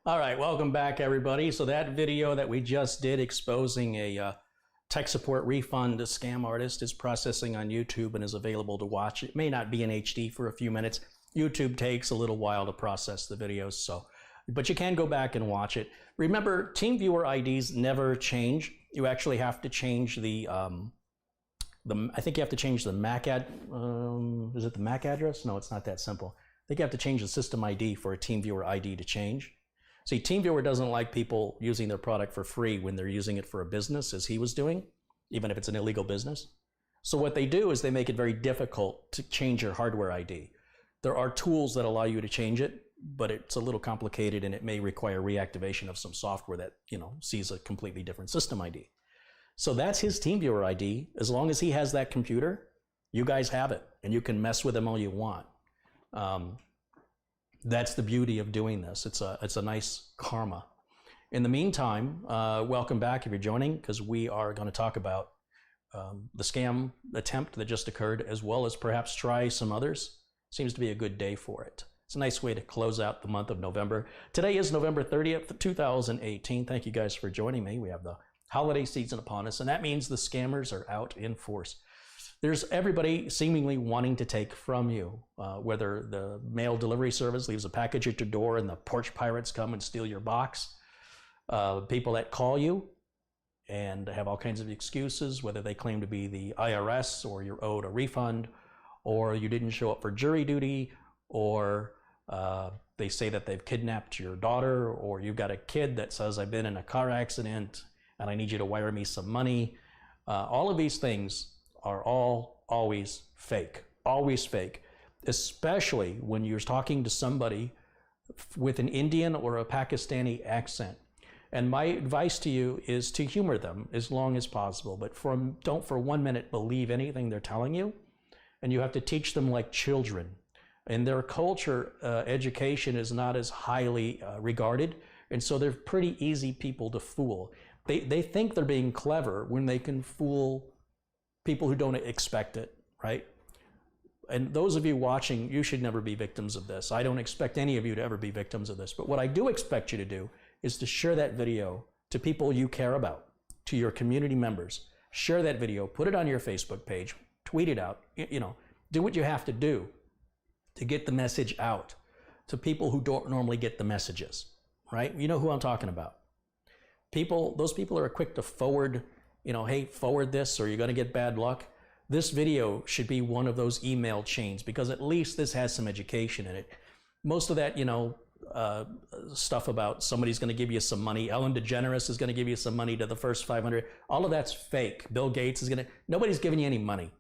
All right, welcome back, everybody. So that video that we just did exposing a tech support refund scam artist is processing on YouTube and is available to watch. It may not be in HD for a few minutes. YouTube takes a little while to process the videos, but you can go back and watch it. Remember, TeamViewer IDs never change. You actually have to change the I think you have to change the MAC is it the MAC address? No, it's not that simple. I think you have to change the system ID for a TeamViewer ID to change. See, TeamViewer doesn't like people using their product for free when they're using it for a business, as he was doing, even if it's an illegal business. So what they do is they make it very difficult to change your hardware ID. There are tools that allow you to change it, but it's a little complicated and it may require reactivation of some software that, sees a completely different system ID. So that's his TeamViewer ID. As long as he has that computer, you guys have it and you can mess with him all you want. That's the beauty of doing this. It's a nice karma. In the meantime, welcome back if you're joining, because we are going to talk about the scam attempt that just occurred, as well as perhaps try some others. Seems to be a good day for it. It's a nice way to close out the month of November. Today is November 30th, 2018. Thank you guys for joining me. We have the holiday season upon us, and that means the scammers are out in force. There's everybody seemingly wanting to take from you, whether the mail delivery service leaves a package at your door and the porch pirates come and steal your box. People that call you and have all kinds of excuses, whether they claim to be the IRS or you're owed a refund, or you didn't show up for jury duty, or they say that they've kidnapped your daughter, or you've got a kid that says, I've been in a car accident and I need you to wire me some money. All of these things are always fake, especially when you're talking to somebody with an Indian or a Pakistani accent. And my advice to you is to humor them as long as possible, but don't for 1 minute believe anything they're telling you. And you have to teach them like children. In their culture, education is not as highly regarded, and so they're pretty easy people to fool. They think they're being clever when they can fool people who don't expect it, right? And those of you watching, you should never be victims of this. I don't expect any of you to ever be victims of this, but what I do expect you to do is to share that video to people you care about, to your community members. Share that video, put it on your Facebook page, tweet it out, do what you have to do to get the message out to people who don't normally get the messages, right? You know who I'm talking about. Those people are quick to forward, hey, forward this or you're going to get bad luck. This video should be one of those email chains, because at least this has some education in it. Most of that, stuff about somebody's going to give you some money, Ellen DeGeneres is going to give you some money to the first 500, all of that's fake. Bill Gates is nobody's giving you any money.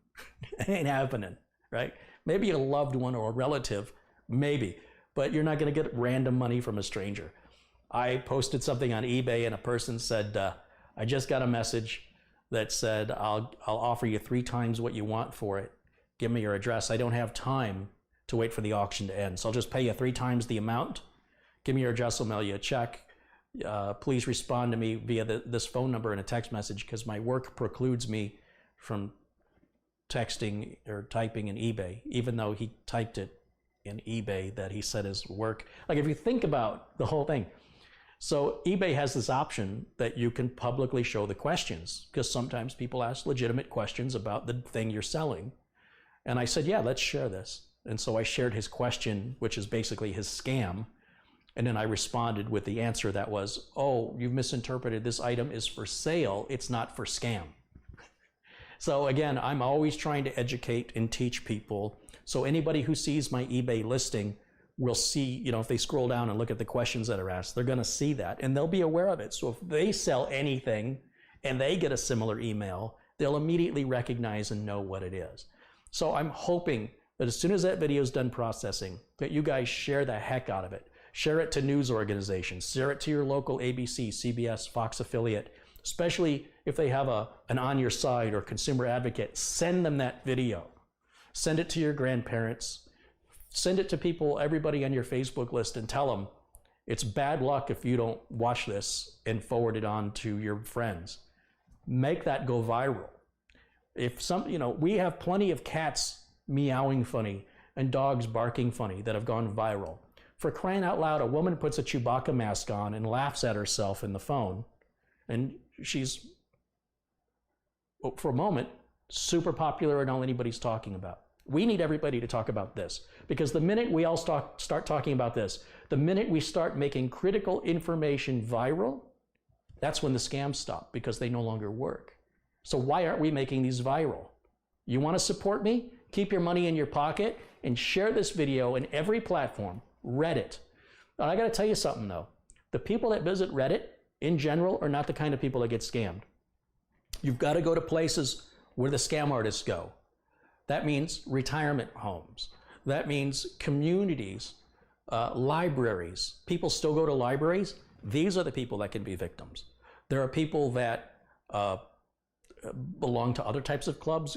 It ain't happening, right? Maybe a loved one or a relative, maybe, but you're not going to get random money from a stranger. I posted something on eBay and a person said, I just got a message that said, I'll offer you 3 times what you want for it. Give me your address. I don't have time to wait for the auction to end, so I'll just pay you 3 times the amount. Give me your address, I'll mail you a check. Please respond to me via this phone number in a text message, because my work precludes me from texting or typing in eBay, even though he typed it in eBay that he said his work. Like, if you think about the whole thing. So eBay has this option that you can publicly show the questions, because sometimes people ask legitimate questions about the thing you're selling. And I said, yeah, let's share this. And so I shared his question, which is basically his scam. And then I responded with the answer that was, oh, you've misinterpreted. This item is for sale. It's not for scam. So again, I'm always trying to educate and teach people. So anybody who sees my eBay listing will see, if they scroll down and look at the questions that are asked, they're going to see that and they'll be aware of it. So if they sell anything and they get a similar email, they'll immediately recognize and know what it is. So I'm hoping that as soon as that video is done processing, that you guys share the heck out of it. Share it to news organizations, share it to your local ABC, CBS, Fox affiliate, especially if they have an On Your Side or consumer advocate. Send them that video. Send it to your grandparents. Send it to people, everybody on your Facebook list, and tell them it's bad luck if you don't watch this and forward it on to your friends. Make that go viral. If we have plenty of cats meowing funny and dogs barking funny that have gone viral. For crying out loud, a woman puts a Chewbacca mask on and laughs at herself in the phone, and she's, for a moment, super popular and all anybody's talking about. We need everybody to talk about this, because the minute we all start talking about this, the minute we start making critical information viral, that's when the scams stop, because they no longer work. So why aren't we making these viral? You want to support me? Keep your money in your pocket and share this video in every platform. Reddit. And I got to tell you something though. The people that visit Reddit in general are not the kind of people that get scammed. You've got to go to places where the scam artists go. That means retirement homes. That means communities, libraries. People still go to libraries. These are the people that can be victims. There are people that belong to other types of clubs,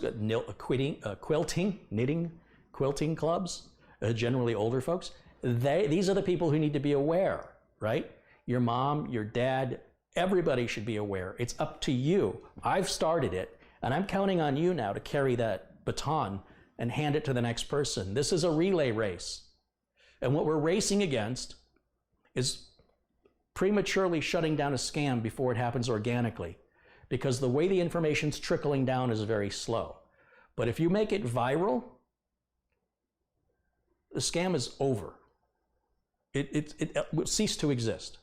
quilting, knitting, quilting clubs, generally older folks. These are the people who need to be aware, right? Your mom, your dad, everybody should be aware. It's up to you. I've started it, and I'm counting on you now to carry that baton and hand it to the next person. This is a relay race. And what we're racing against is prematurely shutting down a scam before it happens organically, because the way the information's trickling down is very slow. But if you make it viral, the scam is over. It will cease to exist.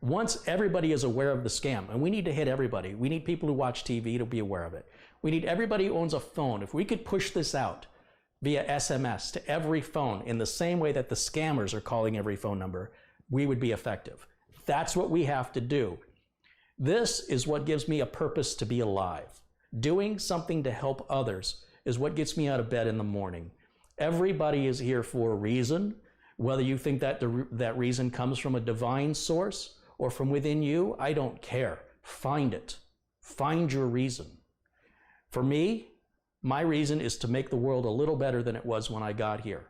Once everybody is aware of the scam, and we need to hit everybody. We need people who watch TV to be aware of it. We need everybody who owns a phone. If we could push this out via SMS to every phone in the same way that the scammers are calling every phone number, we would be effective. That's what we have to do. This is what gives me a purpose to be alive. Doing something to help others is what gets me out of bed in the morning. Everybody is here for a reason. Whether you think that that reason comes from a divine source or from within you, I don't care. Find it. Find your reason. For me, my reason is to make the world a little better than it was when I got here.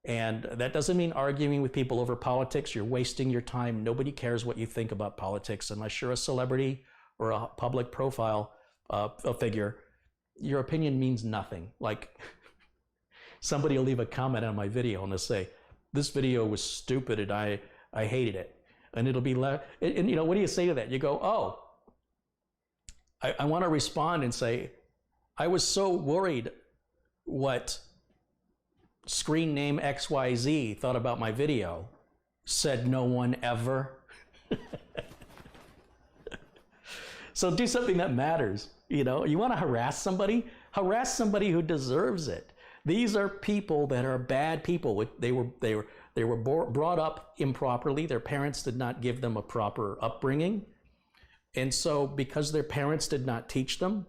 And that doesn't mean arguing with people over politics. You're wasting your time. Nobody cares what you think about politics unless you're a celebrity or a public profile a figure. Your opinion means nothing. Like, somebody will leave a comment on my video and they'll say, this video was stupid and I hated it. And it'll be and you know, what do you say to that? You go, oh, I want to respond and say, I was so worried what screen name XYZ thought about my video. Said no one ever. So do something that matters. You know, you want to harass somebody who deserves it. These are people that are bad people. They were brought up improperly. Their parents did not give them a proper upbringing. And so because their parents did not teach them,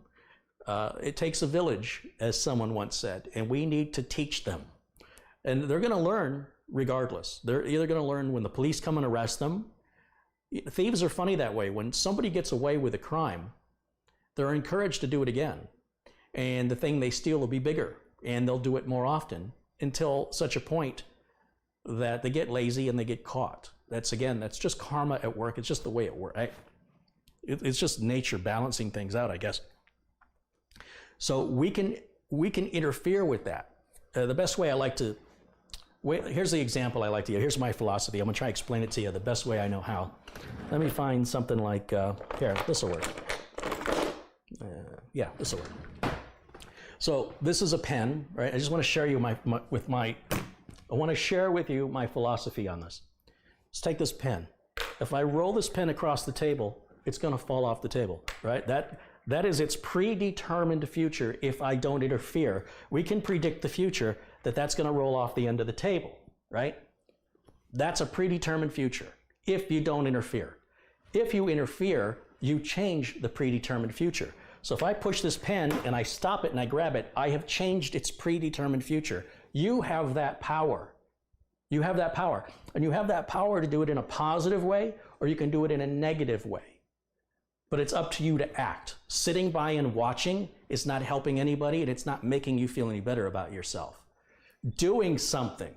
it takes a village, as someone once said, and we need to teach them. And they're going to learn regardless. They're either going to learn when the police come and arrest them. Thieves are funny that way. When somebody gets away with a crime, they're encouraged to do it again. And the thing they steal will be bigger, and they'll do it more often until such a point that they get lazy and they get caught. That's just karma at work. It's just the way it works. It's just nature balancing things out, I guess. So we can interfere with that. The best way I like to, here's the example I like to use. Here's my philosophy. I'm gonna try to explain it to you the best way I know how. Let me find something like, here, this'll work. Yeah, this'll work. So this is a pen, right? I just want to share you I want to share with you my philosophy on this. Let's take this pen. If I roll this pen across the table, it's going to fall off the table, right? That is its predetermined future if I don't interfere. We can predict the future that's going to roll off the end of the table, right? That's a predetermined future if you don't interfere. If you interfere, you change the predetermined future. So if I push this pen and I stop it and I grab it, I have changed its predetermined future. You have that power. You have that power. And you have that power to do it in a positive way, or you can do it in a negative way. But it's up to you to act. Sitting by and watching is not helping anybody, and it's not making you feel any better about yourself. Doing something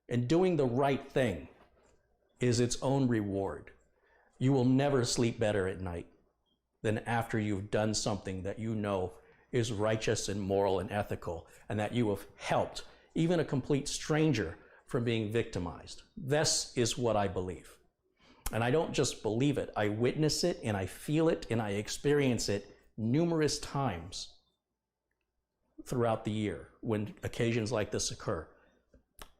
and doing the right thing is its own reward. You will never sleep better at night than after you've done something that you know is righteous and moral and ethical, and that you have helped even a complete stranger from being victimized. This is what I believe. And I don't just believe it, I witness it and I feel it and I experience it numerous times throughout the year when occasions like this occur.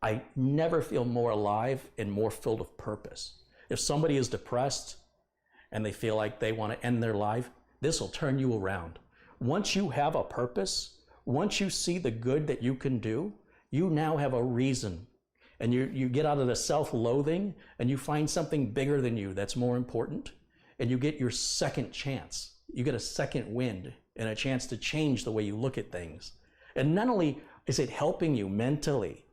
I never feel more alive and more filled with purpose. If somebody is depressed and they feel like they want to end their life, this will turn you around. Once you have a purpose, once you see the good that you can do, you now have a reason. And you get out of the self-loathing and you find something bigger than you that's more important, and you get your second chance. You get a second wind and a chance to change the way you look at things. And not only is it helping you mentally,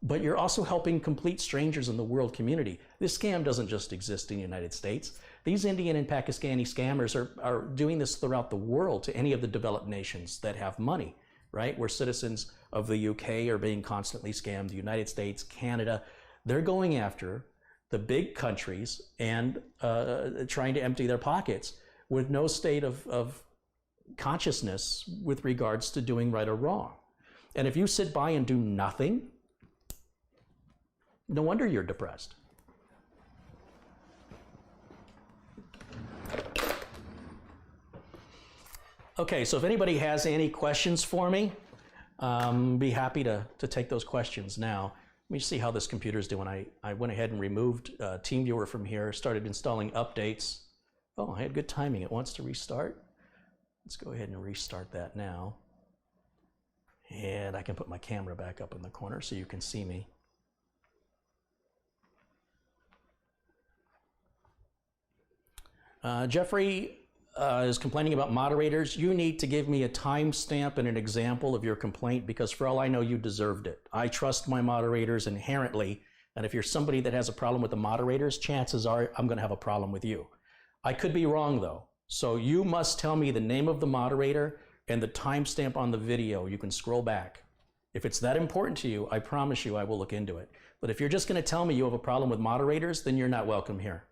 but you're also helping complete strangers in the world community. This scam doesn't just exist in the United States. These Indian and Pakistani scammers are doing this throughout the world to any of the developed nations that have money, right? Where citizens of the UK are being constantly scammed, the United States, Canada. They're going after the big countries and trying to empty their pockets with no state of consciousness with regards to doing right or wrong. And if you sit by and do nothing, no wonder you're depressed. Okay, so if anybody has any questions for me, be happy to take those questions now. Let me see how this computer is doing. I went ahead and removed TeamViewer from here, started installing updates. Oh, I had good timing. It wants to restart. Let's go ahead and restart that now. And I can put my camera back up in the corner so you can see me. Jeffrey is complaining about moderators. You need to give me a timestamp and an example of your complaint, because for all I know, you deserved it. I trust my moderators inherently, and if you're somebody that has a problem with the moderators, chances are I'm going to have a problem with you. I could be wrong though, so you must tell me the name of the moderator and the timestamp on the video. You can scroll back. If it's that important to you, I promise you I will look into it. But if you're just going to tell me you have a problem with moderators, then you're not welcome here.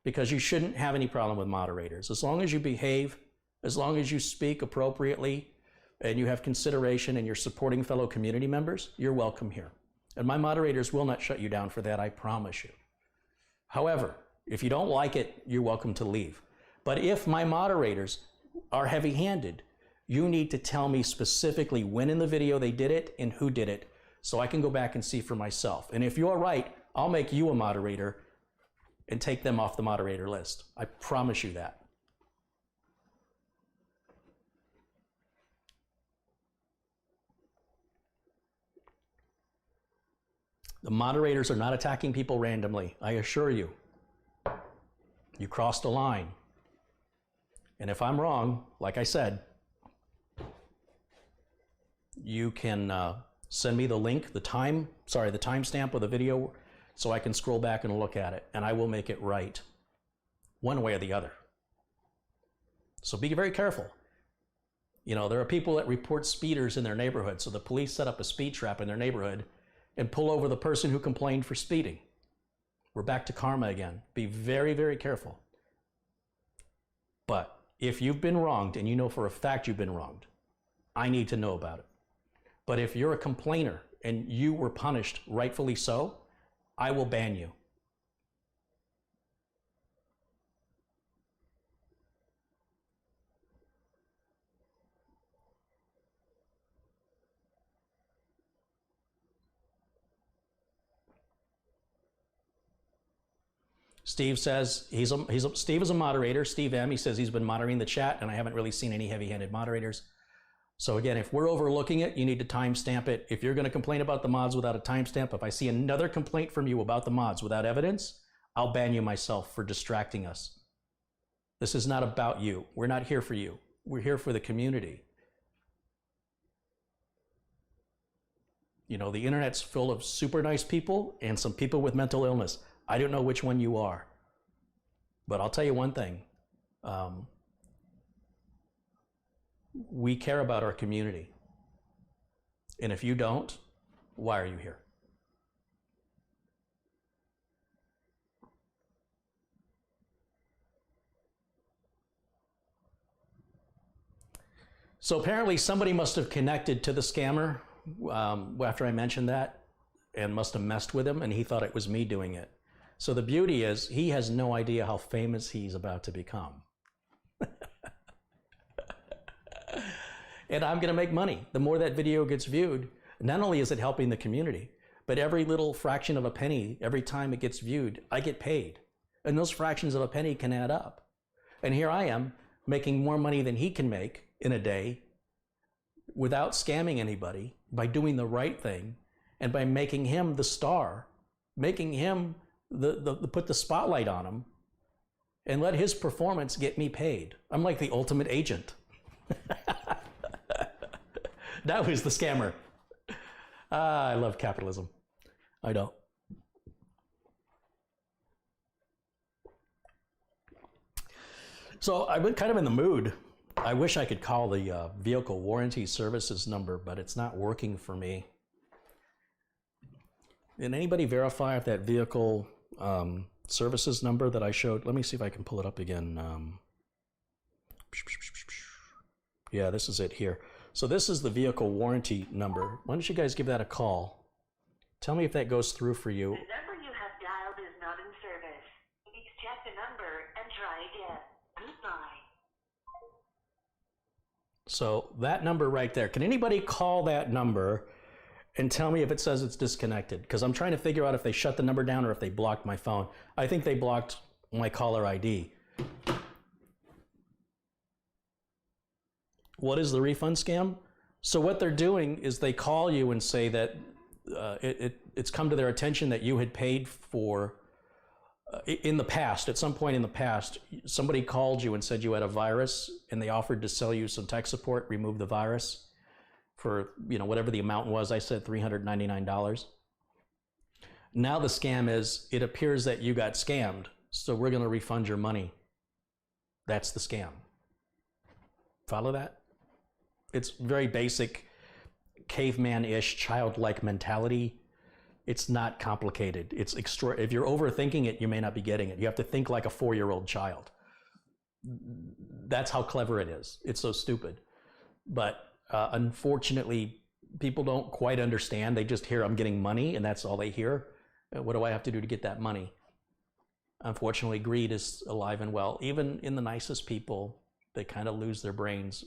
Because you shouldn't have any problem with moderators. As long as you behave, as long as you speak appropriately, and you have consideration and you're supporting fellow community members, you're welcome here. And my moderators will not shut you down for that, I promise you. However, if you don't like it, you're welcome to leave. But if my moderators are heavy-handed, you need to tell me specifically when in the video they did it and who did it, so I can go back and see for myself. And if you're right, I'll make you a moderator and take them off the moderator list. I promise you that. The moderators are not attacking people randomly, I assure you. You crossed a line. And if I'm wrong, like I said, you can send me the link, the timestamp of the video, so I can scroll back and look at it, and I will make it right, one way or the other. So be very careful. You know, there are people that report speeders in their neighborhood, so the police set up a speed trap in their neighborhood and pull over the person who complained for speeding. We're back to karma again. Be very, very careful. But if you've been wronged, and you know for a fact you've been wronged, I need to know about it. But if you're a complainer and you were punished, rightfully so, I will ban you. Steve says Steve is a moderator. Steve M, he says he's been monitoring the chat, and I haven't really seen any heavy-handed moderators. So again, if we're overlooking it, you need to timestamp it. If you're going to complain about the mods without a timestamp, if I see another complaint from you about the mods without evidence, I'll ban you myself for distracting us. This is not about you. We're not here for you. We're here for the community. You know, the internet's full of super nice people and some people with mental illness. I don't know which one you are, but I'll tell you one thing. We care about our community. And if you don't, why are you here? So apparently somebody must have connected to the scammer after I mentioned that. and must have messed with him, and he thought it was me doing it. So the beauty is he has no idea how famous he's about to become. And I'm going to make money. The more that video gets viewed, not only is it helping the community, but every little fraction of a penny, every time it gets viewed, I get paid. And those fractions of a penny can add up. And here I am making more money than he can make in a day without scamming anybody, by doing the right thing, and by making him the star, making him put the spotlight on him, and let his performance get me paid. I'm like the ultimate agent. That was the scammer. I love capitalism. I don't. So I've been kind of in the mood. I wish I could call the vehicle warranty services number, but it's not working for me. Did anybody verify if that vehicle services number that I showed? Let me see if I can pull it up again. Yeah, this is it here. So this is the vehicle warranty number. Why don't you guys give that a call? Tell me if that goes through for you. The number you have dialed is not in service. Please check the number and try again. Goodbye. So that number right there, can anybody call that number and tell me if it says it's disconnected? Because I'm trying to figure out if they shut the number down or if they blocked my phone. I think they blocked my caller ID. What is the refund scam? So what they're doing is they call you and say that it's come to their attention that you had paid for, in the past, at some point in the past, somebody called you and said you had a virus, and they offered to sell you some tech support, remove the virus for, you know, whatever the amount was. I said $399. Now the scam is, it appears that you got scammed, so we're going to refund your money. That's the scam. Follow that? It's very basic, caveman-ish, childlike mentality. It's not complicated. It's if you're overthinking it, you may not be getting it. You have to think like a 4-year-old child. That's how clever it is. It's so stupid. But unfortunately, people don't quite understand. They just hear I'm getting money, and that's all they hear. What do I have to do to get that money? Unfortunately, greed is alive and well. Even in the nicest people, they kind of lose their brains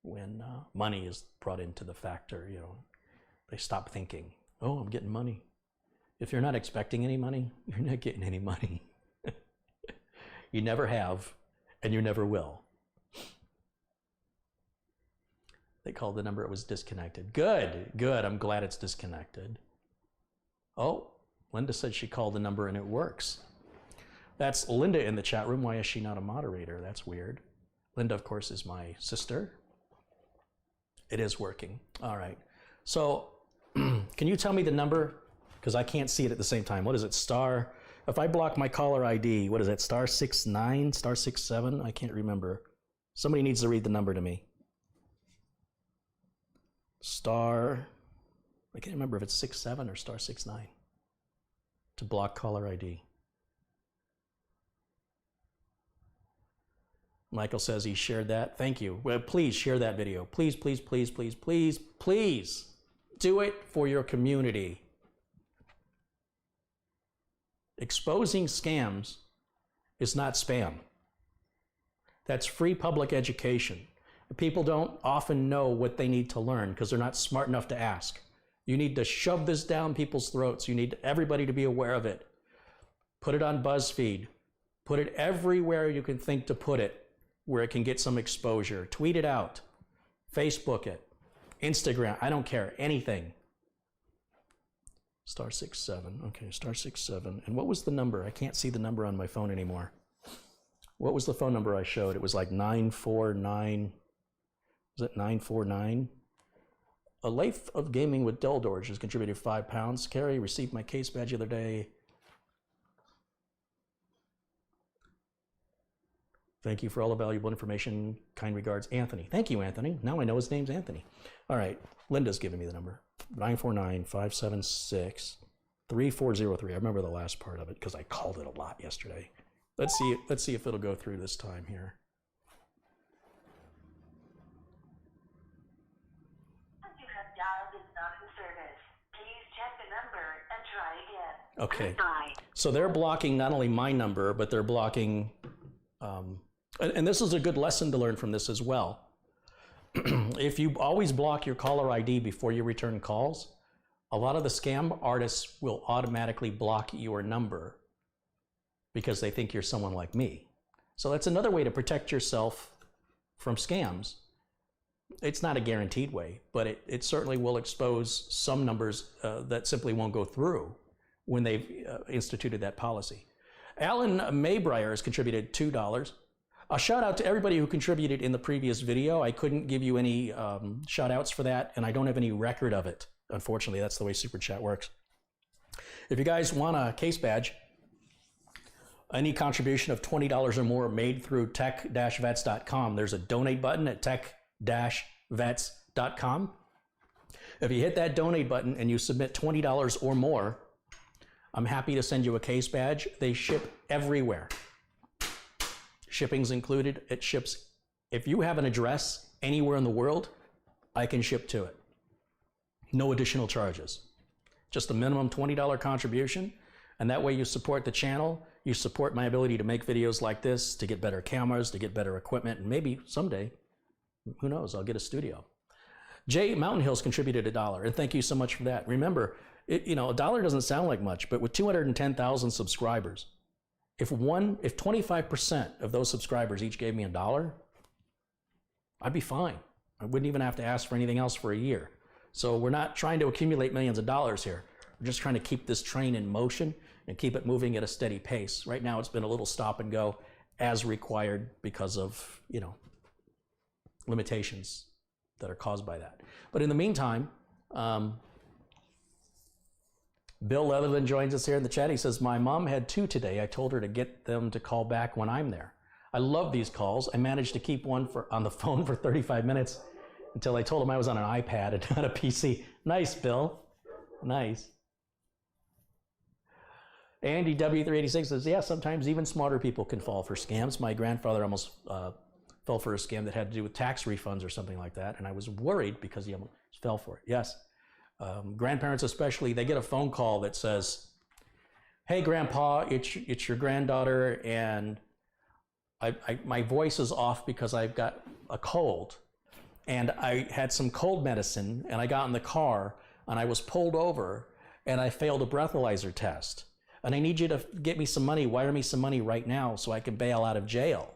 when money is brought into the factor. You know, they stop thinking, oh, I'm getting money. If you're not expecting any money, you're not getting any money. You never have, and you never will. They called the number, it was disconnected. Good, good, I'm glad it's disconnected. Oh, Linda said she called the number and it works. That's Linda in the chat room. Why is she not a moderator? That's weird. Linda, of course, is my sister. It is working. All right. So can you tell me the number? Because I can't see it at the same time. What is it? Star. If I block my caller ID, what is it? Star 69, star 67? I can't remember. Somebody needs to read the number to me. Star, I can't remember if it's 67 or star 69 to block caller ID. Michael says he shared that. Thank you. Well, please share that video. Please, please, please, please, please, please do it for your community. Exposing scams is not spam. That's free public education. People don't often know what they need to learn because they're not smart enough to ask. You need to shove this down people's throats. You need everybody to be aware of it. Put it on BuzzFeed. Put it everywhere you can think to put it, where it can get some exposure. Tweet it out. Facebook it. Instagram. I don't care. Anything. Star 67. Okay, star 67. And what was the number? I can't see the number on my phone anymore. What was the phone number I showed? It was like 949. Was it 949? A Life of Gaming with Deldorge has contributed £5. Carey, received my case badge the other day. Thank you for all the valuable information. Kind regards, Anthony. Thank you, Anthony. Now I know his name's Anthony. All right, Linda's giving me the number. 949-576-3403. I remember the last part of it because I called it a lot yesterday. Let's see if it'll go through this time here. You have dialed is not in service. Please check the number try again. Okay. Goodbye. So they're blocking not only my number, but they're blocking, and this is a good lesson to learn from this as well. If you always block your caller ID before you return calls, a lot of the scam artists will automatically block your number because they think you're someone like me. So that's another way to protect yourself from scams. It's not a guaranteed way, but it certainly will expose some numbers that simply won't go through when they've instituted that policy. Alan Maybrier has contributed $2. A shout out to everybody who contributed in the previous video. I couldn't give you any shout outs for that, and I don't have any record of it. Unfortunately, that's the way SuperChat works. If you guys want a case badge, any contribution of $20 or more made through tech-vets.com, there's a donate button at tech-vets.com. If you hit that donate button and you submit $20 or more, I'm happy to send you a case badge. They ship everywhere. Shipping's included. It ships. If you have an address anywhere in the world, I can ship to it. No additional charges. Just a minimum $20 contribution. And that way you support the channel. You support my ability to make videos like this, to get better cameras, to get better equipment, and maybe someday, who knows, I'll get a studio. Jay Mountain Hills contributed $1, and thank you so much for that. Remember, $1 doesn't sound like much, but with 210,000 subscribers, if 25% of those subscribers each gave me $1, I'd be fine. I wouldn't even have to ask for anything else for a year. So we're not trying to accumulate millions of dollars here. We're just trying to keep this train in motion and keep it moving at a steady pace. Right now, it's been a little stop and go as required because of, limitations that are caused by that. But in the meantime, Bill Leatherland joins us here in the chat. He says, my mom had 2 today. I told her to get them to call back when I'm there. I love these calls. I managed to keep one on the phone for 35 minutes until I told him I was on an iPad and not a PC. Nice, Bill. Nice. Andy W386 says, yeah, sometimes even smarter people can fall for scams. My grandfather almost fell for a scam that had to do with tax refunds or something like that, and I was worried because he almost fell for it. Yes. Grandparents especially, they get a phone call that says, hey, Grandpa, it's your granddaughter, and my voice is off because I've got a cold, and I had some cold medicine, and I got in the car, and I was pulled over, and I failed a breathalyzer test. And I need you to get me some money, wire me some money right now so I can bail out of jail.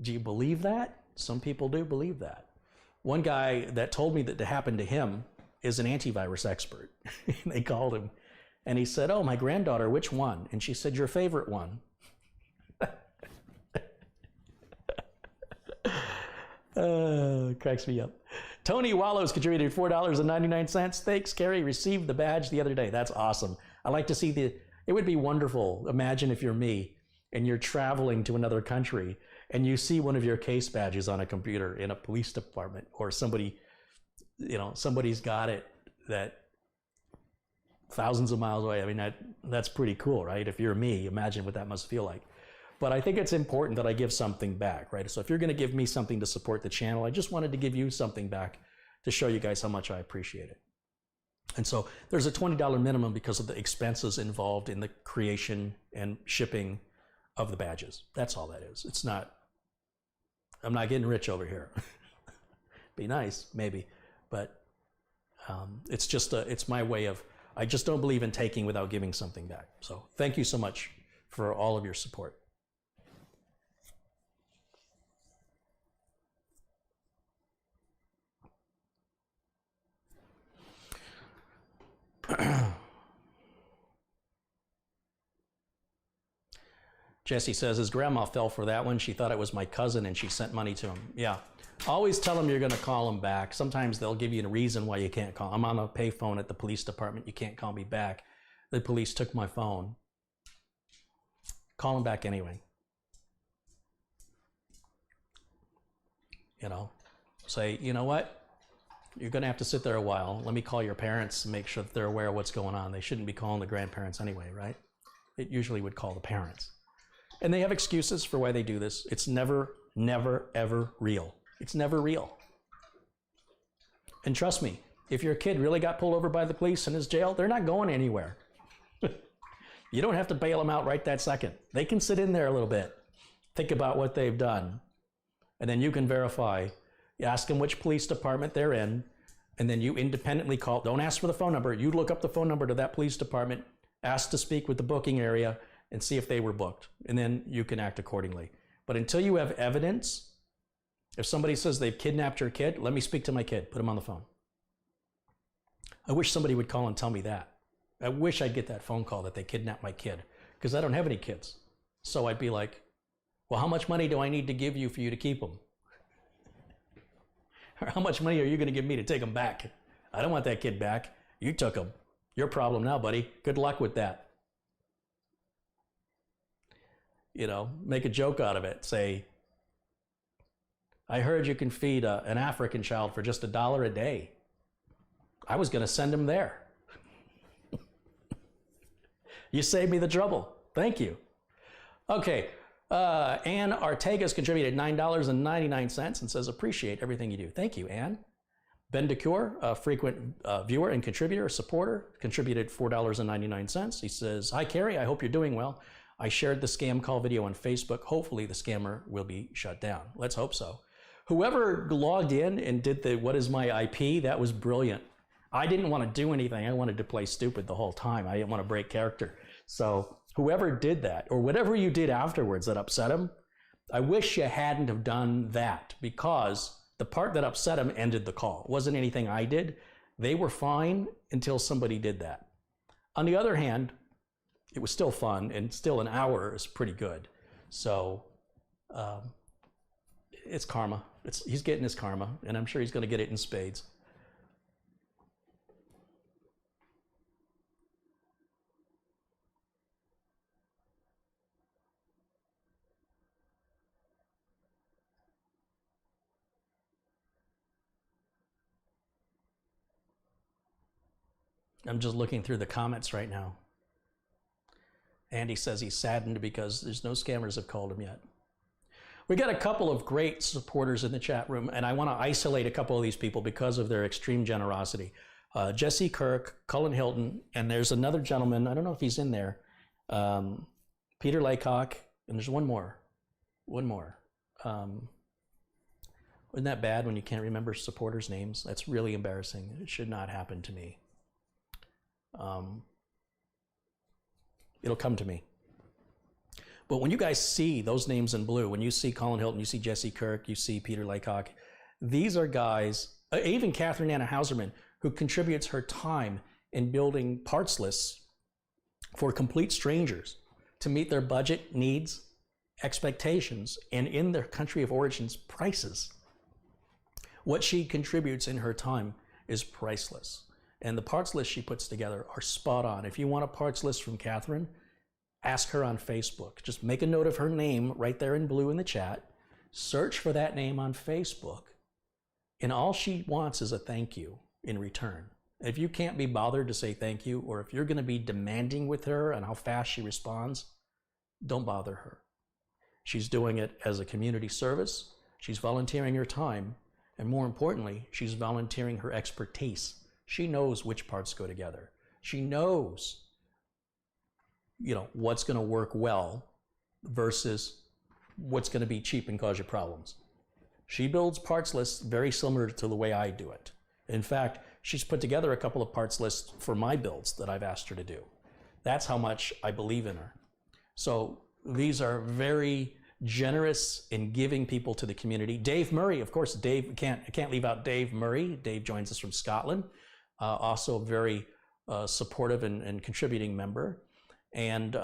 Do you believe that? Some people do believe that. One guy that told me that it happened to him is an antivirus expert. They called him and he said, oh, my granddaughter, which one? And she said, your favorite one. Cracks me up. Tony Wallows contributed $4.99. Thanks, Carey. Received the badge the other day. That's awesome. I like to see it would be wonderful. Imagine if you're me and you're traveling to another country and you see one of your case badges on a computer in a police department or somebody, somebody's got it that thousands of miles away. I mean, that's pretty cool, right? If you're me, imagine what that must feel like. But I think it's important that I give something back, right? So if you're going to give me something to support the channel, I just wanted to give you something back to show you guys how much I appreciate it. And so there's a $20 minimum because of the expenses involved in the creation and shipping of the badges. That's all that is. It's not, I'm not getting rich over here. Be nice, maybe, but it's just it's my way of, I just don't believe in taking without giving something back. So thank you so much for all of your support. Jesse says his grandma fell for that one. She thought it was my cousin and she sent money to him. Yeah. Always tell them you're going to call them back. Sometimes they'll give you a reason why you can't call. I'm on a payphone at the police department. You can't call me back. The police took my phone. Call them back anyway. Say, you know what? You're going to have to sit there a while. Let me call your parents and make sure that they're aware of what's going on. They shouldn't be calling the grandparents anyway, right? It usually would call the parents. And they have excuses for why they do this. It's never, ever real. It's never real. And trust me, If your kid really got pulled over by the police and is jailed, they're not going anywhere. You don't have to bail them out right that second. They can sit in there a little bit, think about what they've done, and then you can verify. You ask them which police department they're in, and then you independently call. Don't ask for the phone number. You look up the phone number to that police department, ask to speak with the booking area, and see if they were booked. And then you can act accordingly. But until you have evidence, if somebody says they've kidnapped your kid, let me speak to my kid. Put him on the phone. I wish somebody would call and tell me that. I wish I'd get that phone call that they kidnapped my kid, because I don't have any kids. So I'd be like, well, how much money do I need to give you for you to keep them? Or how much money are you going to give me to take them back? I don't want that kid back. You took him. Your problem now, buddy. Good luck with that. You know, make a joke out of it. Say, I heard you can feed an African child for just $1 a day. I was going to send him there. You saved me the trouble. Thank you. Okay. Ann Artega's contributed $9.99 and says, appreciate everything you do. Thank you, Ann. Ben DeCure, a frequent viewer and contributor, supporter, contributed $4.99. He says, hi, Carey. I hope you're doing well. I shared the scam call video on Facebook. Hopefully the scammer will be shut down. Let's hope so. Whoever logged in and did the what is my IP, that was brilliant. I didn't want to do anything. I wanted to play stupid the whole time. I didn't want to break character. So whoever did that, or whatever you did afterwards that upset him, I wish you hadn't have done that, because the part that upset him ended the call. It wasn't anything I did. They were fine until somebody did that. On the other hand, it was still fun, and still an hour is pretty good. So it's karma. He's getting his karma, and I'm sure he's going to get it in spades. I'm just looking through the comments right now. Andy says he's saddened because there's no scammers have called him yet. We got a couple of great supporters in the chat room, and I want to isolate a couple of these people because of their extreme generosity. Jesse Kirk, Cullen Hilton, and there's another gentleman, I don't know if he's in there, Peter Laycock, and there's one more. Isn't that bad when you can't remember supporters' names? That's really embarrassing. It should not happen to me. It'll come to me. But when you guys see those names in blue, when you see Colin Hilton, you see Jesse Kirk, you see Peter Laycock, these are guys, even Catherine Anna Hauserman, who contributes her time in building parts lists for complete strangers to meet their budget needs, expectations, and in their country of origin's prices. What she contributes in her time is priceless. And the parts lists she puts together are spot on. If you want a parts list from Catherine, ask her on Facebook. Just make a note of her name right there in blue in the chat. Search for that name on Facebook. And all she wants is a thank you in return. If you can't be bothered to say thank you, or if you're going to be demanding with her on how fast she responds, don't bother her. She's doing it as a community service. She's volunteering her time. And more importantly, she's volunteering her expertise. She knows which parts go together. She knows, what's going to work well versus what's going to be cheap and cause you problems. She builds parts lists very similar to the way I do it. In fact, she's put together a couple of parts lists for my builds that I've asked her to do. That's how much I believe in her. So these are very generous in giving people to the community. Dave Murray, of course, I can't leave out Dave Murray. Dave joins us from Scotland. Also a very supportive and contributing member. And,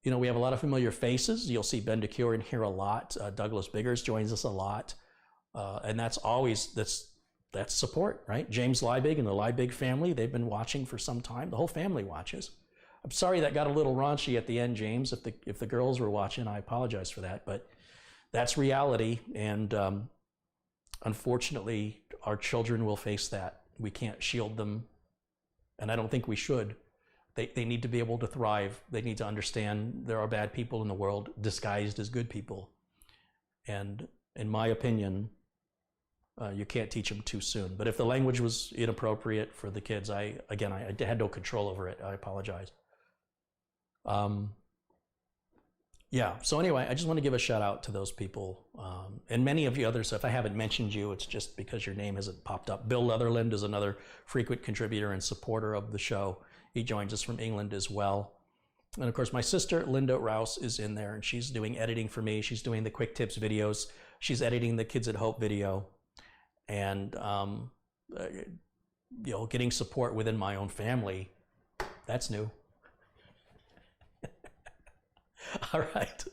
we have a lot of familiar faces. You'll see Ben DeCure in here a lot. Douglas Biggers joins us a lot. And that's support, right? James Liebig and the Liebig family, they've been watching for some time. The whole family watches. I'm sorry that got a little raunchy at the end, James. If the girls were watching, I apologize for that. But that's reality. And unfortunately, our children will face that. We can't shield them, and I don't think we should. They need to be able to thrive. They need to understand there are bad people in the world disguised as good people. And in my opinion, You can't teach them too soon. But if the language was inappropriate for the kids, I had no control over it. I apologize. Yeah, so anyway, I just want to give a shout out to those people. And many of you others, if I haven't mentioned you, it's just because your name hasn't popped up. Bill Leatherland is another frequent contributor and supporter of the show. He joins us from England as well. And of course, my sister, Linda Rouse, is in there, and she's doing editing for me. She's doing the quick tips videos. She's editing the Kids at Hope video. And, getting support within my own family, that's new. All right.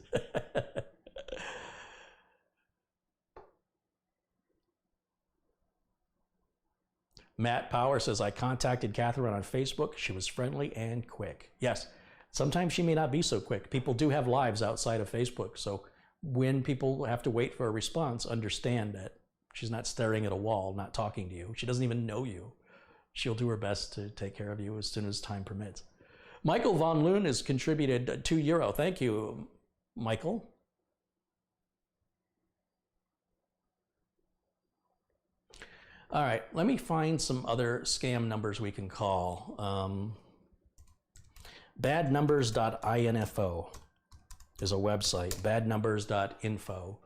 Matt Power says, I contacted Catherine on Facebook. She was friendly and quick. Yes, sometimes she may not be so quick. People do have lives outside of Facebook. So when people have to wait for a response, understand that she's not staring at a wall, not talking to you. She doesn't even know you. She'll do her best to take care of you as soon as time permits. Michael Von Loon has contributed €2. Thank you, Michael. All right, let me find some other scam numbers we can call. Badnumbers.info is a website, badnumbers.info.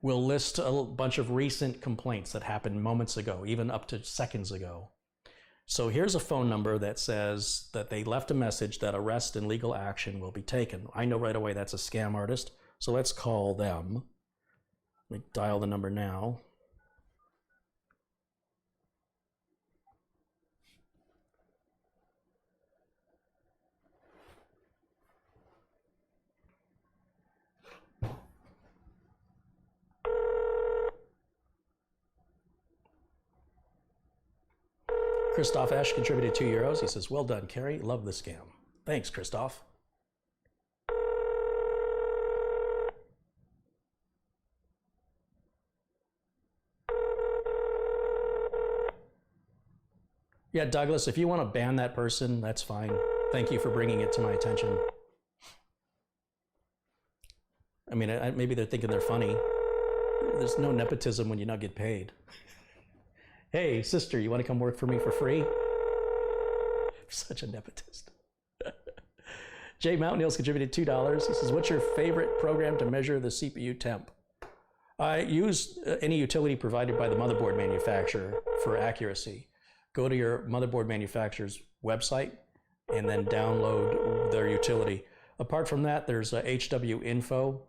Will list a bunch of recent complaints that happened moments ago, even up to seconds ago. So here's a phone number that says that they left a message that arrest and legal action will be taken. I know right away that's a scam artist, so let's call them. Let me dial the number now. Christoph Esch contributed €2. He says, well done, Carey. Love the scam. Thanks, Christoph. Yeah, Douglas, if you want to ban that person, that's fine. Thank you for bringing it to my attention. I mean, maybe they're thinking they're funny. There's no nepotism when you not get paid. Hey, sister, you want to come work for me for free? Such a nepotist. Jay Mountain Hills contributed $2. He says, what's your favorite program to measure the CPU temp? I use any utility provided by the motherboard manufacturer for accuracy. Go to your motherboard manufacturer's website and then download their utility. Apart from that, there's HW Info,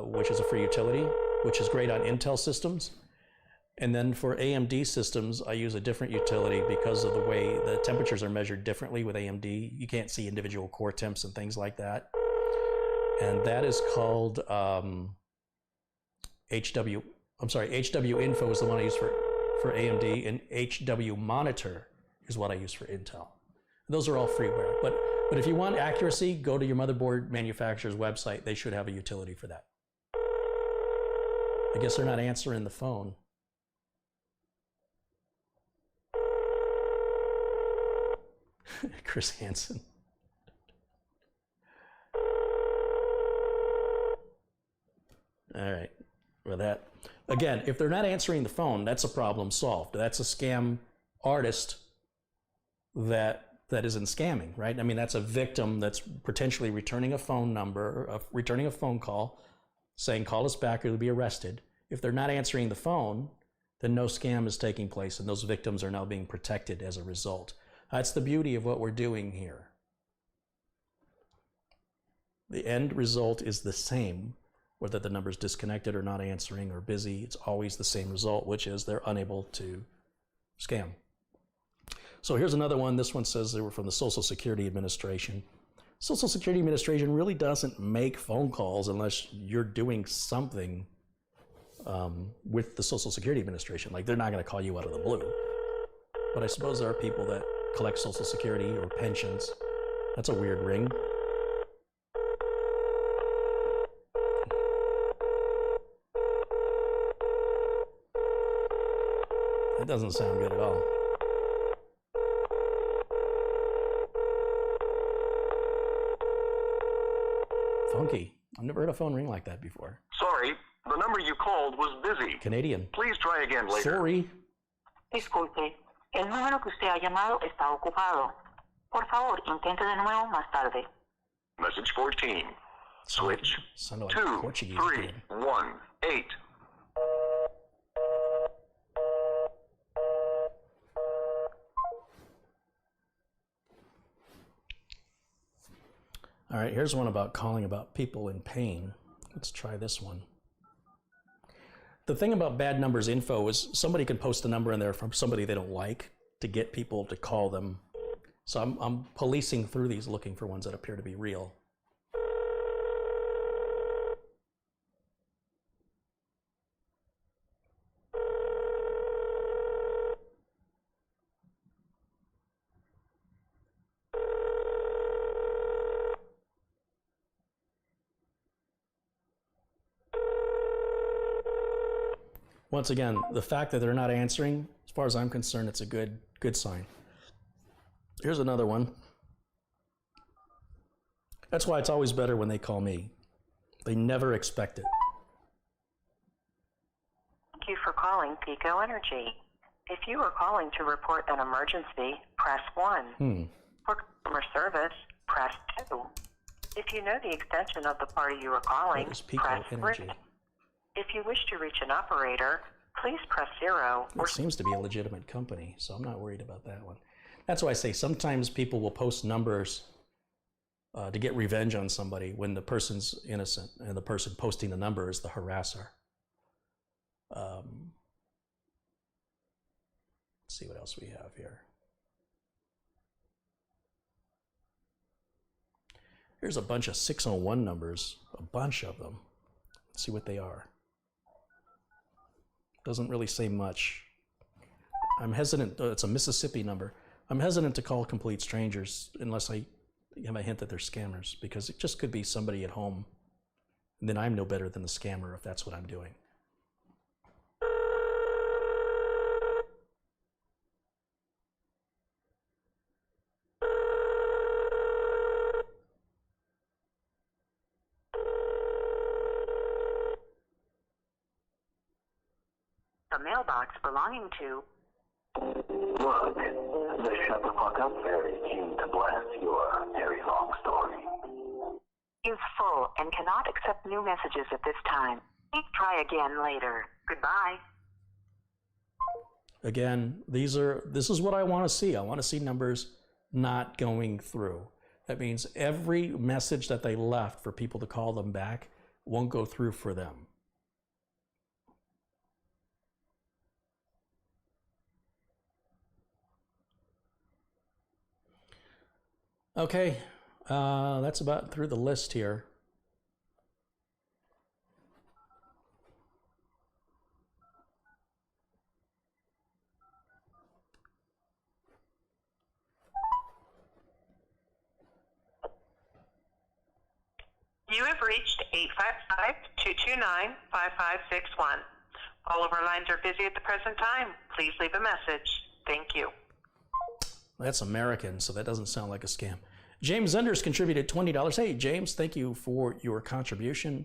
which is a free utility, which is great on Intel systems. And then for AMD systems, I use a different utility because of the way the temperatures are measured differently with AMD. You can't see individual core temps and things like that. And that is called HW Info is the one I use for AMD, and HW Monitor is what I use for Intel. Those are all freeware. But if you want accuracy, go to your motherboard manufacturer's website. They should have a utility for that. I guess they're not answering the phone. Chris Hansen. All right. Well, that again, if they're not answering the phone, that's a problem solved. That's a scam artist that isn't scamming, right? I mean, that's a victim that's potentially returning a phone number, returning a phone call, saying call us back or you'll be arrested. If they're not answering the phone, then no scam is taking place, and those victims are now being protected as a result. That's the beauty of what we're doing here. The end result is the same, whether the number's disconnected or not answering or busy. It's always the same result, which is they're unable to scam. So here's another one. This one says they were from the Social Security Administration. Social Security Administration really doesn't make phone calls unless you're doing something with the Social Security Administration. Like, they're not going to call you out of the blue. But I suppose there are people that collect Social Security or pensions. That's a weird ring. That doesn't sound good at all. Funky. I've never heard a phone ring like that before. Sorry, The number you called was busy. Canadian. Please try again later. Sorry. Disculpe, el número que usted ha llamado está ocupado. Por favor, intente de nuevo más tarde. Message 14. Switch. Sounded like 2, Portuguese 3, again. 1, 8. All right, here's one about calling about people in pain. Let's try this one. The thing about bad numbers info is somebody can post a number in there from somebody they don't like to get people to call them. So I'm policing through these looking for ones that appear to be real. Once again, the fact that they're not answering, as far as I'm concerned, it's a good sign. Here's another one. That's why it's always better when they call me. They never expect it. Thank you for calling Pico Energy. If you are calling to report an emergency, press 1. For customer service, press 2. If you know the extension of the party you are calling, press 3. If you wish to reach an operator, please press 0. It seems to be a legitimate company, so I'm not worried about that one. That's why I say sometimes people will post numbers to get revenge on somebody when the person's innocent and the person posting the number is the harasser. Let's see what else we have here. Here's a bunch of 601 numbers, a bunch of them. Let's see what they are. Doesn't really say much. I'm hesitant, it's a Mississippi number. I'm hesitant to call complete strangers unless I have a hint that they're scammers, because it just could be somebody at home. And then I'm no better than the scammer if that's what I'm doing. A mailbox belonging to... Look, the Shut the Fuck Up Fairy came to bless your very long story. is full and cannot accept new messages at this time. Please try again later. Goodbye. Again, this is what I want to see. I want to see numbers not going through. That means every message that they left for people to call them back won't go through for them. Okay, that's about through the list here. You have reached 855-229-5561. All of our lines are busy at the present time. Please leave a message. Thank you. That's American, so that doesn't sound like a scam. James Enders contributed $20. Hey, James, thank you for your contribution.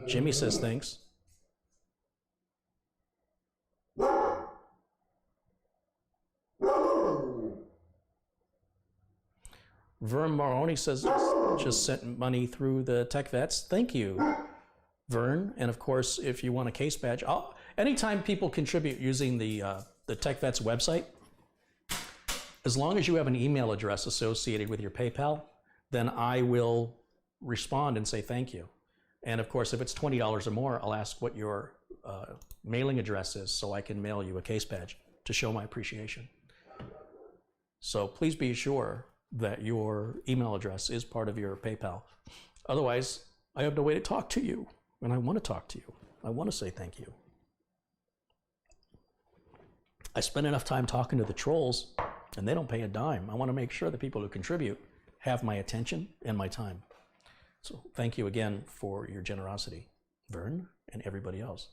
Jimmy says thanks. Vern Maroney says just sent money through the Tech Vets. Thank you, Vern. And of course, if you want a case badge, anytime people contribute using the Tech Vets website, as long as you have an email address associated with your PayPal, then I will respond and say thank you. And of course, if it's $20 or more, I'll ask what your mailing address is so I can mail you a case badge to show my appreciation. So please be sure that your email address is part of your PayPal. Otherwise, I have no way to talk to you, and I want to talk to you. I want to say thank you. I spend enough time talking to the trolls, and they don't pay a dime. I want to make sure the people who contribute have my attention and my time. So thank you again for your generosity, Vern and everybody else.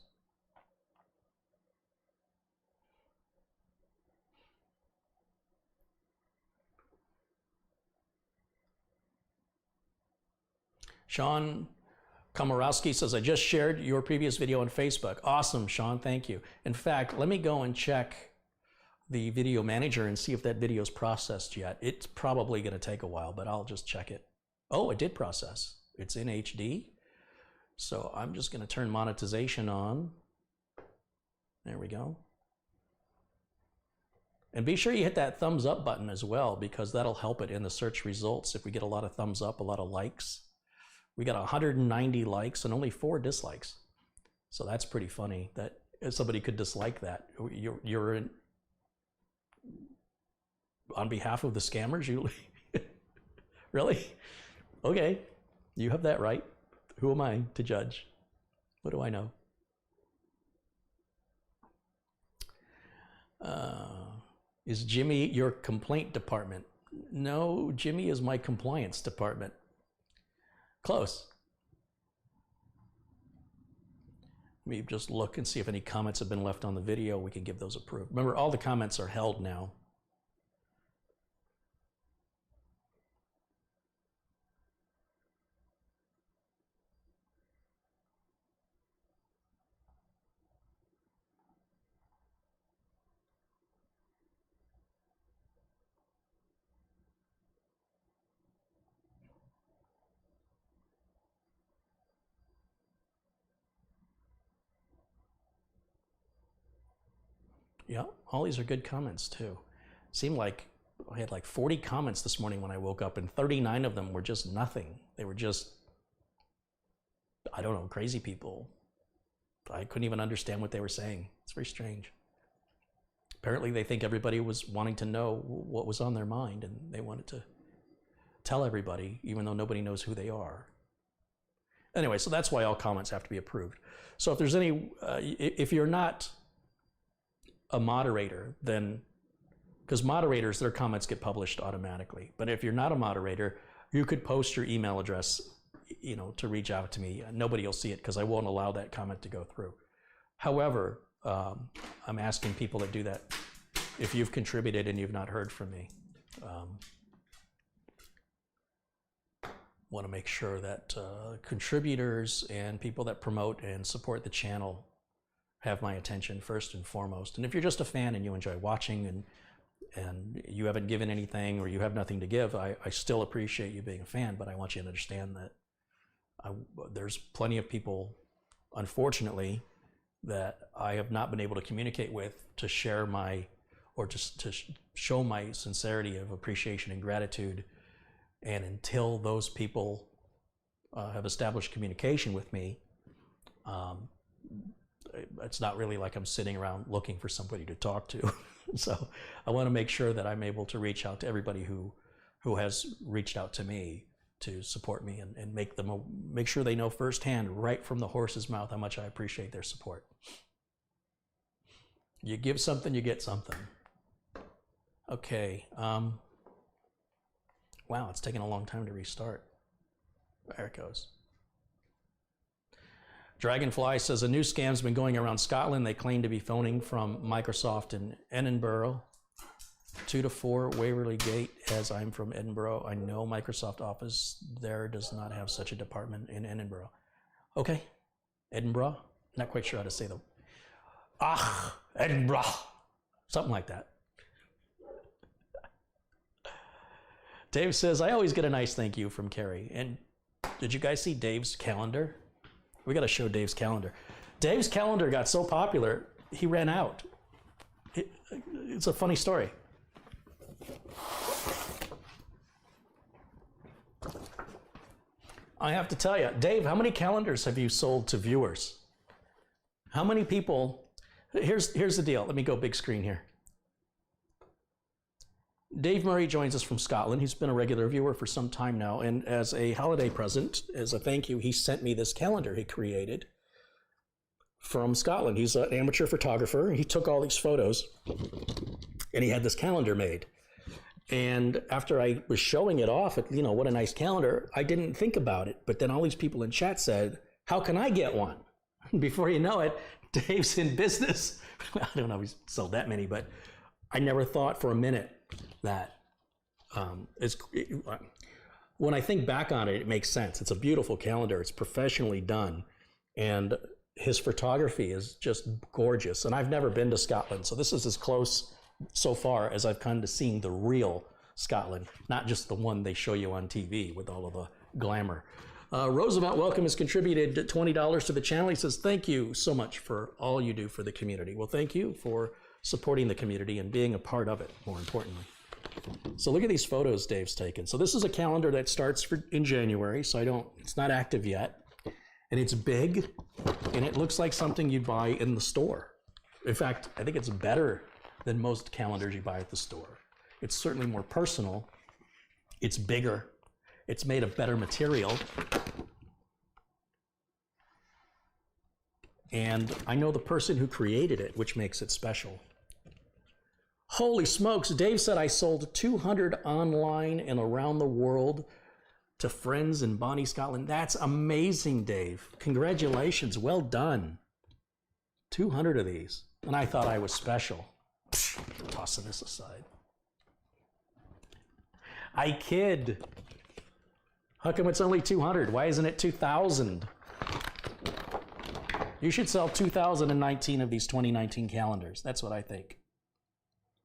Sean Komorowski says, I just shared your previous video on Facebook. Awesome, Sean, thank you. In fact, let me go and check the video manager and see if that video is processed yet. It's probably going to take a while, but I'll just check it. Oh, it did process. It's in HD. So I'm just going to turn monetization on. There we go. And be sure you hit that thumbs up button as well, because that'll help it in the search results. If we get a lot of thumbs up, a lot of likes. We got 190 likes and only 4 dislikes. So that's pretty funny that somebody could dislike that. You're in, on behalf of the scammers, you really? Okay, you have that right. Who am I to judge? What do I know? Is Jimmy your complaint department? No, Jimmy is my compliance department. Close. Let me just look and see if any comments have been left on the video. We can give those approved. Remember, all the comments are held now. Yeah, all these are good comments too. Seemed like I had like 40 comments this morning when I woke up, and 39 of them were just nothing. They were just, I don't know, crazy people. I couldn't even understand what they were saying. It's very strange. Apparently they think everybody was wanting to know what was on their mind, and they wanted to tell everybody, even though nobody knows who they are. Anyway, so that's why all comments have to be approved. So if there's any, if you're not a moderator, then, because moderators, their comments get published automatically. But if you're not a moderator, you could post your email address, you know, to reach out to me. Nobody will see it because I won't allow that comment to go through. However, I'm asking people that do that, if you've contributed and you've not heard from me, want to make sure that contributors and people that promote and support the channel have my attention first and foremost. And if you're just a fan and you enjoy watching and you haven't given anything or you have nothing to give, I still appreciate you being a fan, but I want you to understand that there's plenty of people, unfortunately, that I have not been able to communicate with to share my, or just to show my sincerity of appreciation and gratitude. And until those people have established communication with me, it's not really like I'm sitting around looking for somebody to talk to. So I want to make sure that I'm able to reach out to everybody who has reached out to me to support me, and make sure they know firsthand, right from the horse's mouth, how much I appreciate their support. You give something, you get something. Okay. Wow, it's taking a long time to restart. There it goes. Dragonfly says, a new scam's been going around Scotland. They claim to be phoning from Microsoft in Edinburgh. 2 to 4 Waverley Gate, as I'm from Edinburgh. I know Microsoft office there does not have such a department in Edinburgh. Okay, Edinburgh? Not quite sure how to say the, Edinburgh. Something like that. Dave says, I always get a nice thank you from Carey. And did you guys see Dave's calendar? We got to show Dave's calendar. Dave's calendar got so popular, he ran out. It's a funny story. I have to tell you, Dave, how many calendars have you sold to viewers? How many people? Here's the deal. Let me go big screen here. Dave Murray joins us from Scotland. He's been a regular viewer for some time now, and as a holiday present, as a thank you, he sent me this calendar he created from Scotland. He's an amateur photographer. He took all these photos, and he had this calendar made. And after I was showing it off, you know, what a nice calendar, I didn't think about it. But then all these people in chat said, how can I get one? Before you know it, Dave's in business. I don't know if he's sold that many, but I never thought for a minute that when I think back on it, it makes sense. It's a beautiful calendar. It's professionally done. And his photography is just gorgeous. And I've never been to Scotland, so this is as close so far as I've come to seeing the real Scotland, not just the one they show you on TV with all of the glamour. Roosevelt Welcome has contributed $20 to the channel. He says, thank you so much for all you do for the community. Well, thank you for supporting the community and being a part of it, more importantly. So look at these photos Dave's taken. So this is a calendar that starts in January, so it's not active yet. And it's big, and it looks like something you'd buy in the store. In fact, I think it's better than most calendars you buy at the store. It's certainly more personal. It's bigger. It's made of better material. And I know the person who created it, which makes it special. Holy smokes, Dave said I sold 200 online and around the world to friends in Bonnie, Scotland. That's amazing, Dave. Congratulations, well done. 200 of these, and I thought I was special. Tossing this aside. I kid. How come it's only 200? Why isn't it 2,000? You should sell 2,019 of these 2019 calendars. That's what I think.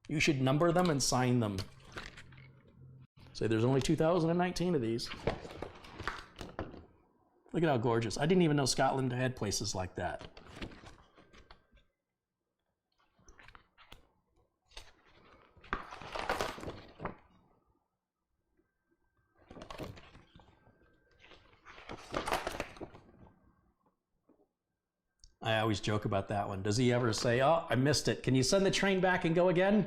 You should number them and sign them. Say there's only 2,019 of these. Look at how gorgeous. I didn't even know Scotland had places like that. I always joke about that one. Does he ever say, oh, I missed it. Can you send the train back and go again?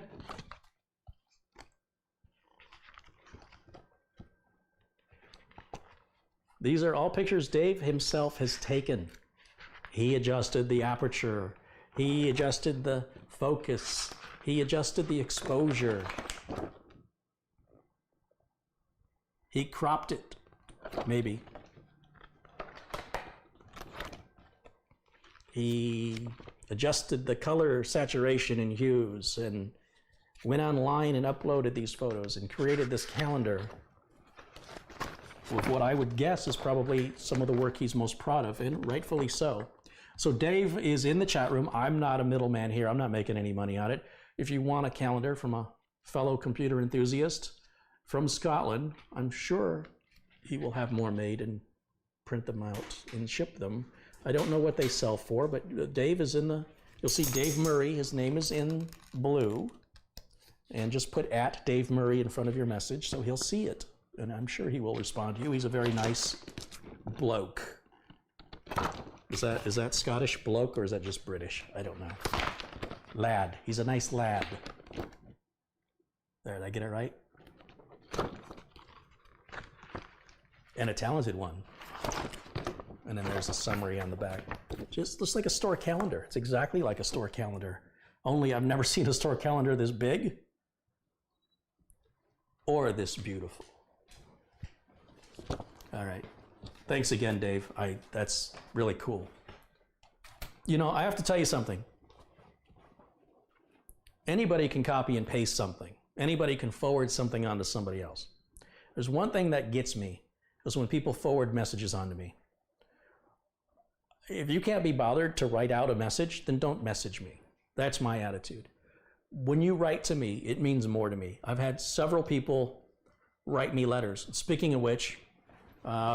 These are all pictures Dave himself has taken. He adjusted the aperture. He adjusted the focus. He adjusted the exposure. He cropped it, maybe. He adjusted the color saturation and hues and went online and uploaded these photos and created this calendar with what I would guess is probably some of the work he's most proud of, and rightfully so. So Dave is in the chat room. I'm not a middleman here. I'm not making any money on it. If you want a calendar from a fellow computer enthusiast from Scotland, I'm sure he will have more made and print them out and ship them. I don't know what they sell for, but Dave is in the, you'll see Dave Murray, his name is in blue, and just put at Dave Murray in front of your message so he'll see it, and I'm sure he will respond to you. He's a very nice bloke. Is that Scottish bloke or is that just British? I don't know. Lad, he's a nice lad. There, did I get it right? And a talented one. And then there's a summary on the back. Just looks like a store calendar. It's exactly like a store calendar. Only I've never seen a store calendar this big or this beautiful. All right. Thanks again, Dave. That's really cool. You know, I have to tell you something. Anybody can copy and paste something. Anybody can forward something onto somebody else. There's one thing that gets me, is when people forward messages onto me. If you can't be bothered to write out a message, then don't message me. That's my attitude. When you write to me, it means more to me. I've had several people write me letters. Speaking of which,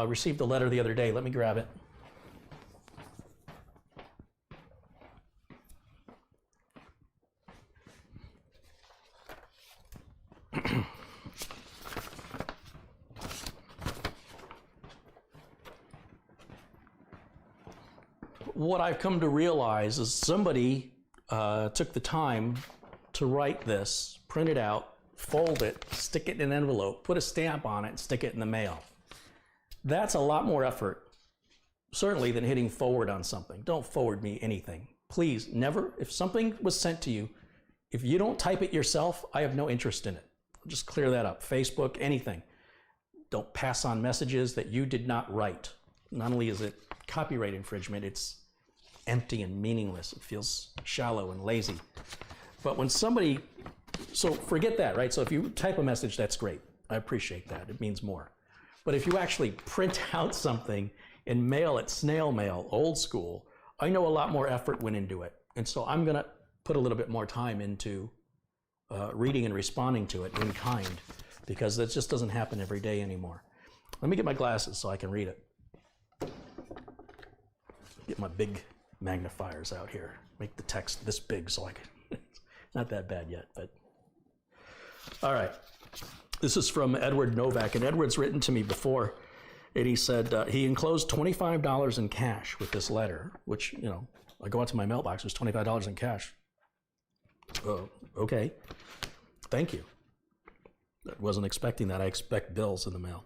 received a letter the other day. Let me grab it. What I've come to realize is somebody took the time to write this, print it out, fold it, stick it in an envelope, put a stamp on it, and stick it in the mail. That's a lot more effort, certainly, than hitting forward on something. Don't forward me anything. Please, never, if something was sent to you, if you don't type it yourself, I have no interest in it. Just clear that up. Facebook, anything. Don't pass on messages that you did not write. Not only is it copyright infringement, it's empty and meaningless. It feels shallow and lazy. But when somebody, so forget that, right? So if you type a message, that's great. I appreciate that. It means more. But if you actually print out something and mail it snail mail, old school, I know a lot more effort went into it. And so I'm going to put a little bit more time into reading and responding to it in kind, because that just doesn't happen every day anymore. Let me get my glasses so I can read it. Get my big magnifiers out here. Make the text this big so I can, it's not that bad yet, but. All right, this is from Edward Novak, and Edward's written to me before, and he said he enclosed $25 in cash with this letter, which, you know, I go out to my mailbox, there's $25 in cash. Okay, thank you. I wasn't expecting that. I expect bills in the mail.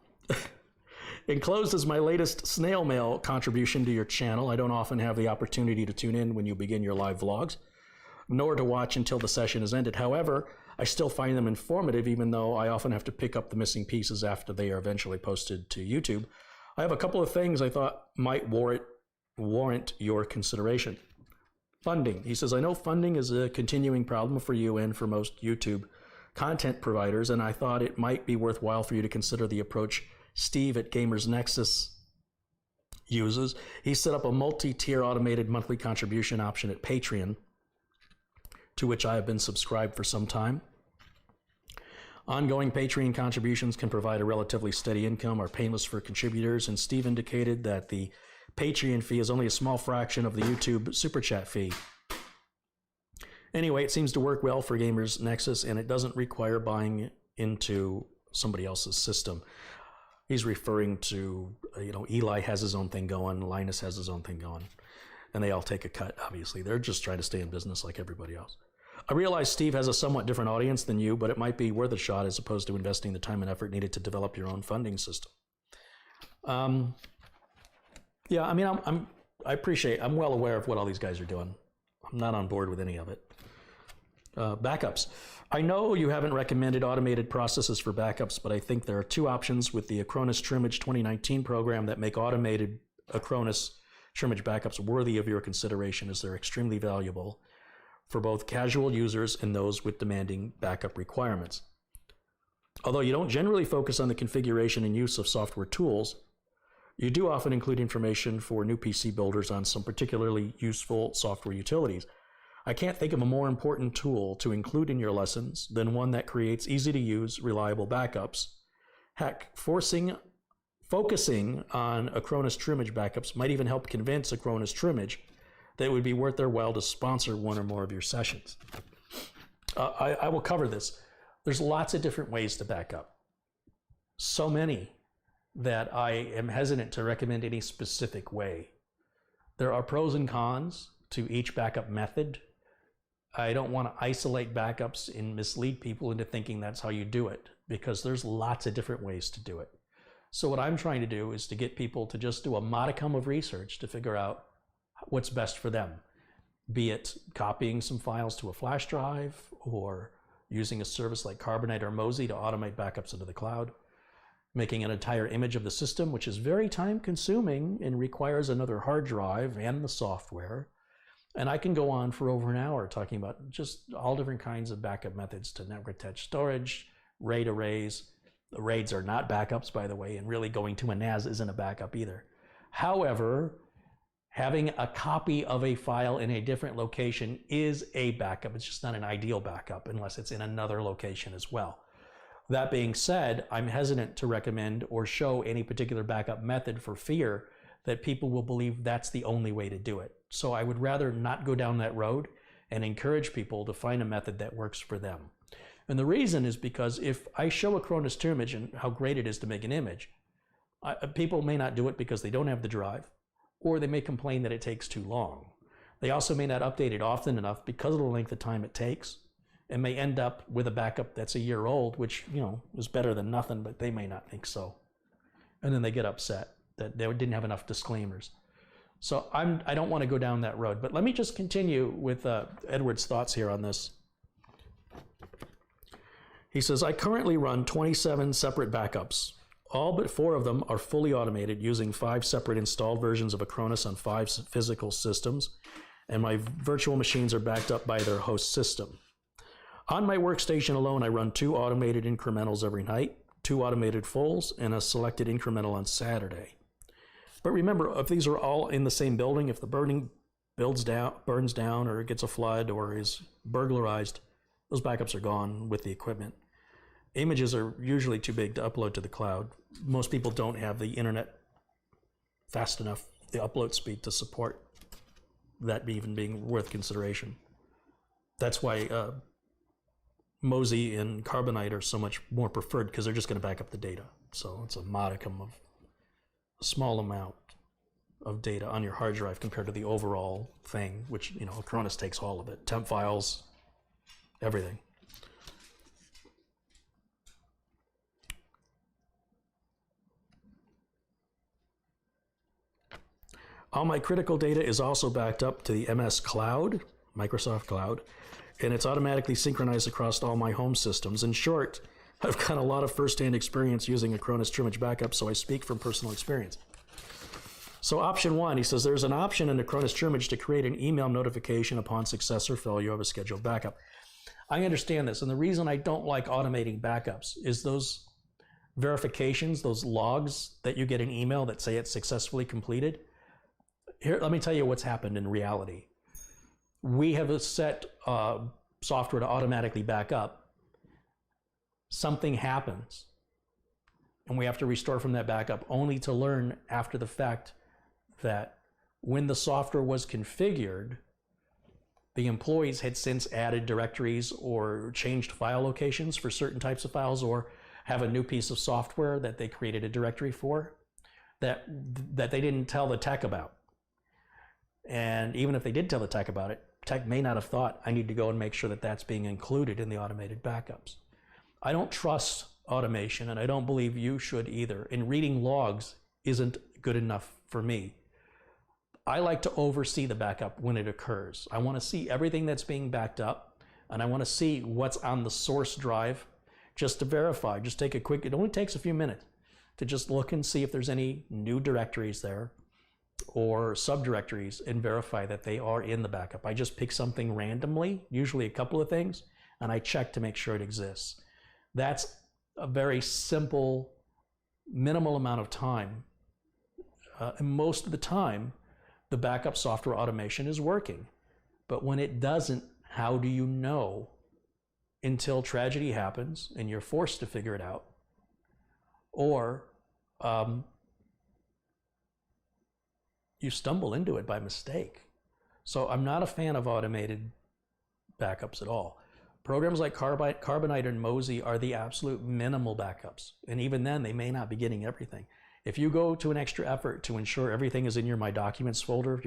Enclosed is my latest snail mail contribution to your channel. I don't often have the opportunity to tune in when you begin your live vlogs, nor to watch until the session is ended. However, I still find them informative, even though I often have to pick up the missing pieces after they are eventually posted to YouTube. I have a couple of things I thought might warrant your consideration. Funding. He says, I know funding is a continuing problem for you and for most YouTube content providers, and I thought it might be worthwhile for you to consider the approach Steve at Gamers Nexus uses. He set up a multi-tier automated monthly contribution option at Patreon, to which I have been subscribed for some time. Ongoing Patreon contributions can provide a relatively steady income, are painless for contributors, and Steve indicated that the Patreon fee is only a small fraction of the YouTube SuperChat fee. Anyway, it seems to work well for Gamers Nexus, and it doesn't require buying into somebody else's system. He's referring to, Eli has his own thing going, Linus has his own thing going, and they all take a cut, obviously. They're just trying to stay in business like everybody else. I realize Steve has a somewhat different audience than you, but it might be worth a shot as opposed to investing the time and effort needed to develop your own funding system. Yeah, I mean, I appreciate, I'm well aware of what all these guys are doing. I'm not on board with any of it. Backups. I know you haven't recommended automated processes for backups, but I think there are two options with the Acronis Trimmage 2019 program that make automated Acronis Trimmage backups worthy of your consideration, as they're extremely valuable for both casual users and those with demanding backup requirements. Although you don't generally focus on the configuration and use of software tools, you do often include information for new PC builders on some particularly useful software utilities. I can't think of a more important tool to include in your lessons than one that creates easy-to-use, reliable backups. Heck, focusing on Acronis Trimmage backups might even help convince Acronis Trimmage that it would be worth their while to sponsor one or more of your sessions. I will cover this. There's lots of different ways to back up. So many that I am hesitant to recommend any specific way. There are pros and cons to each backup method. I don't want to isolate backups and mislead people into thinking that's how you do it, because there's lots of different ways to do it. So what I'm trying to do is to get people to just do a modicum of research to figure out what's best for them, be it copying some files to a flash drive or using a service like Carbonite or Mozy to automate backups into the cloud, making an entire image of the system, which is very time consuming and requires another hard drive and the software. And I can go on for over an hour talking about just all different kinds of backup methods to network attached storage, RAID arrays. The RAIDs are not backups, by the way, and really going to a NAS isn't a backup either. However, having a copy of a file in a different location is a backup. It's just not an ideal backup unless it's in another location as well. That being said, I'm hesitant to recommend or show any particular backup method for fear that people will believe that's the only way to do it. So I would rather not go down that road and encourage people to find a method that works for them. And the reason is because if I show a Acronis Trimmage and how great it is to make an image, people may not do it because they don't have the drive, or they may complain that it takes too long. They also may not update it often enough because of the length of time it takes, and may end up with a backup that's a year old, which, is better than nothing, but they may not think so. And then they get upset that they didn't have enough disclaimers. So I don't want to go down that road, but let me just continue with Edward's thoughts here on this. He says, I currently run 27 separate backups. All but 4 of them are fully automated using 5 separate installed versions of Acronis on 5 physical systems, and my virtual machines are backed up by their host system. On my workstation alone, I run 2 automated incrementals every night, 2 automated fulls, and a selected incremental on Saturday. But remember, if these are all in the same building, if the burns down, or gets a flood, or is burglarized, those backups are gone with the equipment. Images are usually too big to upload to the cloud. Most people don't have the internet fast enough, the upload speed, to support that even being worth consideration. That's why Mozy and Carbonite are so much more preferred, because they're just going to back up the data. So it's a modicum of a small amount of data on your hard drive compared to the overall thing, which, you know, Acronis takes all of it. Temp files, everything. All my critical data is also backed up to the MS Cloud, Microsoft Cloud, and it's automatically synchronized across all my home systems. In short, I've got a lot of first-hand experience using Acronis Trimage backup, so I speak from personal experience. So option 1, he says, there's an option in Acronis Trimage to create an email notification upon success or failure of a scheduled backup. I understand this, and the reason I don't like automating backups is those verifications, those logs that you get an email that say it's successfully completed. Here, let me tell you what's happened in reality. We have set software to automatically back up. Something happens, and we have to restore from that backup, only to learn after the fact that when the software was configured, the employees had since added directories or changed file locations for certain types of files, or have a new piece of software that they created a directory for that they didn't tell the tech about. And even if they did tell the tech about it, tech may not have thought, I need to go and make sure that that's being included in the automated backups. I don't trust automation, and I don't believe you should either. And reading logs isn't good enough for me. I like to oversee the backup when it occurs. I want to see everything that's being backed up, and I want to see what's on the source drive just to verify. Just take a quick, it only takes a few minutes to just look and see if there's any new directories there or subdirectories, and verify that they are in the backup. I just pick something randomly, usually a couple of things, and I check to make sure it exists. That's a very simple, minimal amount of time. And most of the time, the backup software automation is working. But when it doesn't, how do you know? Until tragedy happens and you're forced to figure it out. Or you stumble into it by mistake. So I'm not a fan of automated backups at all. Programs like Carbonite and Mozy are the absolute minimal backups. And even then, they may not be getting everything. If you go to an extra effort to ensure everything is in your My Documents folder,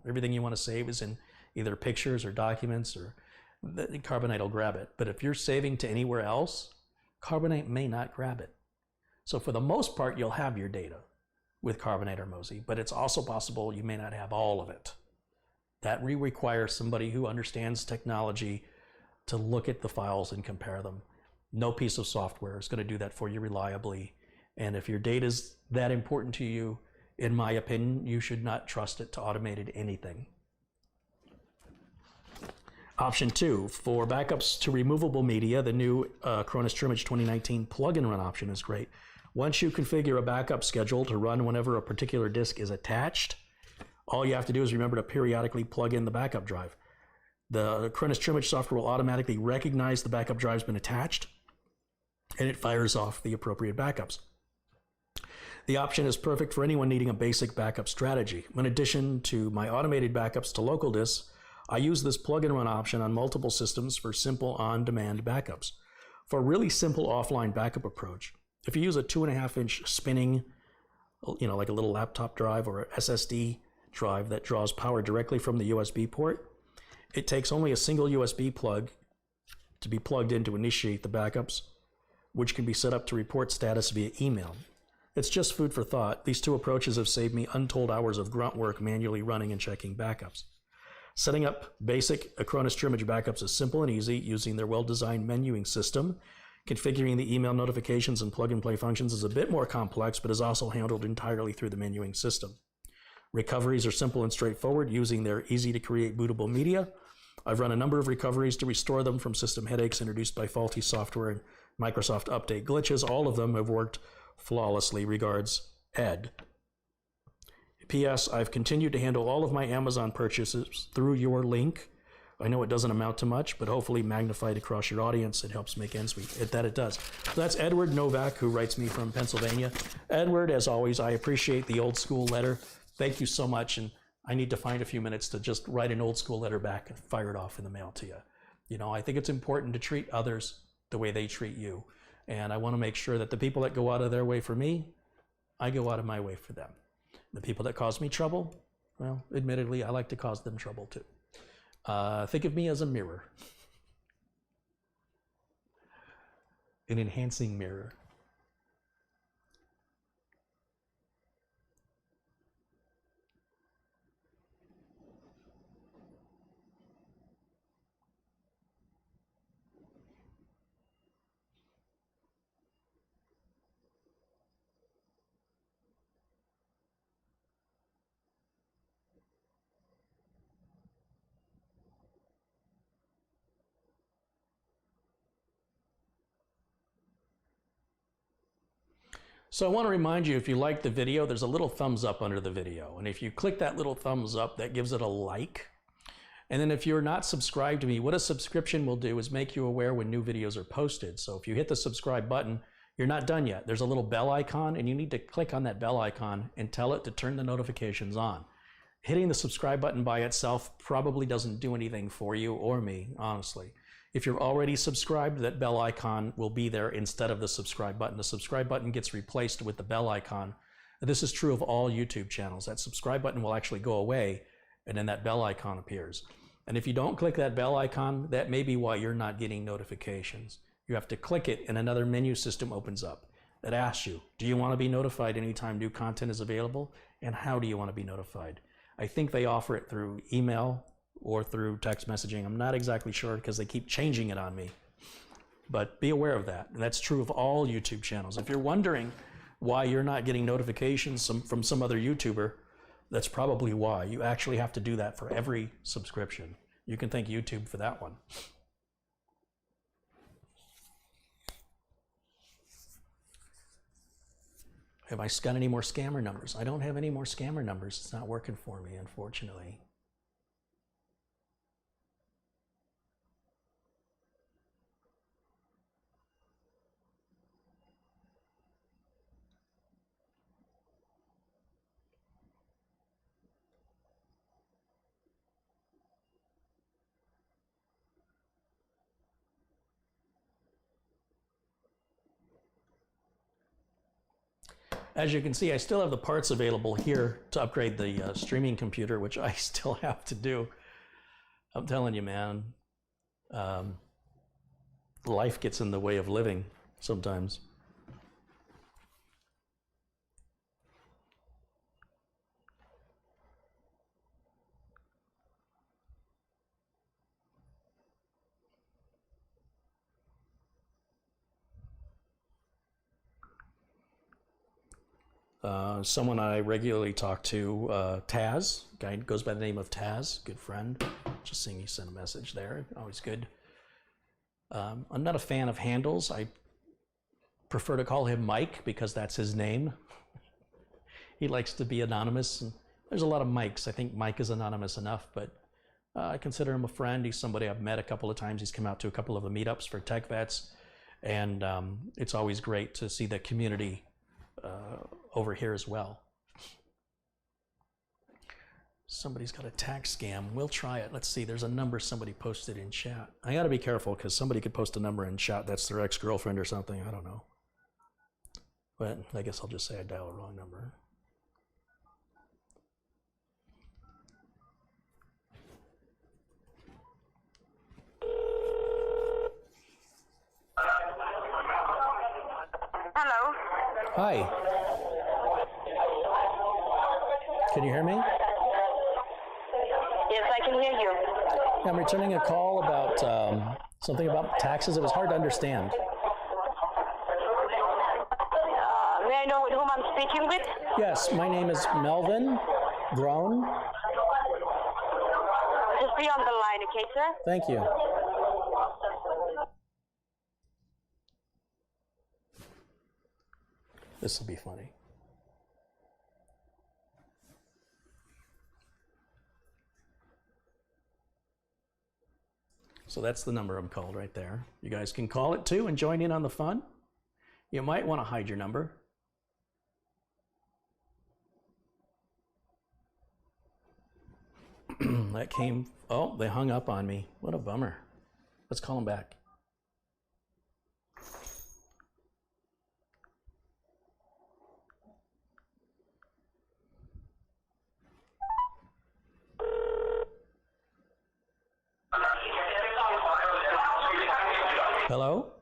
everything you want to save is in either pictures or documents, or Carbonite will grab it. But if you're saving to anywhere else, Carbonite may not grab it. So for the most part, you'll have your data with Carbonite or Mozy, but it's also possible you may not have all of it. That requires somebody who understands technology to look at the files and compare them. No piece of software is going to do that for you reliably. And if your data is that important to you, in my opinion, you should not trust it to automate anything. Option 2, for backups to removable media, the new Acronis Trimage 2019 plug-and run option is great. Once you configure a backup schedule to run whenever a particular disk is attached, all you have to do is remember to periodically plug in the backup drive. The Acronis Trimage software will automatically recognize the backup drive's been attached, and it fires off the appropriate backups. The option is perfect for anyone needing a basic backup strategy. In addition to my automated backups to local disks, I use this plug-and-run option on multiple systems for simple on-demand backups. For a really simple offline backup approach, if you use a 2.5-inch spinning, like a little laptop drive or an SSD drive that draws power directly from the USB port, it takes only a single USB plug to be plugged in to initiate the backups, which can be set up to report status via email. It's just food for thought. These two approaches have saved me untold hours of grunt work manually running and checking backups. Setting up basic Acronis Trimage backups is simple and easy using their well-designed menuing system. Configuring the email notifications and plug-and-play functions is a bit more complex, but is also handled entirely through the menuing system. Recoveries are simple and straightforward using their easy-to-create bootable media. I've run a number of recoveries to restore them from system headaches introduced by faulty software, and Microsoft Update glitches. All of them have worked flawlessly. Regards, Ed. P.S. I've continued to handle all of my Amazon purchases through your link. I know it doesn't amount to much, but hopefully magnified across your audience, it helps make ends meet. That it does. So that's Edward Novak, who writes me from Pennsylvania. Edward, as always, I appreciate the old school letter. Thank you so much, and I need to find a few minutes to just write an old school letter back and fire it off in the mail to you. You know, I think it's important to treat others the way they treat you. And I want to make sure that the people that go out of their way for me, I go out of my way for them. The people that cause me trouble, well, admittedly, I like to cause them trouble too. Think of me as a mirror. An enhancing mirror. So I want to remind you, if you like the video, there's a little thumbs up under the video. And if you click that little thumbs up, that gives it a like. And then if you're not subscribed to me, what a subscription will do is make you aware when new videos are posted. So if you hit the subscribe button, you're not done yet. There's a little bell icon, and you need to click on that bell icon and tell it to turn the notifications on. Hitting the subscribe button by itself probably doesn't do anything for you or me, honestly. If you're already subscribed, that bell icon will be there instead of the subscribe button. The subscribe button gets replaced with the bell icon. This is true of all YouTube channels. That subscribe button will actually go away, and then that bell icon appears. And if you don't click that bell icon, that may be why you're not getting notifications. You have to click it, and another menu system opens up that asks you, do you want to be notified anytime new content is available? And how do you want to be notified? I think they offer it through email or through text messaging. I'm not exactly sure because they keep changing it on me. But be aware of that. And that's true of all YouTube channels. If you're wondering why you're not getting notifications from some other YouTuber, that's probably why. You actually have to do that for every subscription. You can thank YouTube for that one. Have I got any more scammer numbers? I don't have any more scammer numbers. It's not working for me, unfortunately. As you can see, I still have the parts available here to upgrade the streaming computer, which I still have to do. I'm telling you, man, life gets in the way of living sometimes. Someone I regularly talk to, Taz, guy goes by the name of Taz, good friend. Just seeing he sent a message there, always good. I'm not a fan of handles. I prefer to call him Mike because that's his name. He likes to be anonymous. And there's a lot of Mikes. I think Mike is anonymous enough, but I consider him a friend. He's somebody I've met a couple of times. He's come out to a couple of the meetups for tech vets, and it's always great to see the community over here as well. Somebody's got a tax scam. We'll try it. Let's see. There's a number somebody posted in chat. I got to be careful because somebody could post a number in chat that's their ex-girlfriend or something. I don't know. But I guess I'll just say I dialed a wrong number. Hello. Hi. Can you hear me? Yes, I can hear you. I'm returning a call about something about taxes. It was hard to understand. May I know with whom I'm speaking with? Yes, my name is Melvin Grown. Just be on the line, okay, sir? Thank you. This will be funny. So that's the number I'm called right there. You guys can call it too and join in on the fun. You might want to hide your number. That came, oh, they hung up on me. What a bummer. Let's call them back. Hello?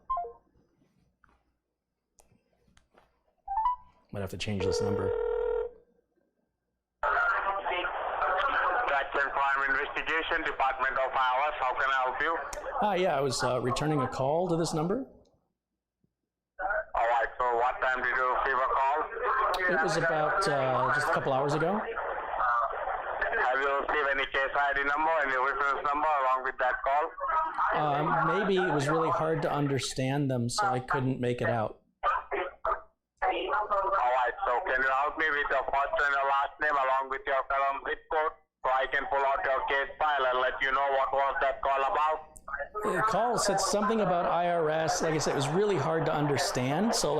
Might have to change this number. Crime Investigation, Department of Hours. How can I help you? Hi, yeah, I was returning a call to this number. All right, so what time did you receive a call? It was about just a couple hours ago. Have you received any case ID number, any reference number along with that call? Maybe it was really hard to understand them, so I couldn't make it out. All right, so can you help me with your first and your last name along with your current zip code so I can pull out your case file and let you know what was that call about? The call said something about IRS. Like I said, it was really hard to understand, so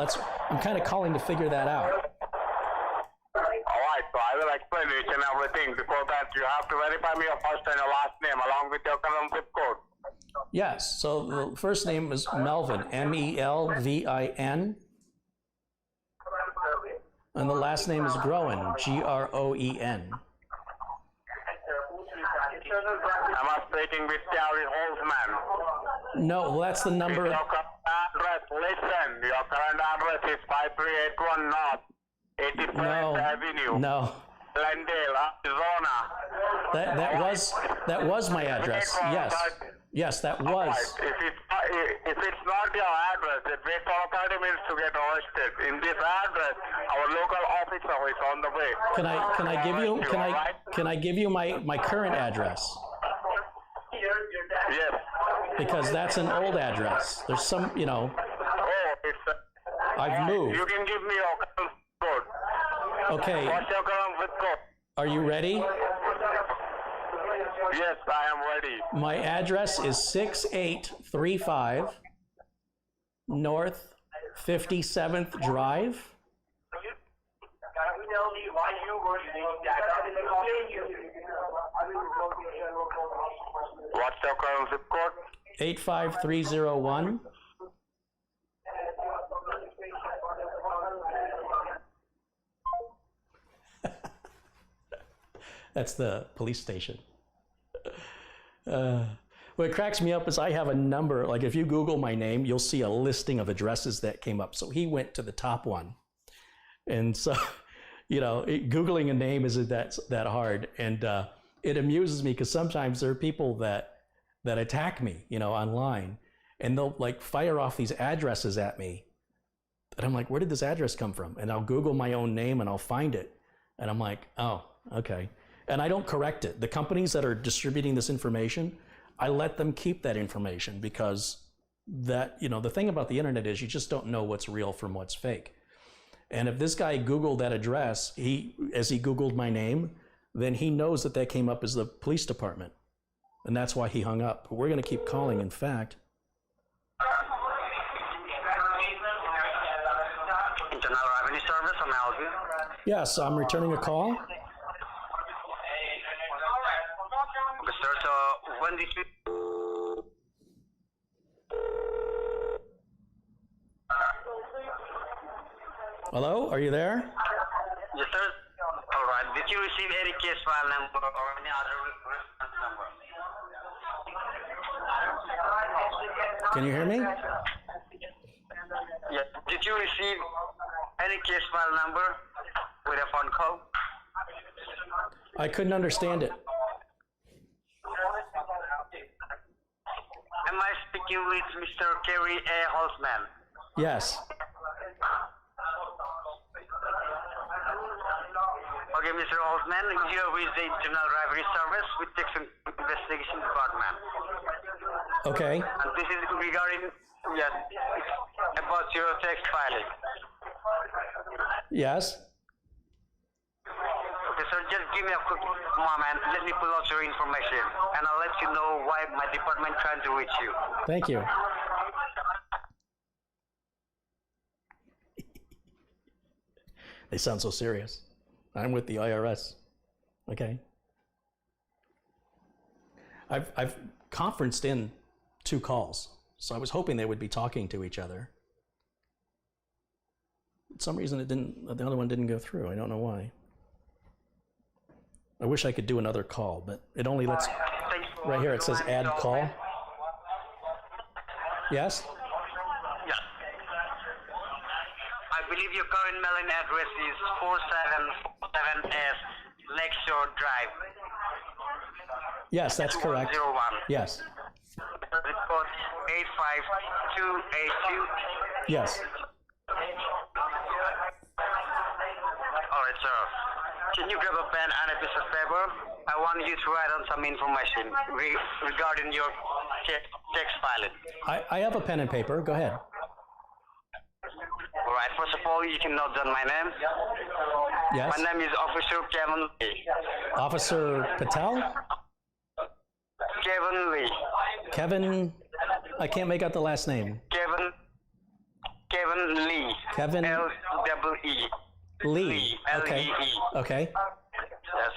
I'm kind of calling to figure that out. All right, so I will explain each and everything. Before that, you have to verify me your first and your last name along with your current zip code. Yes, so the first name is Melvin, M-E-L-V-I-N. And the last name is Groen, G-R-O-E-N. Am I speaking with Carey Holzman? No, well, that's the number. Your current address, listen, your current address is 5381 North, 81st Avenue. No. Glendale, Arizona. That was my address. Yes. Yes, that was. Right. If it's not your address, it takes all 30 minutes to get arrested. In this address, our local officer is on the way. Can I give you my current address? Yes. Because that's an old address. There's some, Oh, I've moved. You can give me your current code. Okay. What's your current zip code? Are you ready? Yes, I am ready. My address is 6835 North 57th Drive. What's your current zip code? 85301. That's the police station. What cracks me up is I have a number, like if you Google my name, you'll see a listing of addresses that came up. So he went to the top one. And so, Googling a name isn't that hard. And it amuses me because sometimes there are people that attack me, online, and they'll like fire off these addresses at me. And I'm like, where did this address come from? And I'll Google my own name and I'll find it. And I'm like, oh, okay. And I don't correct it. The companies that are distributing this information, I let them keep that information because that, the thing about the internet is you just don't know what's real from what's fake. And if this guy Googled that address, as he Googled my name, then he knows that came up as the police department. And that's why he hung up. But we're going to keep calling, in fact. Internal Revenue Service, I'm Maluke. Yes, I'm returning a call. Okay, sir, so when did you... Hello, are you there? Yes, sir. All right. Did you receive any case file number or any other reference number? Can you hear me? Yes. Did you receive any case file number with a phone call? I couldn't understand it. Am I speaking with Mr. Carey A. Holzman? Yes. Okay, Mr. Holzman, you are with the Internal Revenue Service with TechCon Investigation Department. Okay. And this is regarding, yes, about your tax filing. Yes? Okay, sir, just give me a quick moment. Let me pull out your information, and I'll let you know why my department trying to reach you. Thank you. They sound so serious. I'm with the IRS. Okay. I've conferenced in 2 calls, so I was hoping they would be talking to each other. For some reason the other one didn't go through. I don't know why. I wish I could do another call, but it only lets, right here it says add call. Yes? Yeah. I believe your current mailing address is 4747S Lakeshore Drive. Yes, that's correct. 101. Yes. Report 85282. Yes. All right, sir. Can you grab a pen and a piece of paper? I want you to write on some information regarding your text filing. I have a pen and paper. Go ahead. All right. First of all, you can note down my name. Yes. My name is Officer Kevin Lee. Officer Patel? Kevin Lee. Kevin, I can't make out the last name. Kevin Lee. Kevin L-E-E. Lee. Okay. L-E-E. Okay. Yes.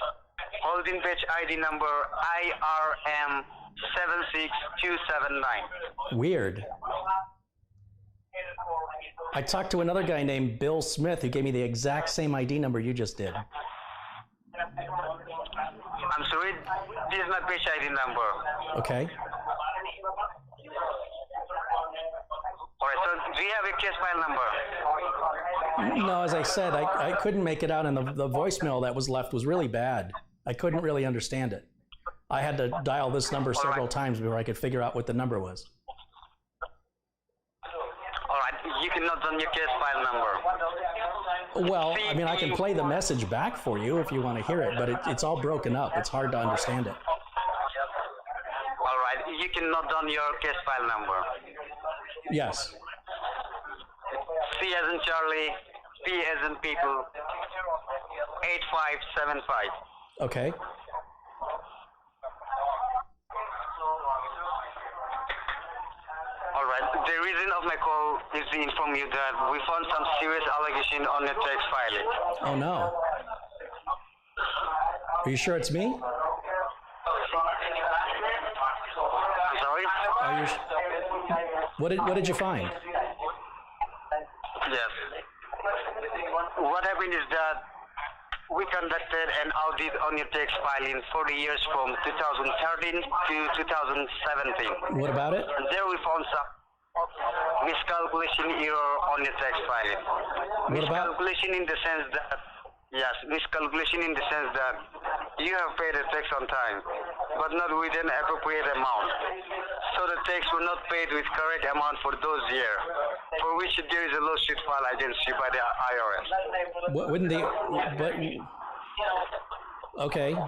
Holding page ID number IRM 76279. Weird. I talked to another guy named Bill Smith who gave me the exact same ID number you just did. I'm sorry, this is my page ID number. Okay. All right, so do you have a case file number? No, as I said, I couldn't make it out, and the voicemail that was left was really bad. I couldn't really understand it. I had to dial this number several times before I could figure out what the number was. All right, you can note down your case file number. Well, I mean, I can play the message back for you if you want to hear it, but it's all broken up. It's hard to understand it. All right, you can note down your case file number. Yes. C as in Charlie, P as in people, 8575. Okay. All right, the reason of my call is to inform you that we found some serious allegation on your text filing. Oh, no. Are you sure it's me? I'm sorry? Are you what did you find? Yes. What happened is that we conducted an audit on your tax filing for the years from 2013 to 2017. What about it? And there we found some miscalculation error on your tax filing. What about? Miscalculation in the sense that, yes, miscalculation in the sense that you have paid the tax on time, but not with an appropriate amount. So the tax were not paid with correct amount for those years, for which there is a lawsuit filed against you by the IRS. What, wouldn't they? But okay. Okay,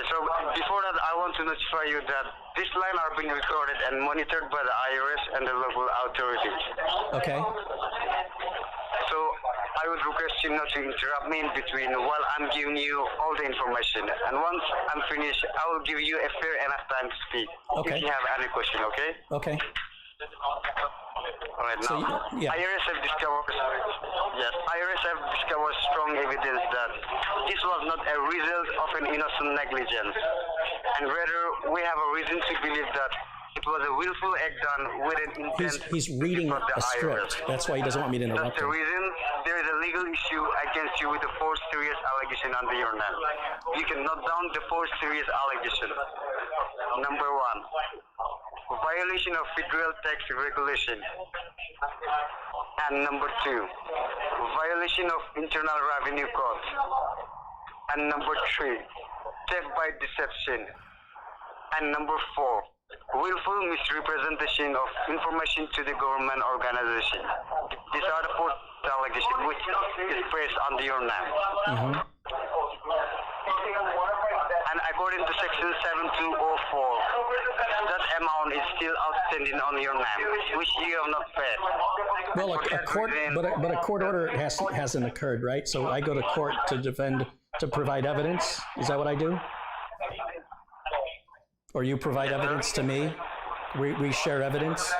so before that, I want to notify you that this line are being recorded and monitored by the IRS and the local authorities. Okay. So I would request you not to interrupt me in between while I'm giving you all the information. And once I'm finished, I will give you a fair enough time to speak. Okay. If you have any question, okay? Okay. All right, now, So, yeah. IRS have discovered strong evidence that this was not a result of an innocent negligence, and rather we have a reason to believe that it was a willful act done with an intent. He's reading to defraud a the script. IRS. That's why he doesn't want me to That's interrupt the him. reason there is a legal issue against you with the 4 serious allegation under your name. You can note down the 4 serious allegations. Number 1, violation of federal tax regulation. And number 2, violation of internal revenue code. And number 3, theft by deception. And number 4, willful misrepresentation of information to the government organization. These are the 4 allegations which is placed under your name. Mm-hmm. And according according to Section 7204, that amount is still outstanding on your name, which you have not paid. Well, a court order hasn't occurred, right? So I go to court to defend, to provide evidence. Is that what I do? Or you provide evidence to me? We share evidence,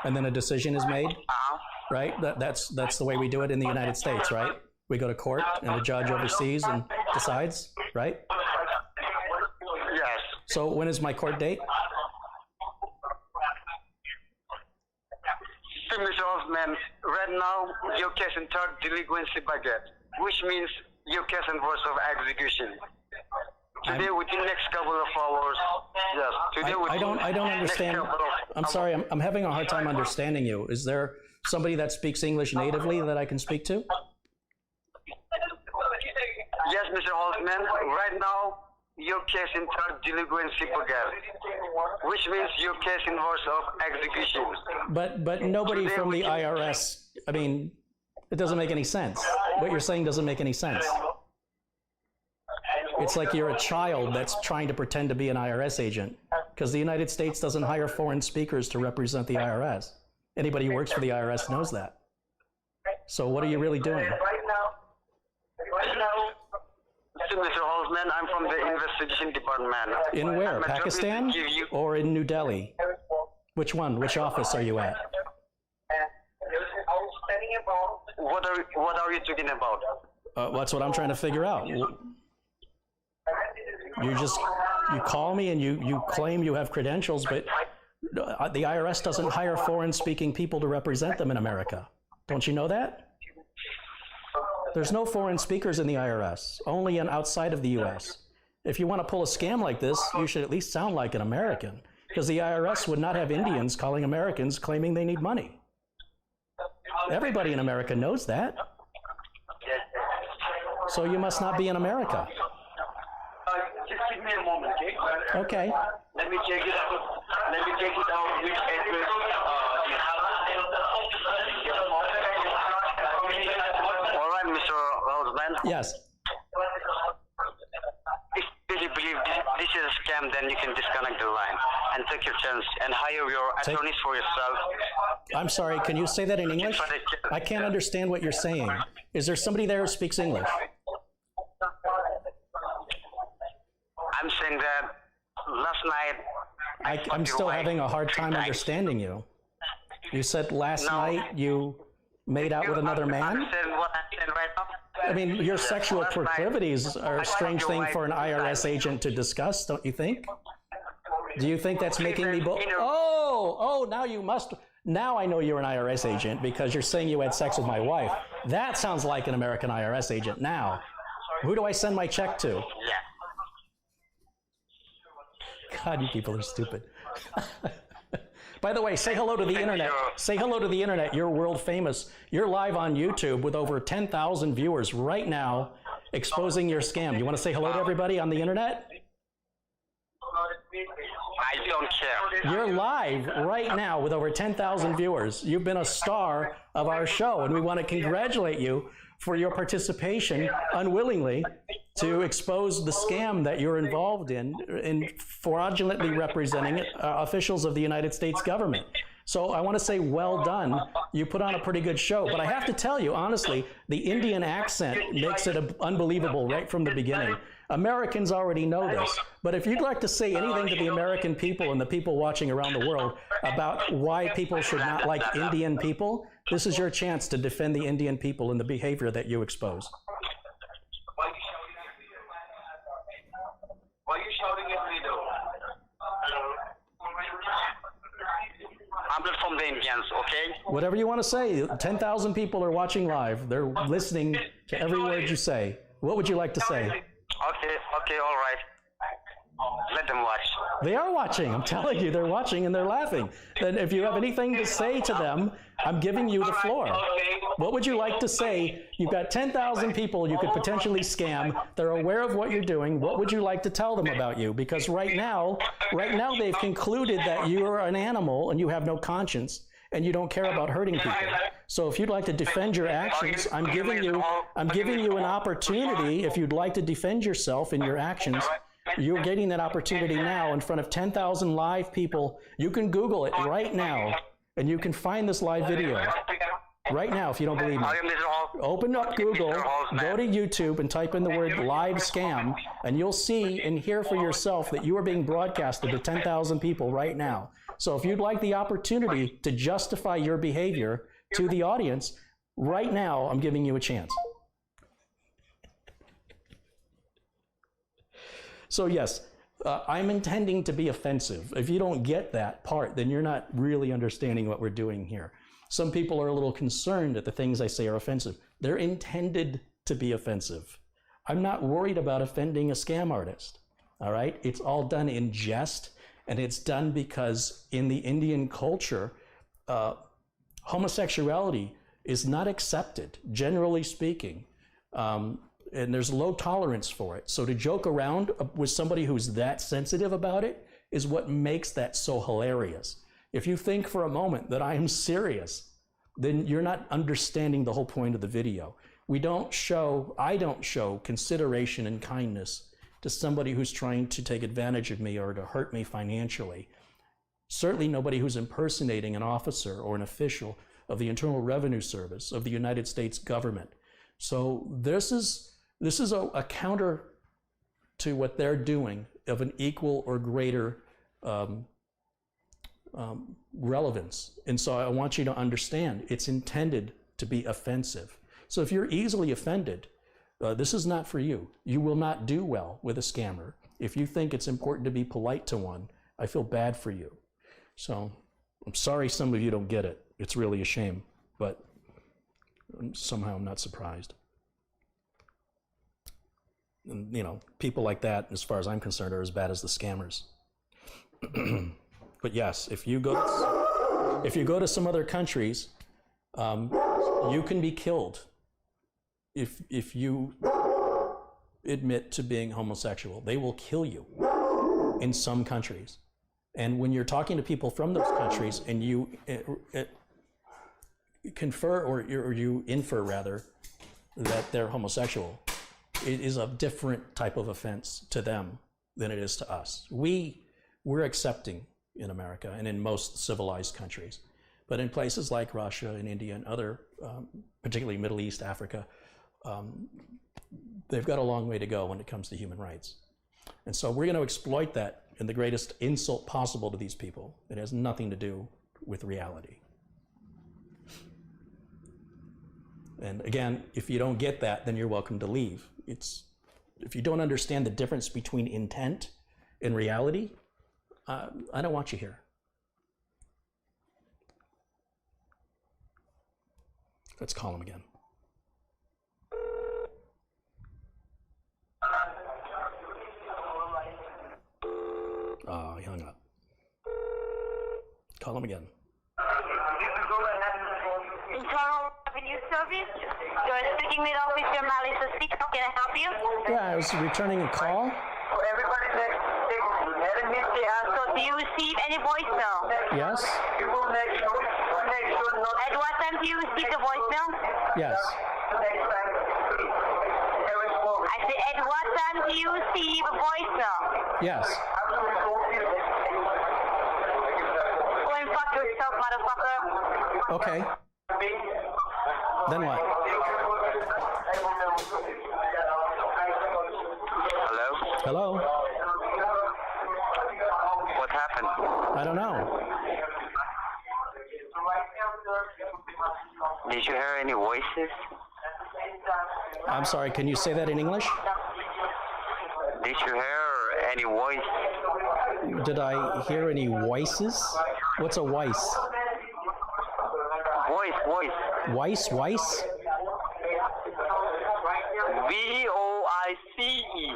and then a decision is made, right? That's the way we do it in the United States, right? We go to court, and the judge oversees and decides, right? Yes. So when is my court date? Mr. Hoffman, right now your case in third delinquency bucket, which means your case in worse of execution. Today, within next couple of hours, yes. Today, I don't understand. I'm sorry, I'm having a hard time understanding you. Is there somebody that speaks English natively that I can speak to? Yes, Mr. Hoffman, right now your case in third delinquency bucket, which means your case in worse of execution. But nobody Today from the can- IRS, I mean, it doesn't make any sense. What you're saying doesn't make any sense. It's like you're a child that's trying to pretend to be an IRS agent, because the United States doesn't hire foreign speakers to represent the IRS. Anybody who works for the IRS knows that. So what are you really doing? Mr. Holzman, I'm from the investigation department. In where? My job is to Pakistan give you- or in New Delhi? Which one? Which office are you at? What are you talking about? That's what I'm trying to figure out. You call me and you claim you have credentials, but the IRS doesn't hire foreign-speaking people to represent them in America. Don't you know that? There's no foreign speakers in the IRS, only outside of the U.S. If you want to pull a scam like this, you should at least sound like an American, because the IRS would not have Indians calling Americans claiming they need money. Everybody in America knows that. So you must not be in America. Just give me a moment, okay? Okay. Let me check it out. Let me check it out which address you have. All right, Mr. Holzman. Yes. If you believe this is a scam, then you can disconnect the line and take your chance and hire your attorneys for yourself. I'm sorry, can you say that in English? I can't understand what you're saying. Is there somebody there who speaks English? I'm saying that last night... I'm still having a hard time understanding you. You said last night you made out with another man? Understand what I'm saying right now? I mean, your sexual Last night, proclivities are I a strange fucked your thing for an wife IRS 3 agent to discuss, don't you think? Do you think that's making me you know- Oh, now I know you're an IRS agent because you're saying you had sex with my wife. That sounds like an American IRS agent now. Who do I send my check to? Yeah. God, you people are stupid. By the way, say hello to the internet. Say hello to the internet. You're world famous. You're live on YouTube with over 10,000 viewers right now exposing your scam. You want to say hello to everybody on the internet? I don't care. You're live right now with over 10,000 viewers. You've been a star of our show, and we want to congratulate you for your participation unwillingly to expose the scam that you're involved in fraudulently representing officials of the United States government. So I want to say well done. You put on a pretty good show. But I have to tell you, honestly, the Indian accent makes it unbelievable right from the beginning. Americans already know this. But if you'd like to say anything to the American people and the people watching around the world about why people should not like Indian people, this is your chance to defend the Indian people and the behavior that you expose. Why are you shouting at me though? I'm not from the Indians, okay? Whatever you want to say. 10,000 people are watching live. They're listening to every word you say. What would you like to say? Okay, all right. Let them watch. They are watching. I'm telling you, they're watching and they're laughing. And if you have anything to say to them, I'm giving you the floor. What would you like to say? You've got 10,000 people you could potentially scam. They're aware of what you're doing. What would you like to tell them about you? Because right now they've concluded that you're an animal and you have no conscience and you don't care about hurting people. So if you'd like to defend your actions, I'm giving you an opportunity. If you'd like to defend yourself in your actions, You're getting that opportunity now in front of 10,000 live people. You can Google it right now, and you can find this live video right now if you don't believe me. Open up Google, go to YouTube, and type in the word live scam, and you'll see and hear for yourself that you are being broadcasted to 10,000 people right now. So if you'd like the opportunity to justify your behavior to the audience, right now I'm giving you a chance. So yes, I'm intending to be offensive. If you don't get that part, then you're not really understanding what we're doing here. Some people are a little concerned that the things I say are offensive. They're intended to be offensive. I'm not worried about offending a scam artist, all right? It's all done in jest, and it's done because in the Indian culture, homosexuality is not accepted, generally speaking. And there's low tolerance for it. So to joke around with somebody who's that sensitive about it is what makes that so hilarious. If you think for a moment that I am serious, then you're not understanding the whole point of the video. I don't show consideration and kindness to somebody who's trying to take advantage of me or to hurt me financially. Certainly nobody who's impersonating an officer or an official of the Internal Revenue Service of the United States government. So this is a counter to what they're doing of an equal or greater relevance. And so I want you to understand it's intended to be offensive. So if you're easily offended, this is not for you. You will not do well with a scammer. If you think it's important to be polite to one, I feel bad for you. So I'm sorry some of you don't get it. It's really a shame, but somehow I'm not surprised. And, you know, people like that, as far as I'm concerned, are as bad as the scammers. But yes, if you go to some other countries, you can be killed if you admit to being homosexual. They will kill you in some countries. And when you're talking to people from those countries and you confer or you infer rather that they're homosexual, it is a different type of offense to them than it is to us. We're accepting in America and in most civilized countries. But in places like Russia and India and other, particularly Middle East, Africa, they've got a long way to go when it comes to human rights. And so we're going to exploit that in the greatest insult possible to these people. It has nothing to do with reality. And again, if you don't get that, then you're welcome to leave. If you don't understand the difference between intent and reality, I don't want you here. Let's call him again. Oh, he hung up. Call him again. Internal Revenue Service. You're speaking with Officer Melissa Speak. How can I help you? Yeah, I was returning a call. So do you receive any voicemail? Yes. At what time do you receive the voicemail? Yes. I said, at what time do you receive a voicemail? Yes. Go and fuck yourself, motherfucker. Okay. Then what? Hello? Hello? What happened? I don't know. Did you hear any voices? I'm sorry, can you say that in English? Did you hear any voice? Did I hear any voices? What's a voice? Voice. Weiss? Weiss? V-O-I-C-E.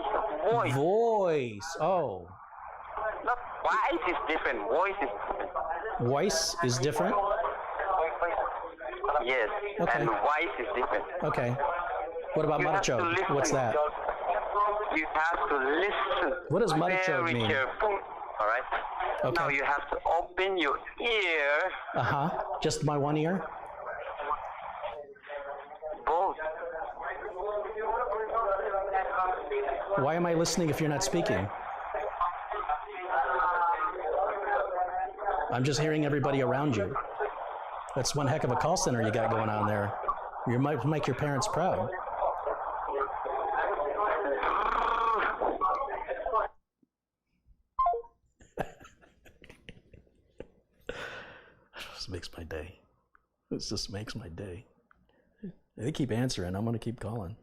Voice. Voice. Oh. No, voice is different. Voice is different. Voice is different? Yes. Okay. And voice is different. Okay. What about You have to Marichog? listen. What's that? You have to listen. What does Marichog very mean? careful. All right. Okay. Now you have to open your ear. Uh-huh. Just my one ear? Both. Why am I listening if you're not speaking? I'm just hearing everybody around you. That's one heck of a call center you got going on there. You might make your parents proud. This makes my day. This just makes my day. They keep answering. I'm going to keep calling.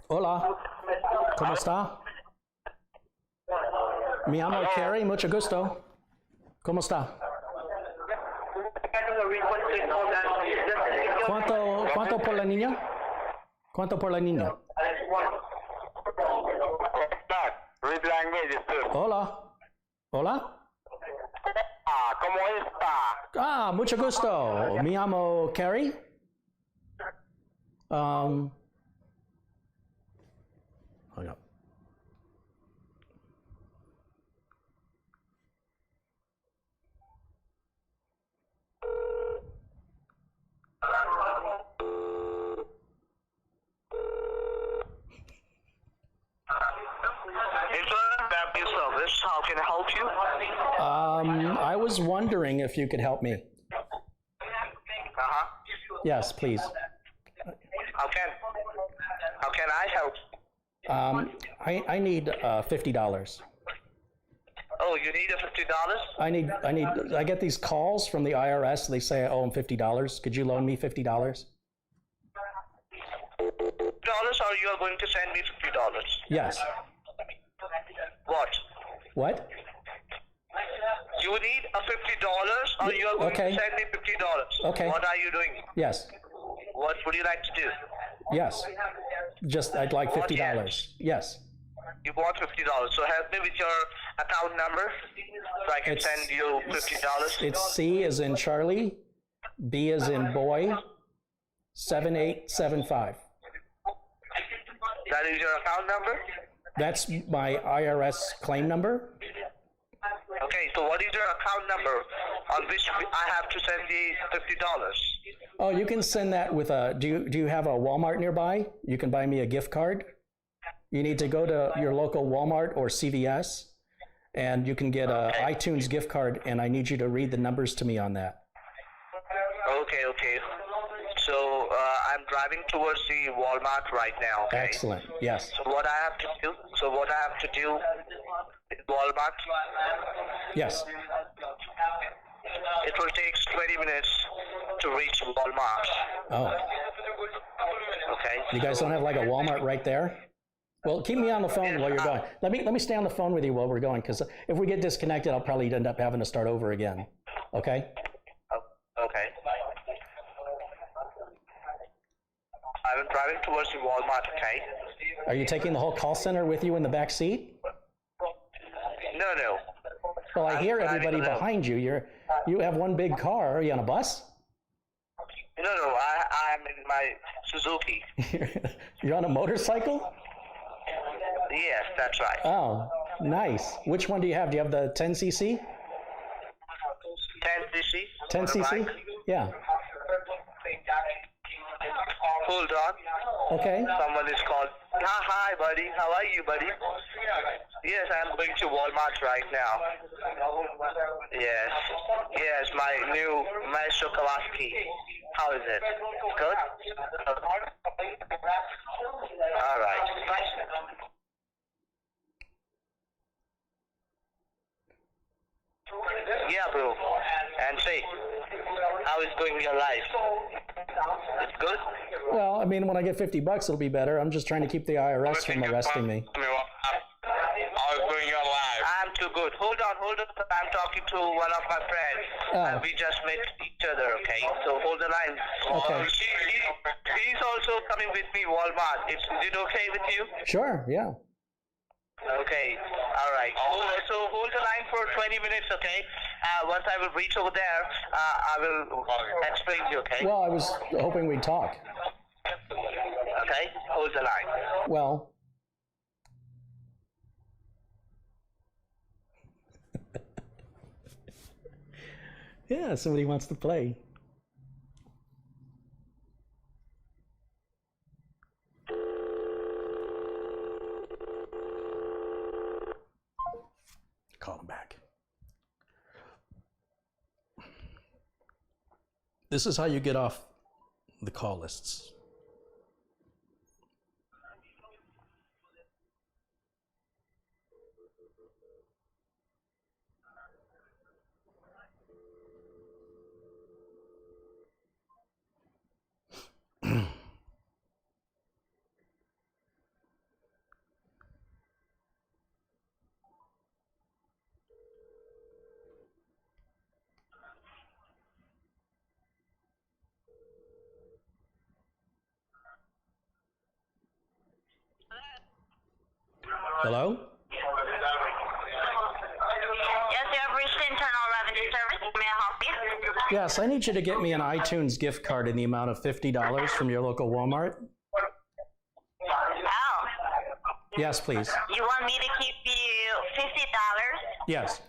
Hola, ¿cómo está? Me llamo Carey, mucho gusto. ¿Cómo está? ¿Cuánto por la niña? ¿Cuánto por la niña? Hola. Hola. ¿Cómo está? Mucho gusto. Me llamo Carey. Hang up. Service. How can I help you? I was wondering if you could help me. Yes, please. How can I help? I need $50. Oh, you need $50? I get these calls from the IRS. They say I owe them $50. Could you loan me $50? $50, or you are going to send me $50? Yes. What? You need a $50, or you are going to send me $50? Okay. What are you doing? Yes. What would you like to do? Yes. I'd like $50. Yes. You want $50. So help me with your account number so I can send you $50. It's C as in Charlie, B as in boy, 7875. That is your account number? That's my IRS claim number. Okay, so what is your account number on which I have to send the $50? Oh, you can send that with a, do you have a Walmart nearby? You can buy me a gift card. You need to go to your local Walmart or CVS, and you can get a iTunes gift card, and I need you to read the numbers to me on that. Okay. So I'm driving towards the Walmart right now. Okay? Excellent. Yes. So what I have to do in Walmart? Yes. It will take 20 minutes to reach Walmart. Oh. Okay. You guys don't have like a Walmart right there? Well, keep me on the phone while you're going. Let me stay on the phone with you while we're going, because if we get disconnected, I'll probably end up having to start over again. Okay? Okay. I'm driving towards the Walmart, okay? Are you taking the whole call center with you in the back seat? No. Well, I hear everybody behind you. You have one big car. Are you on a bus? No, I'm in my Suzuki. You're on a motorcycle? Yes, that's right. Oh, nice. Which one do you have? Do you have the 10cc? 10cc? 10cc? Yeah. Hold on. Okay. Someone is called. Hi, buddy. How are you, buddy? Yes, I'm going to Walmart right now. Yes, my new Maestro Kawasaki. How is it? Good? All right. Yeah, bro. And say, how is going your life? It's good? Well, I mean, when I get $50, it'll be better. I'm just trying to keep the IRS from arresting me. How is going your life? I'm too good. Hold on. I'm talking to one of my friends. We just met each other, okay? So hold the line. Okay. He's also coming with me, Walmart. Is it okay with you? Sure, yeah. Okay, all right. So hold the line for 20 minutes, okay? Once I will reach over there, I will explain to you, okay? Well, I was hoping we'd talk. Okay, hold the line. Well, Yeah, somebody wants to play. Call him back. This is how you get off the call lists. Hello? Yes, you have reached the Internal Revenue Service. May I help you? Yes, I need you to get me an iTunes gift card in the amount of $50 from your local Walmart. Oh. Yes, please. You want me to keep you $50? Yes.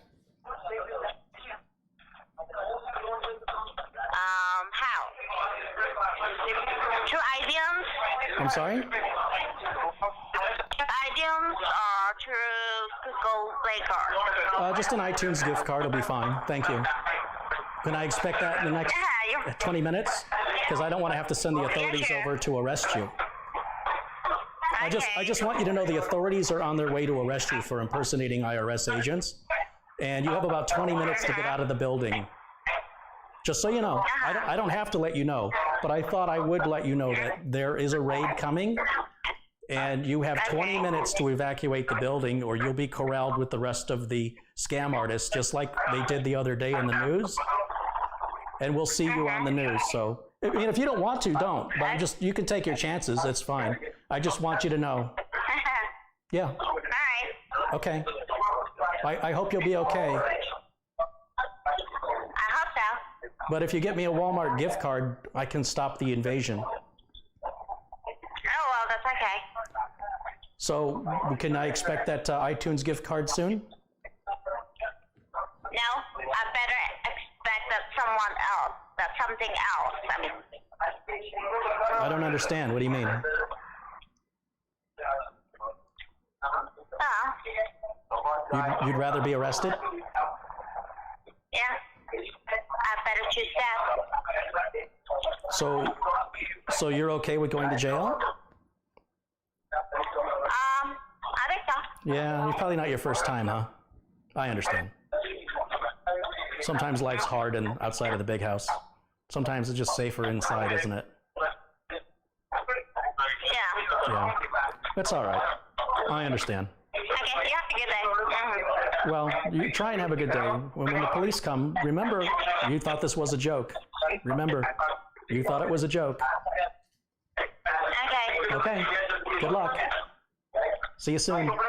How? Two items? I'm sorry? Two items or two Google Play card? Just an iTunes gift card will be fine. Thank you. Can I expect that in the next 20 minutes? Because I don't want to have to send the authorities over to arrest you. I just want you to know the authorities are on their way to arrest you for impersonating IRS agents. And you have about 20 minutes to get out of the building. Just so you know, I don't have to let you know, but I thought I would let you know that there is a raid coming, and you have 20 minutes to evacuate the building, or you'll be corralled with the rest of the scam artists, just like they did the other day in the news. And we'll see you on the news. So, I mean, if you don't want to, don't. But you can take your chances. That's fine. I just want you to know. Yeah. All right. Okay. I hope you'll be okay. I hope so. But if you get me a Walmart gift card, I can stop the invasion. Oh, well, that's okay. So, can I expect that iTunes gift card soon? No, I better expect that someone else, that something else. I mean, I don't understand. What do you mean? You'd rather be arrested? Yeah, I better choose that. So you're okay with going to jail? I think so. Yeah, it's probably not your first time, huh? I understand. Sometimes life's hard and outside of the big house. Sometimes it's just safer inside, isn't it? Yeah. Yeah. That's all right. I understand. Okay, you have a good day. Well, you try and have a good day. When the police come, remember, you thought this was a joke. Remember, you thought it was a joke. Okay. Okay. Good luck. See you soon. Okay,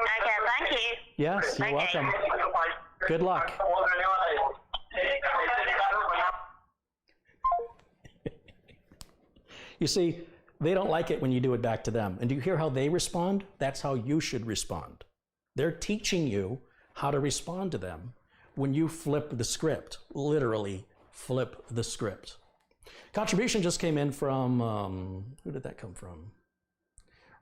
thank you. Yes, you're welcome. Good luck. You see, they don't like it when you do it back to them. And do you hear how they respond? That's how you should respond. They're teaching you how to respond to them when you flip the script, literally flip the script. Contribution just came in from, who did that come from?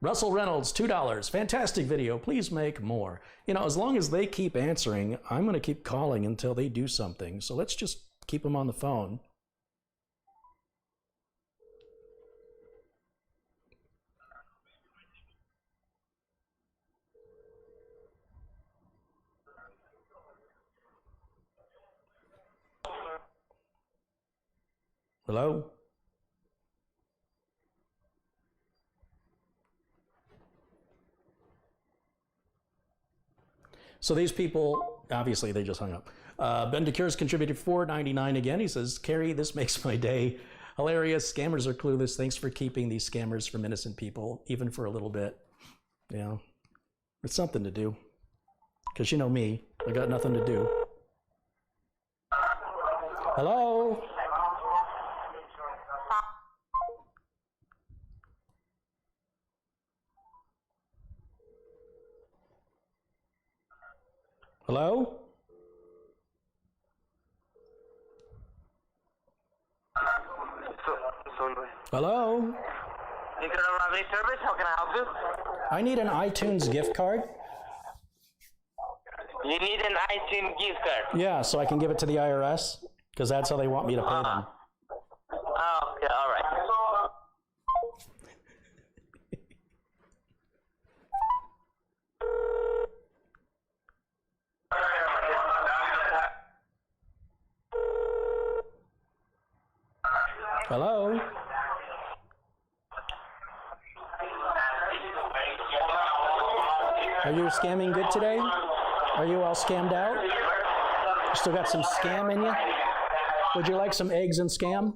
Russell Reynolds, $2. Fantastic video. Please make more. You know, as long as they keep answering, I'm going to keep calling until they do something. So let's just keep them on the phone. Hello? So these people, obviously they just hung up. Ben DeCure's contributed $4.99 again. He says, Carey, this makes my day. Hilarious. Scammers are clueless. Thanks for keeping these scammers from innocent people, even for a little bit. Yeah, it's something to do. Because you know me, I got nothing to do. Hello? Hello? Hello? Internal Revenue Service, how can I help you? I need an iTunes gift card. You need an iTunes gift card. Yeah, so I can give it to the IRS, because that's how they want me to pay them. Oh, okay, all right. Hello? Are you scamming good today? Are you all scammed out? You still got some scam in you? Would you like some eggs and scam?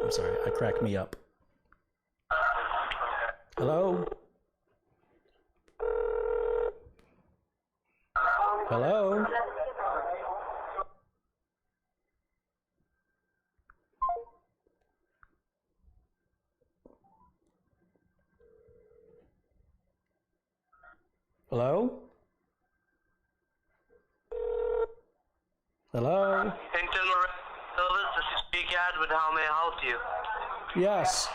I'm sorry, I cracked me up. Hello? Hello? Hello? Hello? Internal Service, this is Speaker with how may I help you? Yes.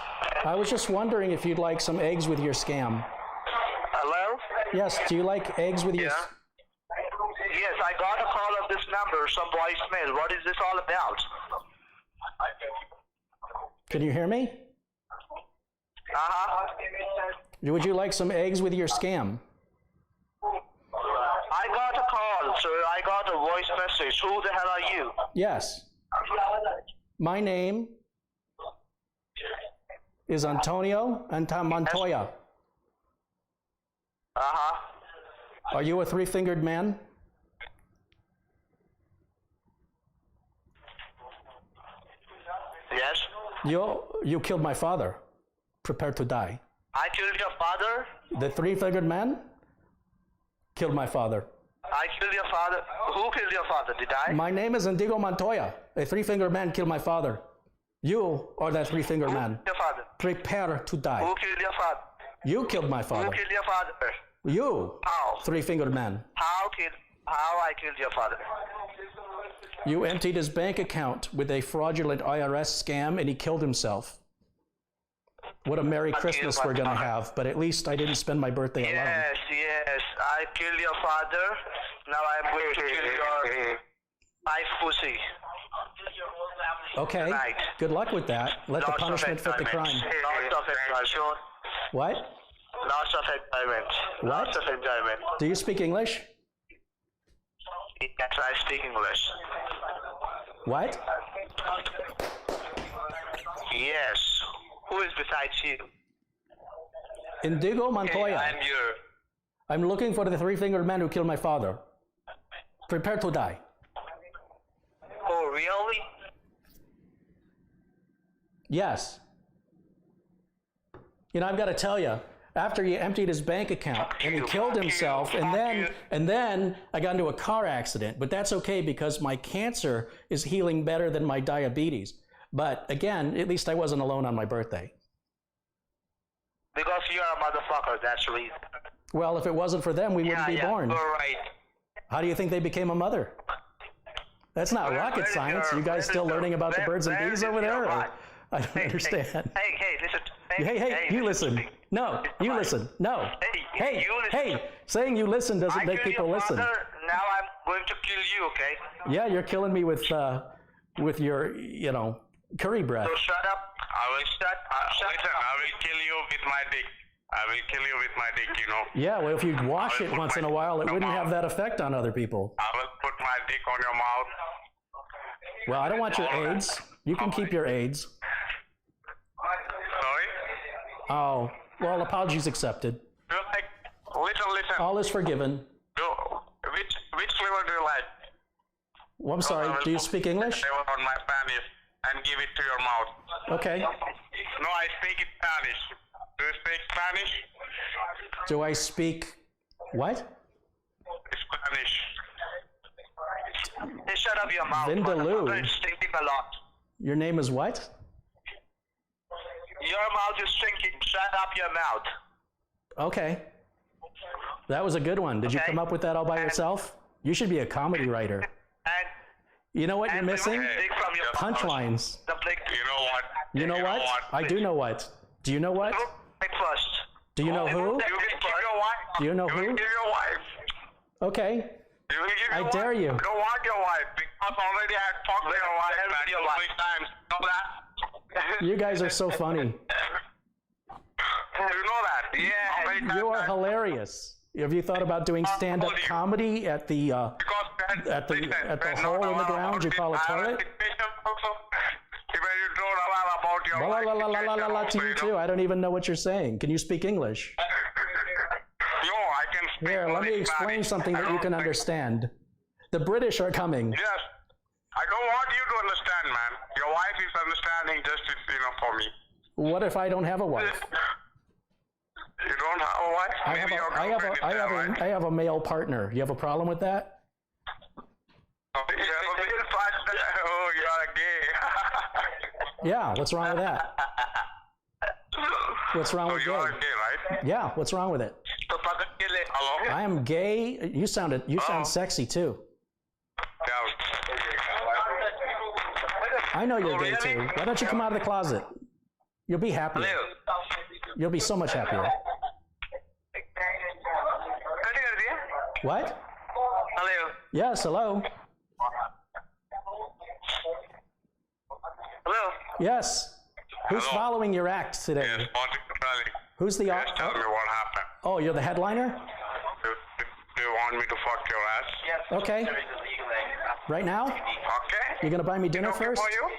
I was just wondering if you'd like some eggs with your scam. Hello? Yes, do you like eggs with your... Yes, I got a call of this number, some voicemail. What is this all about? Can you hear me? Uh-huh. Would you like some eggs with your scam? I got a call, sir. I got a voice message. Who the hell are you? Yes. My name is Antonio Montoya. Uh-huh. Are you a three-fingered man? Yes. You killed my father. Prepare to die. I killed your father? The three-fingered man killed my father. I killed your father? Who killed your father? Did I? My name is Indigo Montoya. A three-fingered man killed my father. You are that three-fingered man. Your father? Prepare to die. Who killed your father? You killed my father. Who killed your father? You, How? three-fingered man. How I killed your father? You emptied his bank account with a fraudulent IRS scam and he killed himself. What a Merry Christmas we're going to have, but at least I didn't spend my birthday alone. Yes, I killed your father. Now I'm going to kill your wife pussy. Okay, Tonight. good luck with that. Let the punishment fit the crime. Lots of enjoyment. What? Lots of enjoyment. What? Lots of enjoyment. Do you speak English? Yes, I speak English. What? Yes. Who is besides you? Indigo Montoya. I'm your... I'm looking for the three-fingered man who killed my father. Prepare to die. Oh, really? Yes. You know, I've got to tell you, after he emptied his bank account and he killed himself, and then I got into a car accident, but that's okay because my cancer is healing better than my diabetes. But again, at least I wasn't alone on my birthday. Because you're a motherfucker, that's the reason. Well, if it wasn't for them, we wouldn't be born. You're right. How do you think they became a mother? That's not rocket science. You guys still learning about the birds and bees over there? Or? I don't understand. Hey, listen. Hey, you listen. No, you listen. No. Hey, you listen. Hey, saying you listen doesn't make people listen. Now I'm going to kill you, okay? Yeah, you're killing me with your, curry breath. So shut up. I will listen, I will kill you with my dick. I will kill you with my dick, Yeah, well, if you'd wash it once in a while, it wouldn't have that effect on other people. I will put my dick on your mouth. Well, I don't want your AIDS. You can keep your AIDS. Sorry? Oh, well, apologies accepted. Do you like, listen. All is forgiven. Which flavor do you like? Well, I'm sorry, do you speak English? Flavor on my Spanish and give it to your mouth. Okay. No, I speak Spanish. Do you speak Spanish? Do I speak what? Spanish. Hey, shut up your mouth. Vindaloo. It's stinking a lot. Your name is what? Your mouth is shrinking. Shut up your mouth. Okay. That was a good one. Did you come up with that all by yourself? You should be a comedy writer. And you know what you're missing? from your Punchlines. The blick. You know what? You know what? I do know what. Do you know what? First. Do you know who? You can give your wife. Do you know You who? can give your wife. Okay. You can give I your dare wife. you. You don't want your wife because already I talked to your wife man, your wife. 3 times. Know that? You guys are so funny. You know that? Yeah. How many times You are I- hilarious. Have you thought about doing stand-up comedy at the Because at the hole in the ground you call a toilet? You don't know about your La la la la la la la to you wife, too. I don't even know what you're saying. Can you speak English? No, I can speak Here, let me only explain Spanish. something I that you don't can think- understand. The British are coming. Yes. I don't want you to understand, man. Your wife is understanding just, for me. What if I don't have a wife? You don't have a wife? I have Maybe your a, I have girlfriend is a, I there, have right? a, I have a male partner. You have a problem with that? Oh, you are gay. Yeah, what's wrong with that? What's wrong Oh, with you are gay? gay, right? Yeah, what's wrong with it? Hello? I am gay. You sound sexy too. Yeah. I know you're gay too. Why don't you come out of the closet? You'll be happier. You'll be so much happier. What? Hello. Yes, hello. Hello. Yes. Who's Hello. following your act today? Yes, Monty, Who's the... just tell me what happened. Oh, you're the headliner? Do you want me to fuck your ass? Okay. Right now? Okay. You're going to buy me dinner Okay first? for you?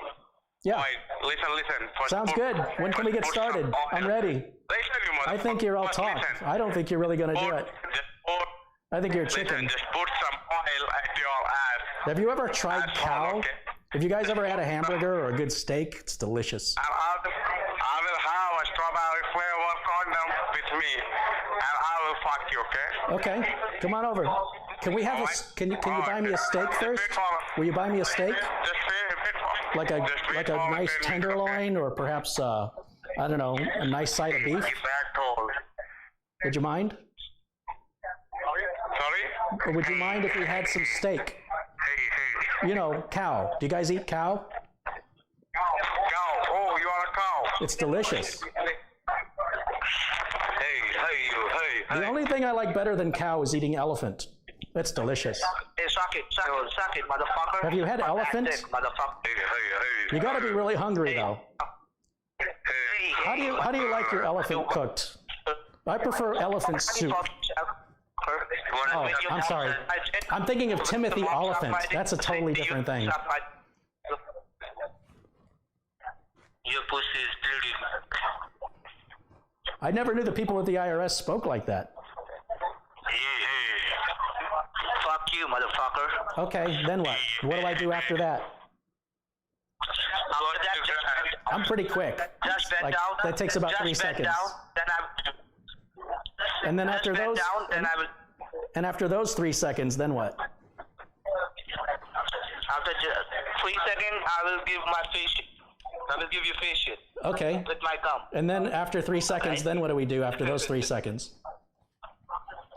Yeah. Wait, listen. First Sounds put- good. When can we get put started? some oil. I'm ready. Listen, you I think you're all First, talk. listen. I don't think you're really going to do it. Just put, I think you're listen, chicken. just put some oil at your ass. Have you ever tried That's all, cow? okay? Have you guys ever had a hamburger or a good steak? It's delicious. I will have a strawberry flavor condom with me, and I will fuck you, okay? Okay, come on over. Can we have a? Can you buy me a steak first? Will you buy me a steak? Just wait for Like a just wait for nice 10 minutes, tenderloin, or perhaps I don't know, a nice side of beef. okay? Back hole. Would you mind? Sorry? Or would you mind if we had some steak? Hey. You know, cow. Do you guys eat cow? Cow. Oh, you are a cow. It's delicious. Hey. The only thing I like better than cow is eating elephant. That's delicious. Hey, suck it, motherfucker. Have you had elephant? That's it, motherfucker. Hey. You got to be really hungry though. How do you like your elephant cooked? I prefer elephant soup. Oh, I'm sorry. I'm thinking of Timothy Oliphant. That's a totally different thing. Your pussy is bleeding. I never knew the people at the IRS spoke like that. Fuck you, motherfucker. Okay, then what? What do I do after that? After that, I'm pretty quick. just bend Like, down. that takes about just 3 bend seconds. Down, then And then just after bend those, down, then I will. and after those 3 seconds, then what? After 3 seconds, I will give my face shit. I will give you face shit Okay. with my cum. And then after 3 seconds, then what do we do after those 3 seconds?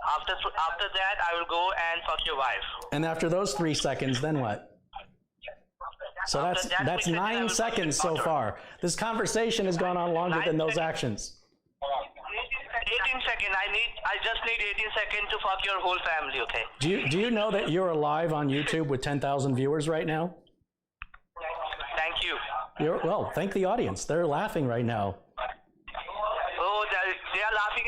After that, I will go and fuck your wife. And after those 3 seconds, then what? So After that that's 3 seconds, I 9 will seconds fuck so your far. This conversation has gone on longer 9 than those seconds. actions. 18 seconds. I just need 18 seconds to fuck your whole family. Okay. Do you know that you're live on YouTube with 10,000 viewers right now? Thank you. Well, thank the audience. They're laughing right now. Oh, they are laughing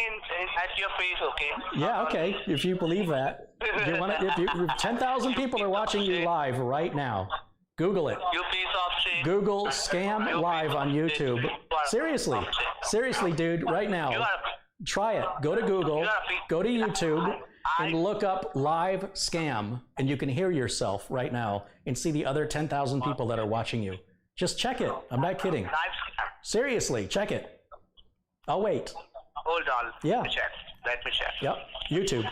at your face. Okay. Yeah, okay. If you believe that, if 10,000 people are watching you live right now, Google it. You piece of shit. Google scam live on YouTube. Seriously, dude, right now, try it. Go to Google, go to YouTube, and look up live scam, and you can hear yourself right now and see the other 10,000 people that are watching you. Just check it. I'm not kidding. Live scam. Seriously, check it. I'll wait. Hold on. Yeah. Let me check. Let me check. Yep. YouTube.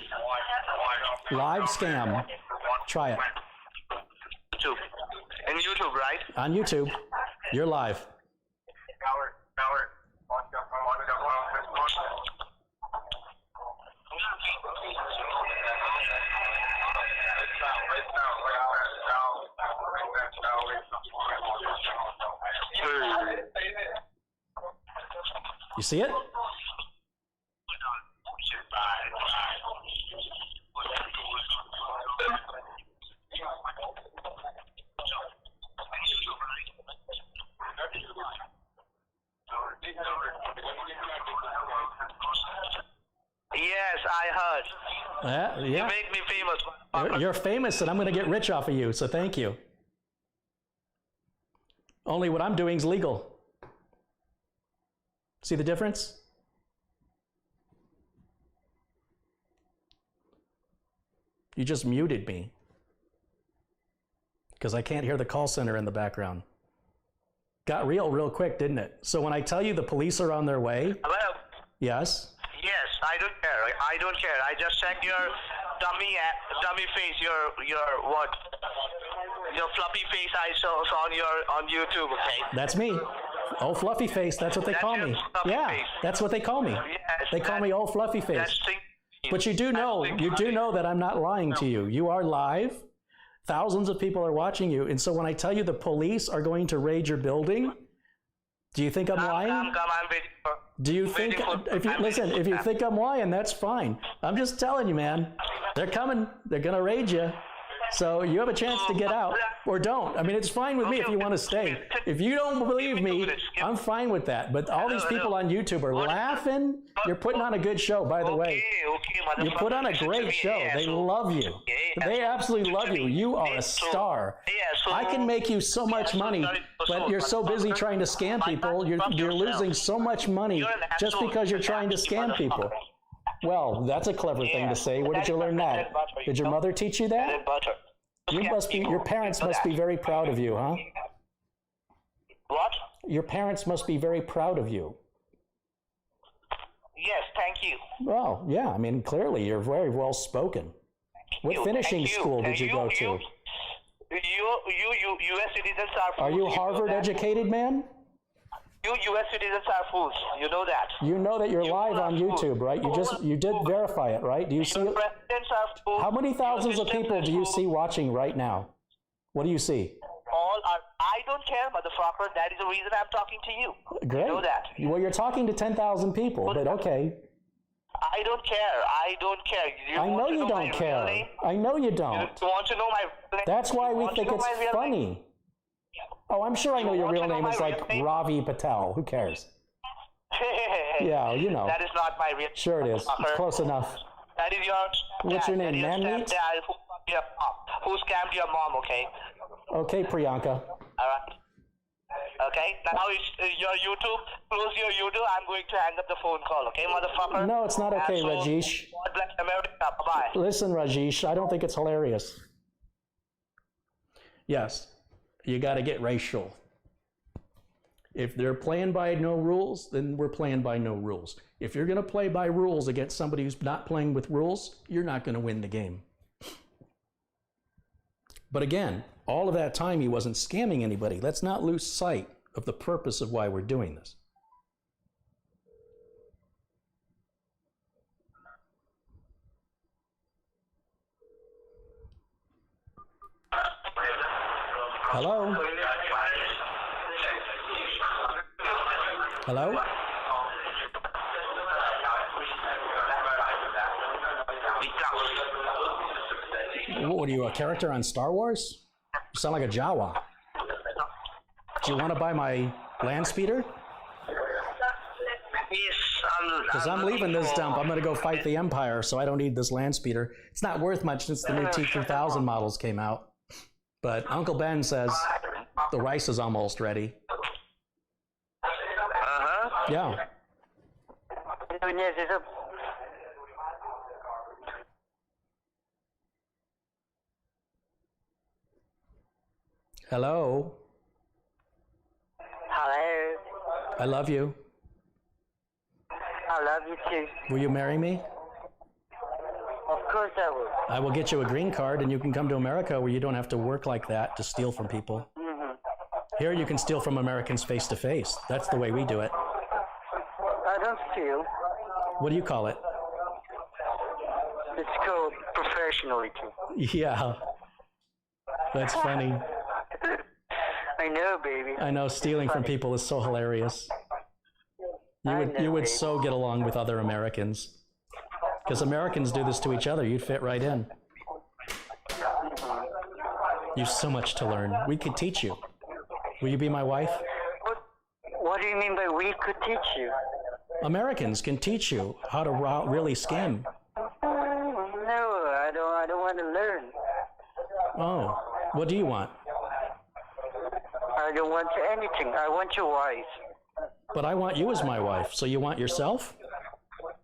Live scam. Try it. YouTube. In YouTube, right? On YouTube. You're live. You see it? Yes, I heard. Yeah. You make me famous. You're famous, and I'm going to get rich off of you, so thank you. Only what I'm doing is legal. See the difference? You just muted me because I can't hear the call center in the background. Got real quick, didn't it? So when I tell you the police are on their way, Hello? yes? Yes, I don't care. I don't care. I just checked your dummy face, your what? Your fluffy face I saw on YouTube, okay? That's me. Old fluffy face, that's what they call me. Yeah, face. that's what they call me. Yes, They call me old fluffy face. That's But you do know that I'm not lying to you. You are live. Thousands of people are watching you. And so when I tell you the police are going to raid your building, do you think I'm lying? I'm waiting for. Do you think, if you think I'm lying, that's fine. I'm just telling you, man. They're coming. They're going to raid you. So you have a chance to get out, or don't. I mean, it's fine with me if you want to stay. If you don't believe me, I'm fine with that. But all these people on YouTube are laughing. You're putting on a good show, by the way. You put on a great show. They love you. They absolutely love you. You are a star. I can make you so much money, but you're so busy trying to scam people. You're losing so much money just because you're trying to scam people. Well, that's a clever thing to say. Where did you learn that? Did your mother teach you that? Your parents must be very proud of you, huh? What? Your parents must be very proud of you. Yes, thank you. Well, yeah, I mean, clearly you're very well spoken. What finishing school did you go to? You U.S. citizens are fools. Are you Harvard educated, man? You U.S. citizens are fools. You know that. You know that you're live on YouTube, right? You did verify it, right? Do you see it? Presidents are fools. How many thousands of people do you see watching right now? What do you see? All are. I don't care, motherfucker. That is the reason I'm talking to you. Great. You know that. Well, you're talking to 10,000 people, but okay. I don't care. I don't care. I know you don't care. I know you don't. You want to know my real name? That's why we think it's funny. Oh, I'm sure I know your real name is like Ravi Patel. Who cares? Yeah, you know. That is not my real name. Sure it is. It's close enough. That is your What's your name, Manmeat? Dad who scammed your mom, okay? Okay, Priyanka. All right. Okay, now it's your YouTube. Close your YouTube. I'm going to hang up the phone call, okay, motherfucker? No, it's not okay, Rajesh. God bless America. Bye-bye. Listen, Rajesh, I don't think it's hilarious. Yes, you got to get racial. If they're playing by no rules, then we're playing by no rules. If you're going to play by rules against somebody who's not playing with rules, you're not going to win the game. But again, all of that time he wasn't scamming anybody. Let's not lose sight of the purpose of why we're doing this. Hello? Hello? What are you, a character on Star Wars? You sound like a Jawa. Do you want to buy my land speeder? Yes, Because I'm leaving this dump. I'm going to go fight the Empire, so I don't need this land speeder. It's not worth much since the new T3000 models came out. But Uncle Ben says the rice is almost ready. Uh-huh. Yeah. Hello? Hello. I love you. I love you too. Will you marry me? Of course I will. I will get you a green card and you can come to America where you don't have to work like that to steal from people. Mm-hmm. Here you can steal from Americans face to face. That's the way we do it. I don't steal. What do you call it? It's called professionality. Yeah. That's funny. I know, baby. I know stealing from people is so hilarious. You would so get along with other Americans. Because Americans do this to each other. You'd fit right in. You've so much to learn. We could teach you. Will you be my wife? What do you mean by we could teach you? Americans can teach you how to really scam. No, I don't want to learn. Oh, what do you want? I don't want anything. I want your wife. But I want you as my wife. So you want yourself?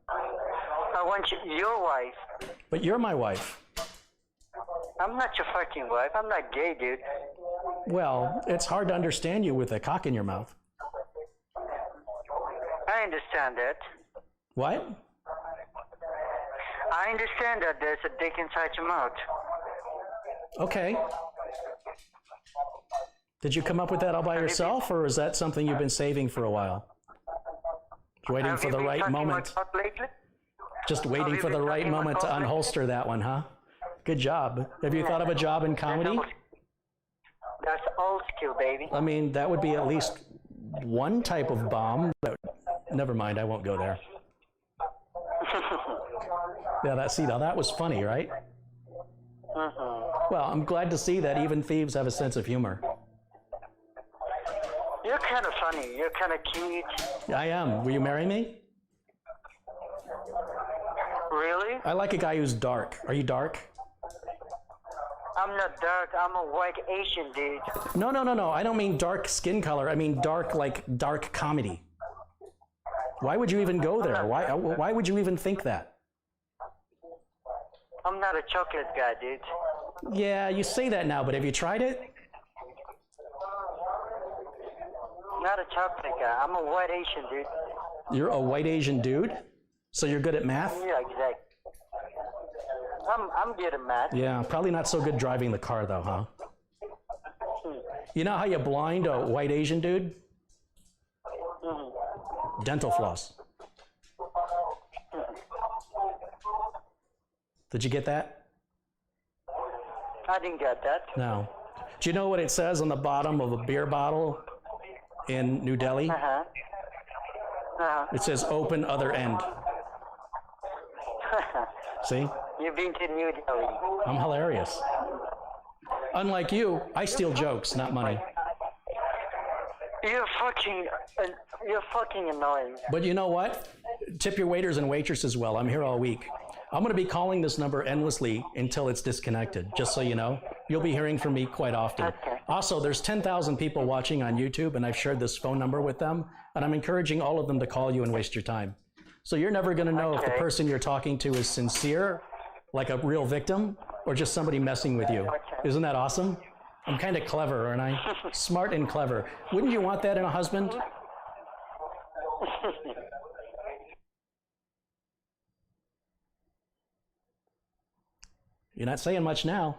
I want your wife. But you're my wife. I'm not your fucking wife. I'm not gay, dude. Well, it's hard to understand you with a cock in your mouth. I understand that. What? I understand that there's a dick inside your mouth. Okay. Did you come up with that all by yourself, or is that something you've been saving for a while? Waiting for the right moment. Just waiting for the right moment to unholster that one, huh? Good job. Have you thought of a job in comedy? That's old skill, baby. I mean, that would be at least one type of bomb. Never mind, I won't go there. Yeah, now that was funny, right? Well, I'm glad to see that even thieves have a sense of humor. You're kind of funny. You're kind of cute. I am. Will you marry me? Really? I like a guy who's dark. Are you dark? I'm not dark. I'm a white Asian dude. No. I don't mean dark skin color. I mean dark, like dark comedy. Why would you even go there? Why would you even think that? I'm not a chocolate guy, dude. Yeah, you say that now, but have you tried it? Not a chocolate guy. I'm a white Asian dude. You're a white Asian dude? So you're good at math? Yeah, exactly. I'm good at math. Yeah, probably not so good driving the car though, huh? You know how you blind a white Asian dude? Dental floss. Did you get that? I didn't get that. No. Do you know what it says on the bottom of a beer bottle in New Delhi? It says open other end. See? You've been to New Delhi. I'm hilarious. Unlike you, I steal jokes, not money. You're fucking annoying. But you know what? Tip your waiters and waitresses well. I'm here all week. I'm going to be calling this number endlessly until it's disconnected, just so you know. You'll be hearing from me quite often. Okay. Also, there's 10,000 people watching on YouTube, and I've shared this phone number with them, and I'm encouraging all of them to call you and waste your time. So you're never going to know if the person you're talking to is sincere, like a real victim, or just somebody messing with you. Isn't that awesome? I'm kind of clever, aren't I? Smart and clever. Wouldn't you want that in a husband? You're not saying much now.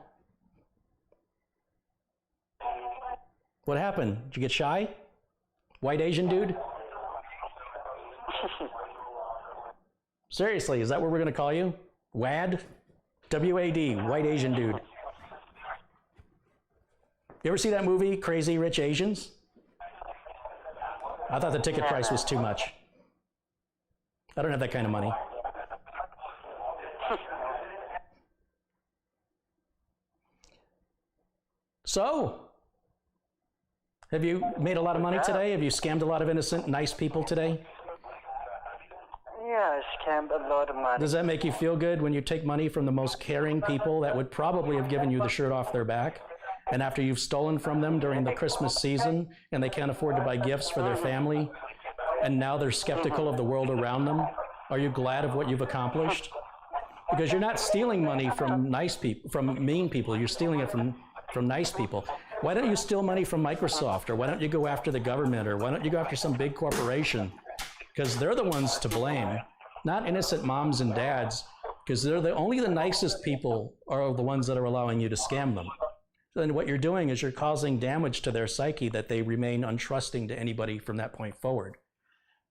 What happened? Did you get shy? White Asian dude? Seriously, is that what we're going to call you? WAD? W-A-D, White Asian Dude. You ever see that movie, Crazy Rich Asians? I thought the ticket price was too much. I don't have that kind of money. So, have you made a lot of money today? Have you scammed a lot of innocent, nice people today? Yeah, I scammed a lot of money. Does that make you feel good when you take money from the most caring people that would probably have given you the shirt off their back? And after you've stolen from them during the Christmas season and they can't afford to buy gifts for their family, and now they're skeptical of the world around them, are you glad of what you've accomplished? Because you're not stealing money from nice people, from mean people. You're stealing it from nice people. Why don't you steal money from Microsoft? Or why don't you go after the government? Or why don't you go after some big corporation? Because they're the ones to blame, not innocent moms and dads, because they're only the nicest people are the ones that are allowing you to scam them. Then what you're doing is you're causing damage to their psyche that they remain untrusting to anybody from that point forward.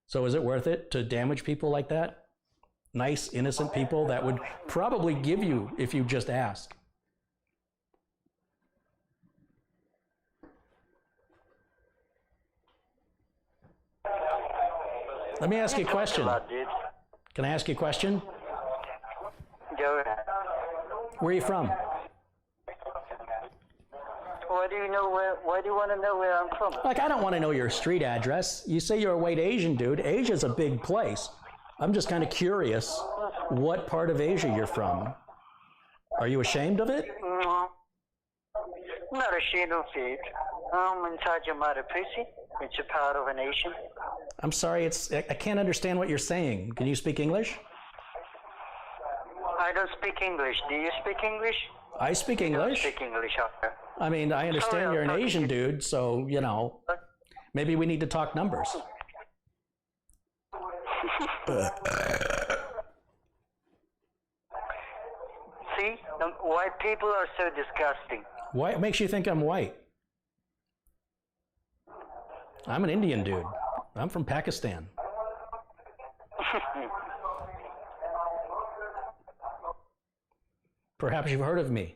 So is it worth it to damage people like that? Nice, innocent people that would probably give you if you just ask. Let me ask you a question. A lot, dude. Can I ask you a question? Go ahead. Where are you from? Why do you want to know where I'm from? Like, I don't want to know your street address. You say you're a white Asian dude. Asia's a big place. I'm just kind of curious what part of Asia you're from. Are you ashamed of it? No. I'm not ashamed of it. I'm inside your mother pussy. It's a part of a nation. I'm sorry, I can't understand what you're saying. Can you speak English? I don't speak English. Do you speak English? I speak English. I don't speak English, okay. I mean, I understand Sorry, you're an I'm Asian dude, so, you know, maybe we need to talk numbers. See? White people are so disgusting. What makes you think I'm white? I'm an Indian dude. I'm from Pakistan. Perhaps you've heard of me.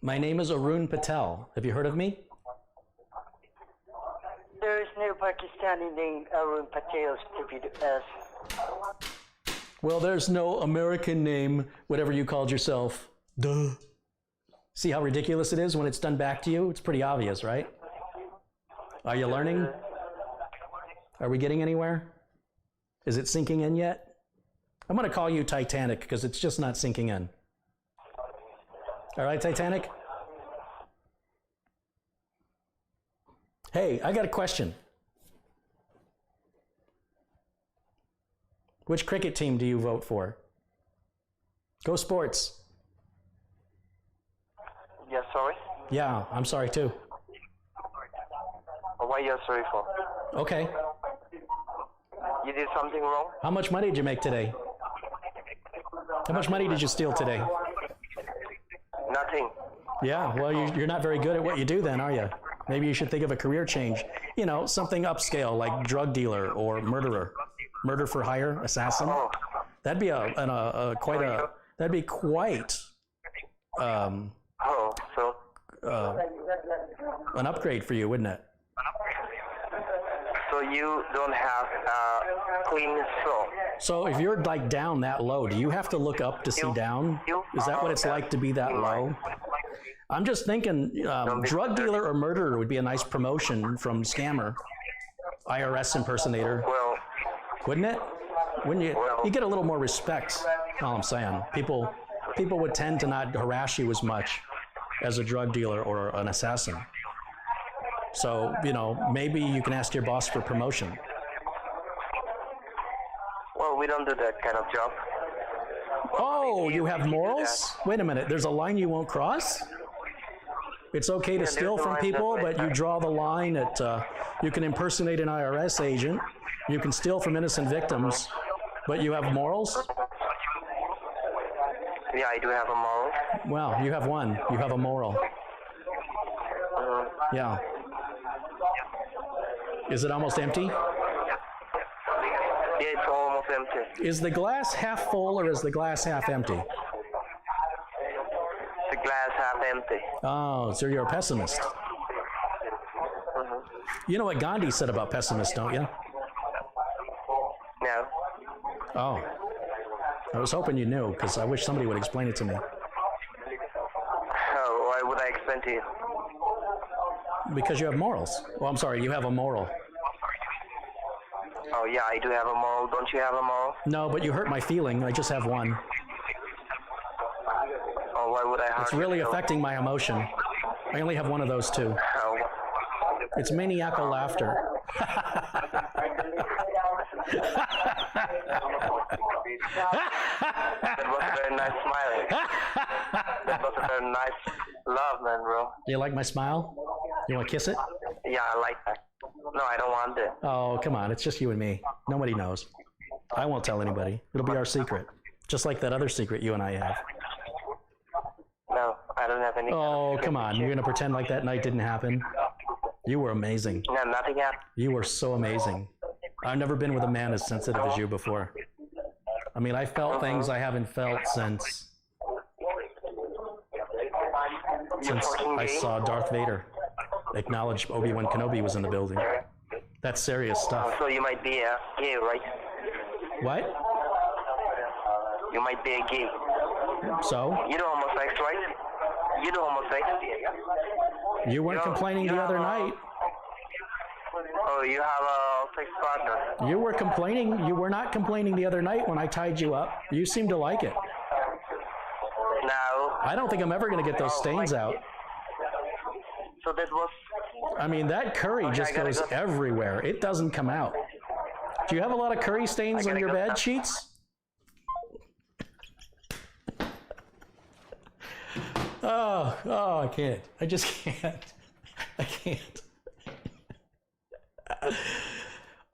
My name is Arun Patel. Have you heard of me? There is no Pakistani name Arun Patel, stupid ass. Well, there's no American name, whatever you called yourself. Duh. See how ridiculous it is when it's done back to you? It's pretty obvious, right? Are you learning? Are we getting anywhere? Is it sinking in yet? I'm going to call you Titanic because it's just not sinking in. All right, Titanic? Hey, I got a question. Which cricket team do you vote for? Go Sports. Yeah, sorry? Yeah, I'm sorry too. What are you sorry for? Okay. You did something wrong? How much money did you make today? How much money did you steal today? Nothing. Yeah, well, you're not very good at what you do then, are you? Maybe you should think of a career change. You know, something upscale like drug dealer or murderer. Murder for hire, assassin. Oh. That'd be that'd be quite So? an upgrade for you, wouldn't it? So you don't have clean soul? So if you're like down that low, do you have to look up to see down? Is that what it's like to be that low? I'm just thinking drug dealer or murderer would be a nice promotion from scammer, IRS impersonator. Well, wouldn't it? Wouldn't you? Well, you get a little more respect. All I'm saying, people would tend to not harass you as much as a drug dealer or an assassin. So, you know, maybe you can ask your boss for promotion. well, we don't do that kind of job. Oh, you have morals? Wait a minute, there's a line you won't cross? It's okay to steal from people, but you draw the line at, you can impersonate an IRS agent, you can steal from innocent victims, but you have morals? Yeah, I do have a moral. Well, you have one. You have a moral. Yeah. Is it almost empty? Yeah, it's almost empty. Is the glass half full or is the glass half empty? The glass half empty. Oh, so you're a pessimist. You know what Gandhi said about pessimists, don't you? No. Oh. I was hoping you knew, because I wish somebody would explain it to me. Oh, why would I explain to you? Because you have morals. Well, I'm sorry, you have a moral. Oh, yeah, I do have a moral. Don't you have a moral? No, but you hurt my feeling. I just have one. Oh, why would I hurt It's really you? affecting my emotion. I only have one of those two. Oh. It's maniacal laughter. That was a very nice smiling. That was a very nice love, man, bro. You like my smile? You want to kiss it? Yeah, I like that. No, I don't want it. Oh, come on. It's just you and me. Nobody knows. I won't tell anybody. It'll be our secret. Just like that other secret you and I have. No, I don't have any. Oh, come on. You're going to pretend like that night didn't happen? You were amazing. No, nothing happened. You were so amazing. I've never been with a man as sensitive as you before. I mean, I felt things I haven't felt since I saw Darth Vader. acknowledge Obi-Wan Kenobi was in the building. That's serious stuff. So you might be gay, right? What? You might be a gay. So? You do homosex, right? You do homosex. You weren't complaining the other night. Oh, you have a sex partner. You were complaining. You were not complaining the other night when I tied you up. You seemed to like it. No. I don't think I'm ever going to get those stains out. So that was... I mean, that curry just goes everywhere. It doesn't come out. Do you have a lot of curry stains on your bed sheets? Oh, I can't. I just can't. I can't.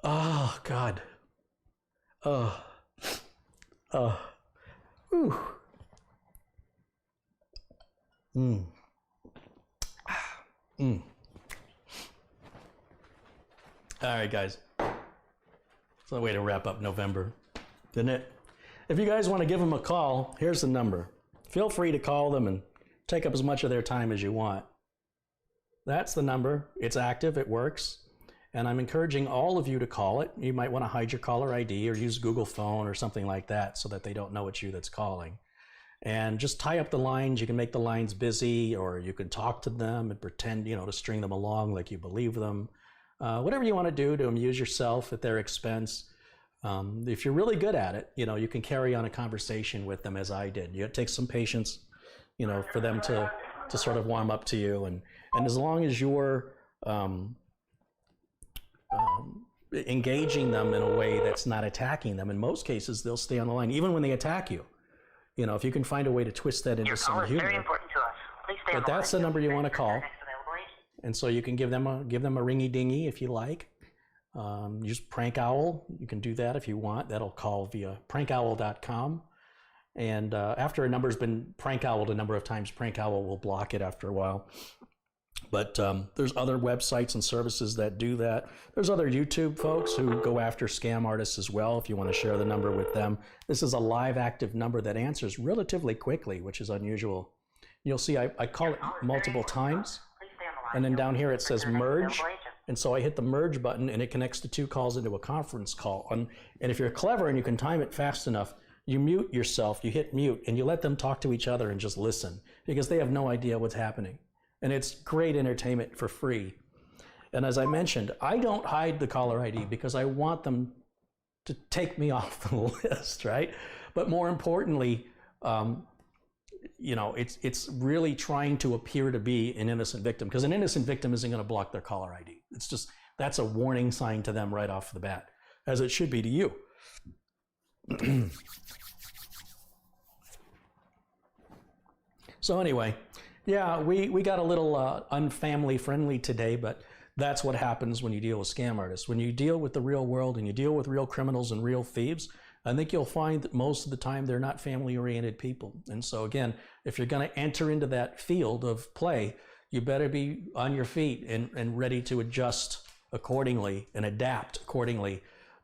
Oh, God. Oh. Whew. All right, guys. It's a way to wrap up November, isn't it? If you guys want to give them a call, here's the number. Feel free to call them and take up as much of their time as you want. That's the number. It's active. It works. And I'm encouraging all of you to call it. You might want to hide your caller ID or use Google Phone or something like that so that they don't know it's you that's calling. And just tie up the lines. You can make the lines busy, or you can talk to them and pretend, to string them along like you believe them. Whatever you want to do to amuse yourself at their expense. If you're really good at it, you can carry on a conversation with them as I did. It takes some patience, for them to sort of warm up to you. And as long as you're engaging them in a way that's not attacking them, in most cases, they'll stay on the line, even when they attack you. If you can find a way to twist that into some humor. Very important to us. Please stay on the line. But that's the number you want to call. And so you can give them a ringy dingy if you like. Use Prank Owl. You can do that if you want. That'll call via prankowl.com. And after a number's been Prank Owled a number of times, Prank Owl will block it after a while. But there's other websites and services that do that. There's other YouTube folks who go after scam artists as well, if you want to share the number with them. This is a live active number that answers relatively quickly, which is unusual. You'll see I call it multiple times. And then down here it says merge. And so I hit the merge button and it connects the two calls into a conference call. And if you're clever and you can time it fast enough, you mute yourself, you hit mute, and you let them talk to each other and just listen, because they have no idea what's happening. And it's great entertainment for free. And as I mentioned, I don't hide the caller ID because I want them to take me off the list, right? But more importantly, it's really trying to appear to be an innocent victim, because an innocent victim isn't going to block their caller ID. It's just, that's a warning sign to them right off the bat, as it should be to you. So anyway, yeah, we got a little unfamily friendly today, but that's what happens when you deal with scam artists. When you deal with the real world and you deal with real criminals and real thieves, I think you'll find that most of the time they're not family-oriented people. And so again, if you're going to enter into that field of play, you better be on your feet and ready to adjust accordingly and adapt accordingly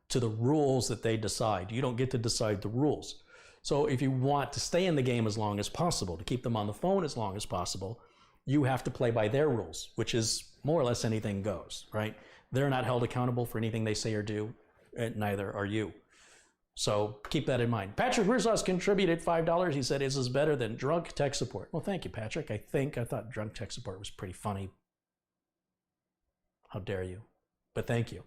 to the rules that they decide. You don't get to decide the rules. So if you want to stay in the game as long as possible, to keep them on the phone as long as possible, you have to play by their rules, which is more or less anything goes, right? They're not held accountable for anything they say or do, and neither are you. So keep that in mind. Patrick Rizos contributed $5. He said, "Is this better than drunk tech support?" Well, thank you, Patrick. I thought drunk tech support was pretty funny. How dare you? But thank you.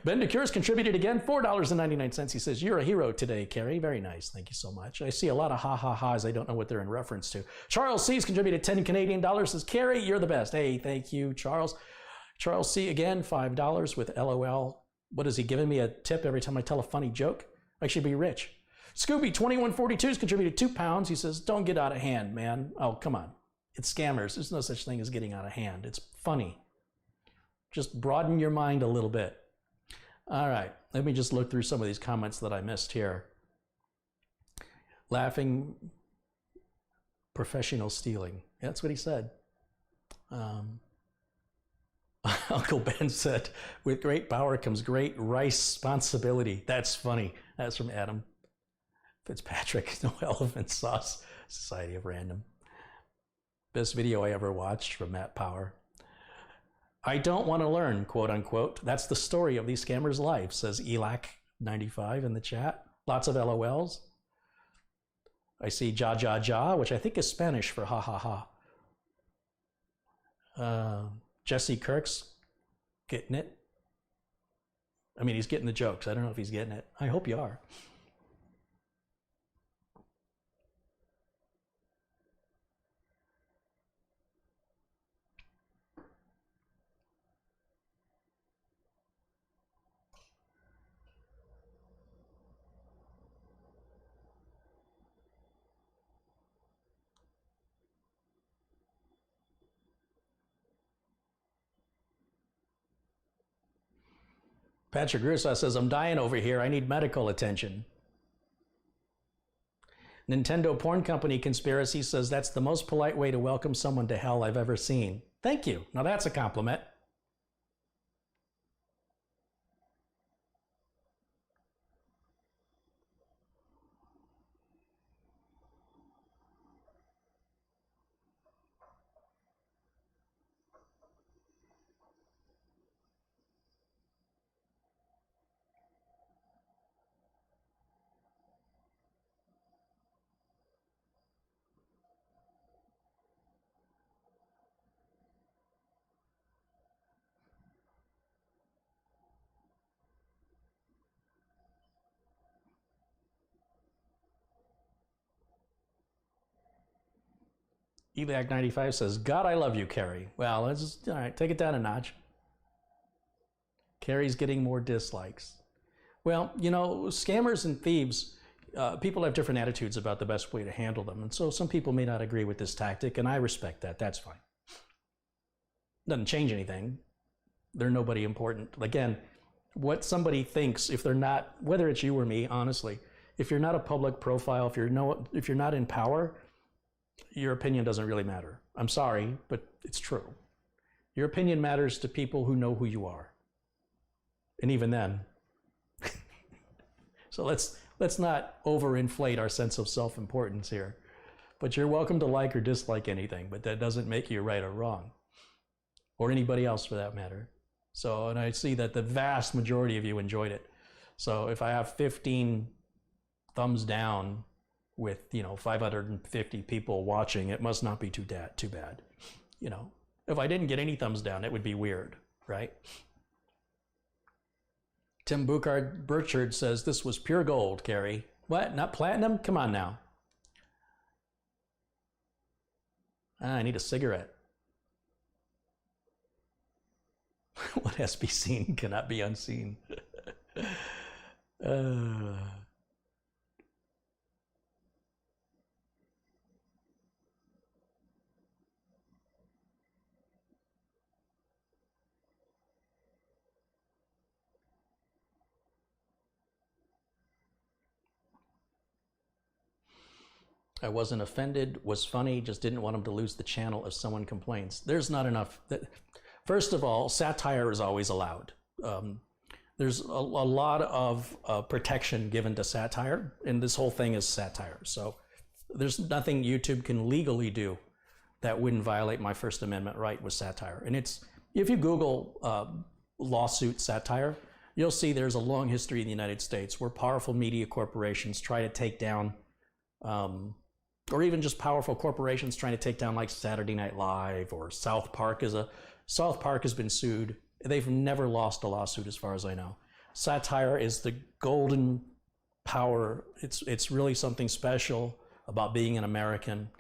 Ben DeCures contributed again, $4.99. He says, "You're a hero today, Carey." Very nice. Thank you so much. I see a lot of ha-ha-ha's. I don't know what they're in reference to. Charles C's contributed 10 Canadian dollars. Says, "Carey, you're the best." Hey, thank you, Charles. Charles C. again, $5 with LOL. What is he giving me a tip every time I tell a funny joke? I should be rich. Scooby2142 has contributed £2. He says, "Don't get out of hand, man." Oh, come on. It's scammers. There's no such thing as getting out of hand. It's funny. Just broaden your mind a little bit. All right, let me just look through some of these comments that I missed here. Laughing, professional stealing. Yeah, that's what he said. Uncle Ben said, "With great power comes great responsibility." That's funny. That's from Adam Fitzpatrick. No elephant sauce. Society of Random. Best video I ever watched from Matt Power. I don't want to learn, quote unquote. That's the story of these scammers' life, says Elac95 in the chat. Lots of LOLs. I see ja ja ja, which I think is Spanish for ha ha ha. Jesse Kirk's getting it. I mean, he's getting the jokes. I don't know if he's getting it. I hope you are. Patrick Russo says, I'm dying over here. I need medical attention. Nintendo Porn Company Conspiracy says, that's the most polite way to welcome someone to hell I've ever seen. Thank you. Now that's a compliment. Elac95 says, God, I love you, Carey. Well, let's just, all right, take it down a notch. Carey's getting more dislikes. Well, you know, scammers and thieves, people have different attitudes about the best way to handle them. And so some people may not agree with this tactic, and I respect that. That's fine. Doesn't change anything. They're nobody important. Again, what somebody thinks, if they're not, whether it's you or me, honestly, if you're not a public profile, if you're not in power, your opinion doesn't really matter. I'm sorry, but it's true. Your opinion matters to people who know who you are. And even then. So let's not overinflate our sense of self-importance here. But you're welcome to like or dislike anything, but that doesn't make you right or wrong. Or anybody else for that matter. So, and I see that the vast majority of you enjoyed it. So if I have 15 thumbs down with, 550 people watching, it must not be too bad. If I didn't get any thumbs down, it would be weird, right? Tim Burchard says, this was pure gold, Carey. What, not platinum? Come on now. I need a cigarette. What has to be seen cannot be unseen. I wasn't offended, was funny, just didn't want him to lose the channel if someone complains. There's not enough. First of all, satire is always allowed. There's a lot of protection given to satire, and this whole thing is satire. So there's nothing YouTube can legally do that wouldn't violate my First Amendment right with satire. And it's, if you Google lawsuit satire, you'll see there's a long history in the United States where powerful media corporations try to take down or even just powerful corporations trying to take down like Saturday Night Live or South Park has been sued. They've never lost a lawsuit as far as I know. Satire is the golden power. It's really something special about being an American.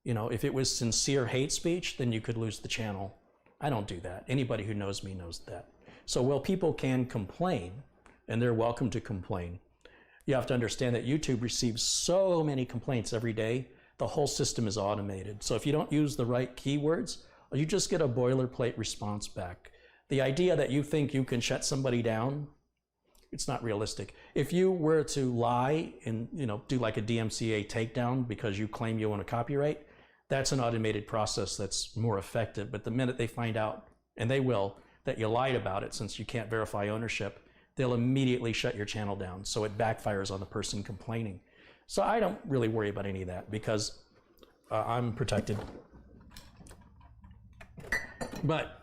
If it was sincere hate speech, then you could lose the channel. I don't do that. Anybody who knows me knows that. So while people can complain, and they're welcome to complain, you have to understand that YouTube receives so many complaints every day, the whole system is automated. So if you don't use the right keywords, you just get a boilerplate response back. The idea that you think you can shut somebody down, it's not realistic. If you were to lie and do like a DMCA takedown because you claim you own a copyright, that's an automated process that's more effective. But the minute they find out, and they will, that you lied about it since you can't verify ownership, they'll immediately shut your channel down. So it backfires on the person complaining. So I don't really worry about any of that because I'm protected. But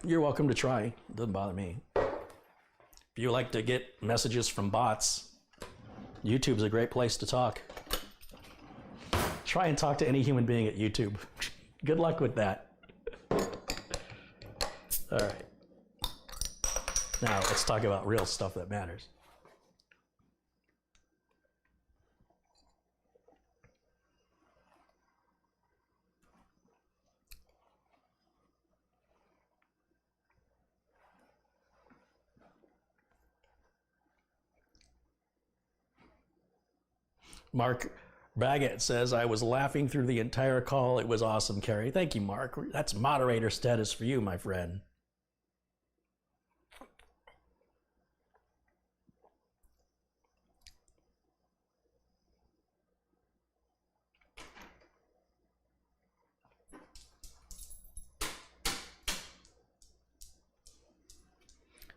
You're welcome to try. It doesn't bother me. If you like to get messages from bots, YouTube's a great place to talk. Try and talk to any human being at YouTube. Good luck with that. All right. Now let's talk about real stuff that matters. Mark Baggett says, I was laughing through the entire call. It was awesome, Carey. Thank you, Mark. That's moderator status for you, my friend.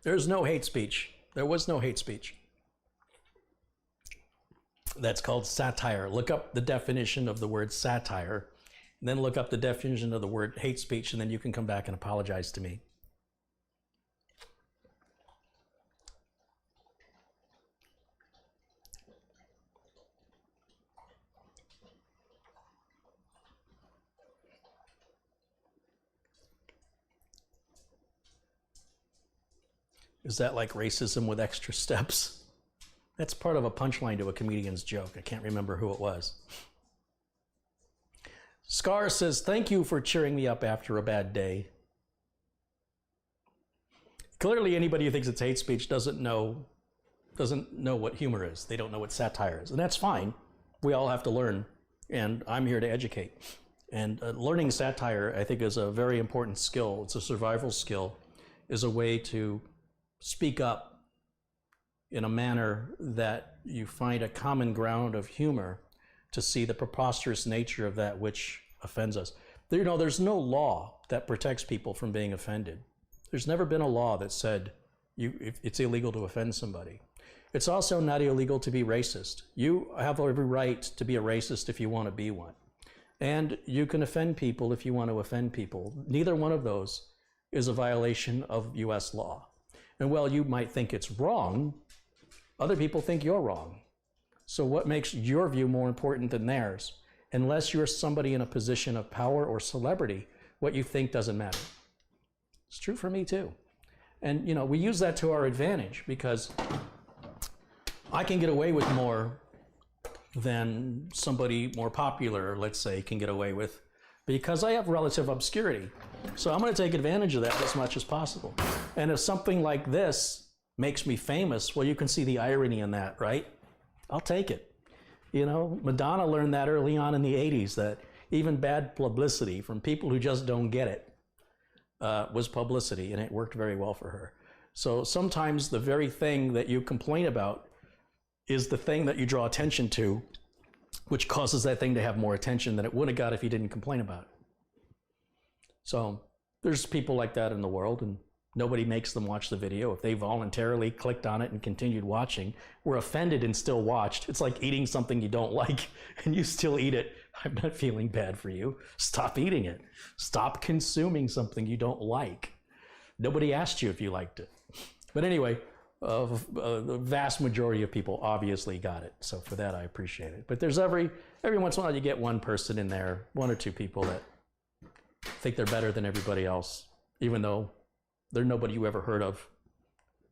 There's no hate speech. There was no hate speech. That's called satire. Look up the definition of the word satire, and then look up the definition of the word hate speech, and then you can come back and apologize to me. Is that like racism with extra steps? That's part of a punchline to a comedian's joke. I can't remember who it was. Scar says, thank you for cheering me up after a bad day. Clearly anybody who thinks it's hate speech doesn't know what humor is. They don't know what satire is. And that's fine. We all have to learn. And I'm here to educate. And learning satire, I think, is a very important skill. It's a survival skill. Is a way to speak up in a manner that you find a common ground of humor to see the preposterous nature of that which offends us. There's no law that protects people from being offended. There's never been a law that said it's illegal to offend somebody. It's also not illegal to be racist. You have every right to be a racist if you want to be one. And you can offend people if you want to offend people. Neither one of those is a violation of US law. And while you might think it's wrong, other people think you're wrong. So what makes your view more important than theirs? Unless you're somebody in a position of power or celebrity, what you think doesn't matter. It's true for me too. And we use that to our advantage because I can get away with more than somebody more popular, let's say, can get away with because I have relative obscurity. So I'm going to take advantage of that as much as possible. And if something like this makes me famous, well, you can see the irony in that, right? I'll take it. Madonna learned that early on in the 80s, that even bad publicity from people who just don't get it was publicity, and it worked very well for her. So sometimes the very thing that you complain about is the thing that you draw attention to, which causes that thing to have more attention than it would have got if you didn't complain about it. So there's people like that in the world, and nobody makes them watch the video. If they voluntarily clicked on it and continued watching, were offended and still watched. It's like eating something you don't like and you still eat it. I'm not feeling bad for you. Stop eating it. Stop consuming something you don't like. Nobody asked you if you liked it. But anyway, the vast majority of people obviously got it. So for that, I appreciate it. But there's every once in a while you get one person in there, one or two people that think they're better than everybody else, even though they're nobody you ever heard of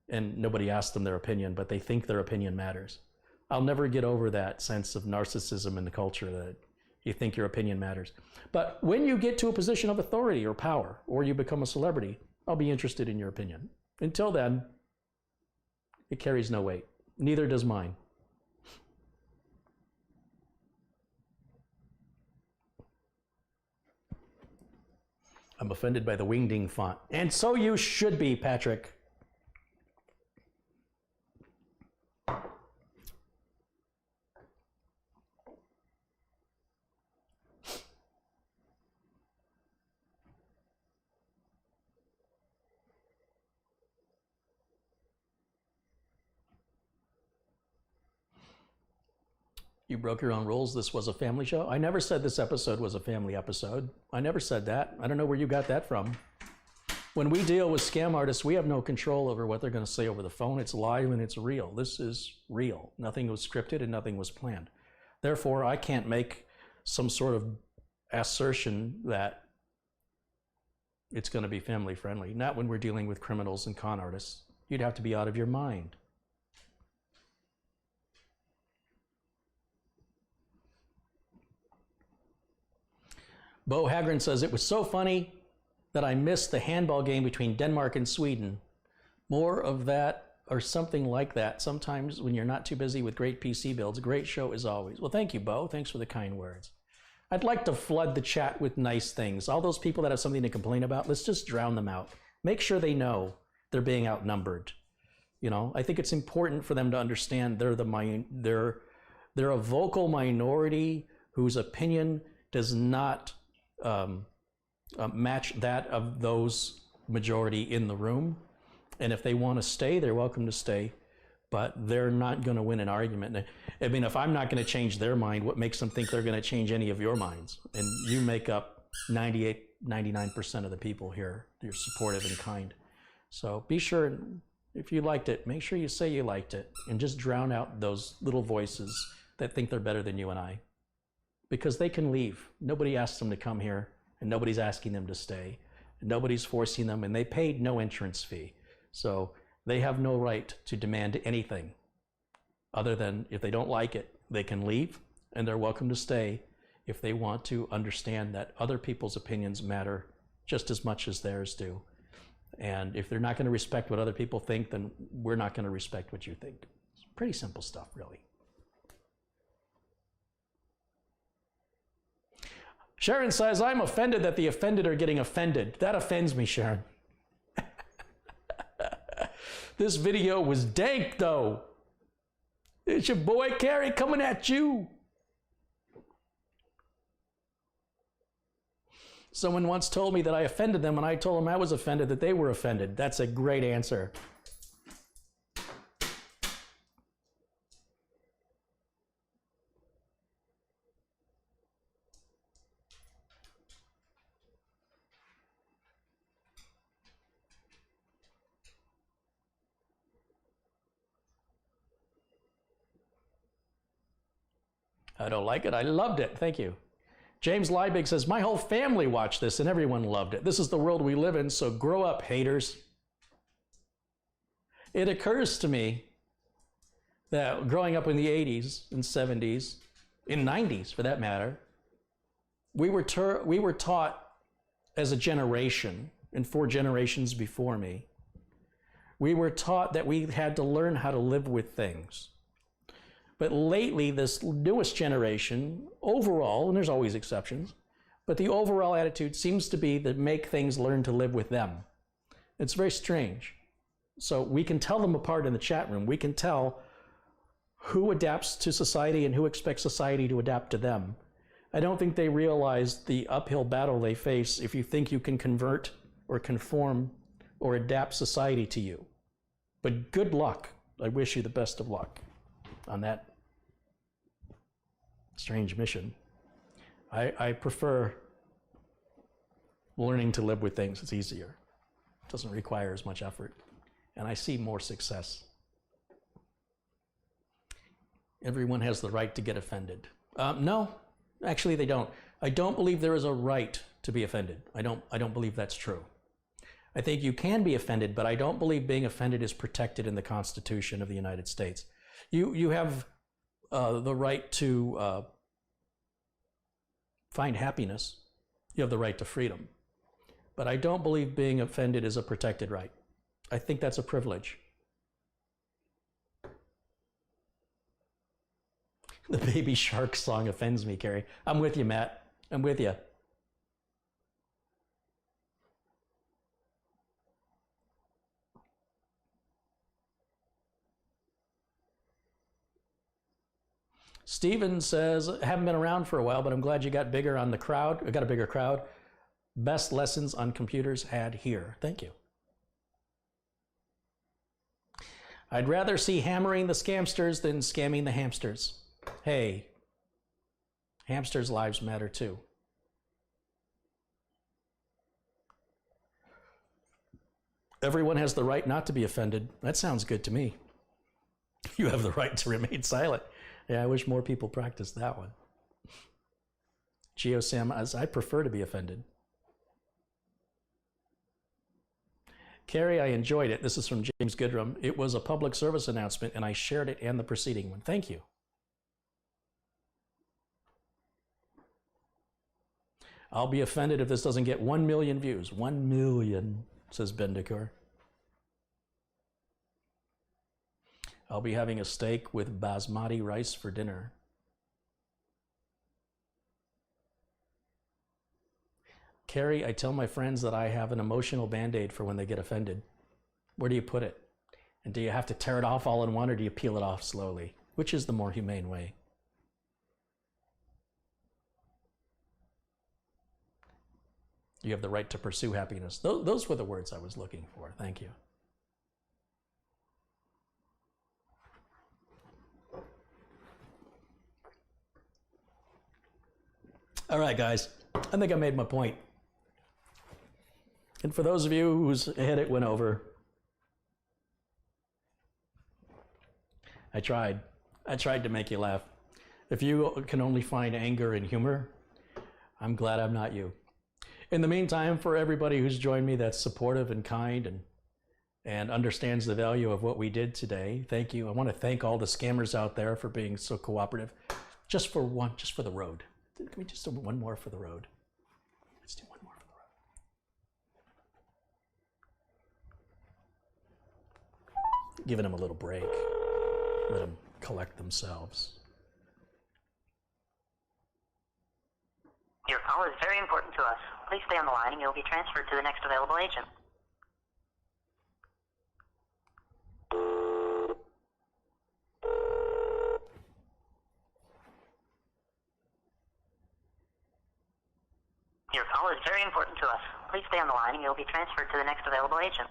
and nobody asked them their opinion, but they think their opinion matters. I'll never get over that sense of narcissism in the culture that you think your opinion matters. But when you get to a position of authority or power, or you become a celebrity, I'll be interested in your opinion. Until then, it carries no weight. Neither does mine. I'm offended by the wingding font. And so you should be, Patrick. You broke your own rules. This was a family show. I never said this episode was a family episode. I never said that. I don't know where you got that from. When we deal with scam artists, we have no control over what they're going to say over the phone. It's live and it's real. This is real. Nothing was scripted and nothing was planned. Therefore, I can't make some sort of assertion that it's going to be family friendly. Not when we're dealing with criminals and con artists. You'd have to be out of your mind. Bo Hagren says, it was so funny that I missed the handball game between Denmark and Sweden. More of that or something like that. Sometimes when you're not too busy with great PC builds, great show as always. Well, thank you, Bo. Thanks for the kind words. I'd like to flood the chat with nice things. All those people that have something to complain about, let's just drown them out. Make sure they know they're being outnumbered. You know, I think it's important for them to understand they're a vocal minority whose opinion does not match that of those majority in the room. And if they want to stay, they're welcome to stay, but they're not going to win an argument. I mean, if I'm not going to change their mind, what makes them think they're going to change any of your minds? And you make up 98, 99% of the people here. You're supportive and kind. So be sure, if you liked it, make sure you say you liked it and just drown out those little voices that think they're better than you and I. Because they can leave. Nobody asked them to come here, and nobody's asking them to stay. Nobody's forcing them, and they paid no entrance fee. So they have no right to demand anything other than if they don't like it, they can leave, and they're welcome to stay if they want to understand that other people's opinions matter just as much as theirs do. And if they're not going to respect what other people think, then we're not going to respect what you think. It's pretty simple stuff, really. Sharon says, I'm offended that the offended are getting offended. That offends me, Sharon. This video was dank, though. It's your boy, Carey, coming at you. Someone once told me that I offended them, and I told them I was offended that they were offended. That's a great answer. I don't like it. I loved it. Thank you. James Liebig says, my whole family watched this and everyone loved it. This is the world we live in, so grow up, haters. It occurs to me that growing up in the 80s and 70s, in 90s for that matter, we were taught as a generation, and 4 generations before me, we were taught that we had to learn how to live with things. But lately, this newest generation, overall, and there's always exceptions, but the overall attitude seems to be to make things learn to live with them. It's very strange. So we can tell them apart in the chat room. We can tell who adapts to society and who expects society to adapt to them. I don't think they realize the uphill battle they face if you think you can convert or conform or adapt society to you. But good luck. I wish you the best of luck on that strange mission. I prefer learning to live with things. It's easier. It doesn't require as much effort. And I see more success. Everyone has the right to get offended. No, actually they don't. I don't believe there is a right to be offended. I don't believe that's true. I think you can be offended, but I don't believe being offended is protected in the Constitution of the United States. You have the right to find happiness. You have the right to freedom. But I don't believe being offended is a protected right. I think that's a privilege. The Baby Shark song offends me, Carey. I'm with you, Matt. I'm with you. Steven says, haven't been around for a while, but I'm glad you got bigger on the crowd. I got a bigger crowd. Best lessons on computers had here. Thank you. I'd rather see hammering the scamsters than scamming the hamsters. Hey, hamsters' lives matter too. Everyone has the right not to be offended. That sounds good to me. You have the right to remain silent. Yeah, I wish more people practiced that one. GeoSam, as I prefer to be offended. Carey, I enjoyed it. This is from James Goodrum. It was a public service announcement, and I shared it and the preceding one. Thank you. I'll be offended if this doesn't get 1 million views. 1 million, says Bendicor. I'll be having a steak with basmati rice for dinner. Carey, I tell my friends that I have an emotional Band-Aid for when they get offended. Where do you put it? And do you have to tear it off all in one, or do you peel it off slowly? Which is the more humane way? You have the right to pursue happiness. Those were the words I was looking for. Thank you. All right, guys. I think I made my point. And for those of you whose head it went over, I tried. I tried to make you laugh. If you can only find anger in humor, I'm glad I'm not you. In the meantime, for everybody who's joined me that's supportive and kind and understands the value of what we did today, thank you. I want to thank all the scammers out there for being so cooperative. Just for the road. Can we just do one more for the road? Let's do one more for the road. Giving them a little break. Let them collect themselves. Your call is very important to us. Please stay on the line and you'll be transferred to the next available agent. Your call is very important to us. Please stay on the line and you'll be transferred to the next available agent.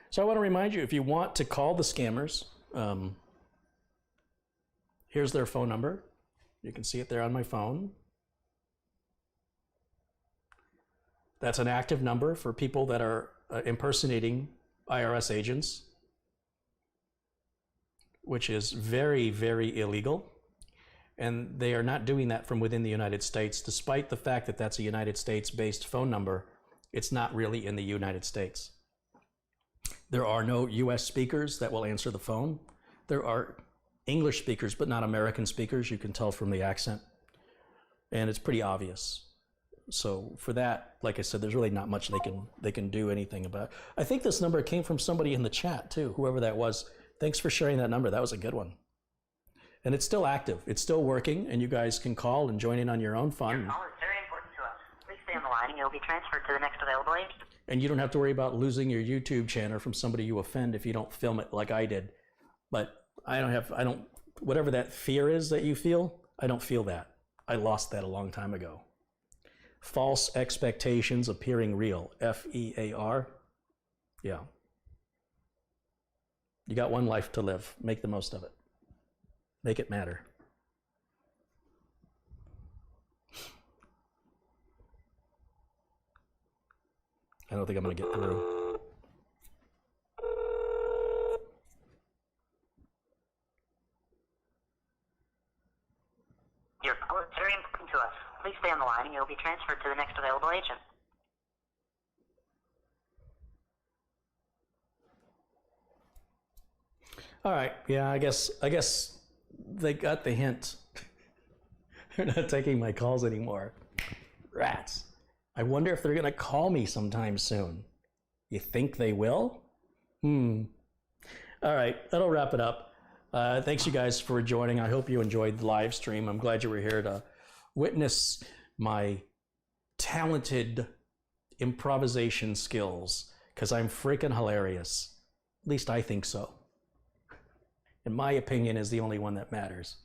So I want to remind you, if you want to call the scammers, here's their phone number. You can see it there on my phone. That's an active number for people that are impersonating IRS agents, which is very, very illegal. And they are not doing that from within the United States, despite the fact that that's a United States-based phone number. It's not really in the United States. There are no US speakers that will answer the phone. There are English speakers, but not American speakers. You can tell from the accent. And it's pretty obvious. So for that, like I said, there's really not much they can do anything about. I think this number came from somebody in the chat too, whoever that was. Thanks for sharing that number. That was a good one. And it's still active. It's still working, and you guys can call and join in on your own fun. Your call is very important to us. Please stay on the line and you'll be transferred to the next available agent. And you don't have to worry about losing your YouTube channel from somebody you offend if you don't film it like I did. But whatever that fear is that you feel, I don't feel that. I lost that a long time ago. False expectations appearing real. FEAR. Yeah. You got one life to live. Make the most of it. Make it matter. I don't think I'm going to get through. Your call is very important to us. Please stay on the line and you'll be transferred to the next available agent. All right. Yeah, I guess they got the hint. They're not taking my calls anymore. Rats. I wonder if they're going to call me sometime soon. You think they will? All right, that'll wrap it up. Thanks you guys for joining. I hope you enjoyed the live stream. I'm glad you were here to witness my talented improvisation skills, because I'm freaking hilarious. At least I think so. And my opinion is the only one that matters.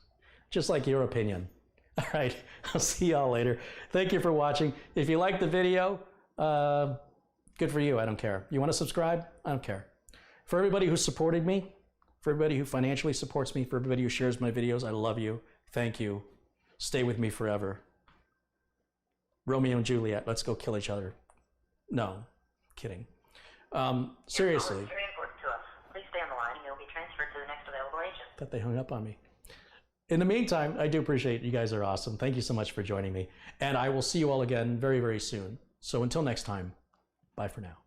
Just like your opinion. All right, I'll see y'all later. Thank you for watching. If you liked the video, good for you. I don't care. You want to subscribe? I don't care. For everybody who supported me, for everybody who financially supports me, for everybody who shares my videos, I love you. Thank you. Stay with me forever. Romeo and Juliet, let's go kill each other. No, kidding. Seriously. Very important to us. Please stay on the line and you'll be transferred to the next available agent. Thought they hung up on me. In the meantime, I do appreciate you guys are awesome. Thank you so much for joining me. And I will see you all again very, very soon. So until next time, bye for now.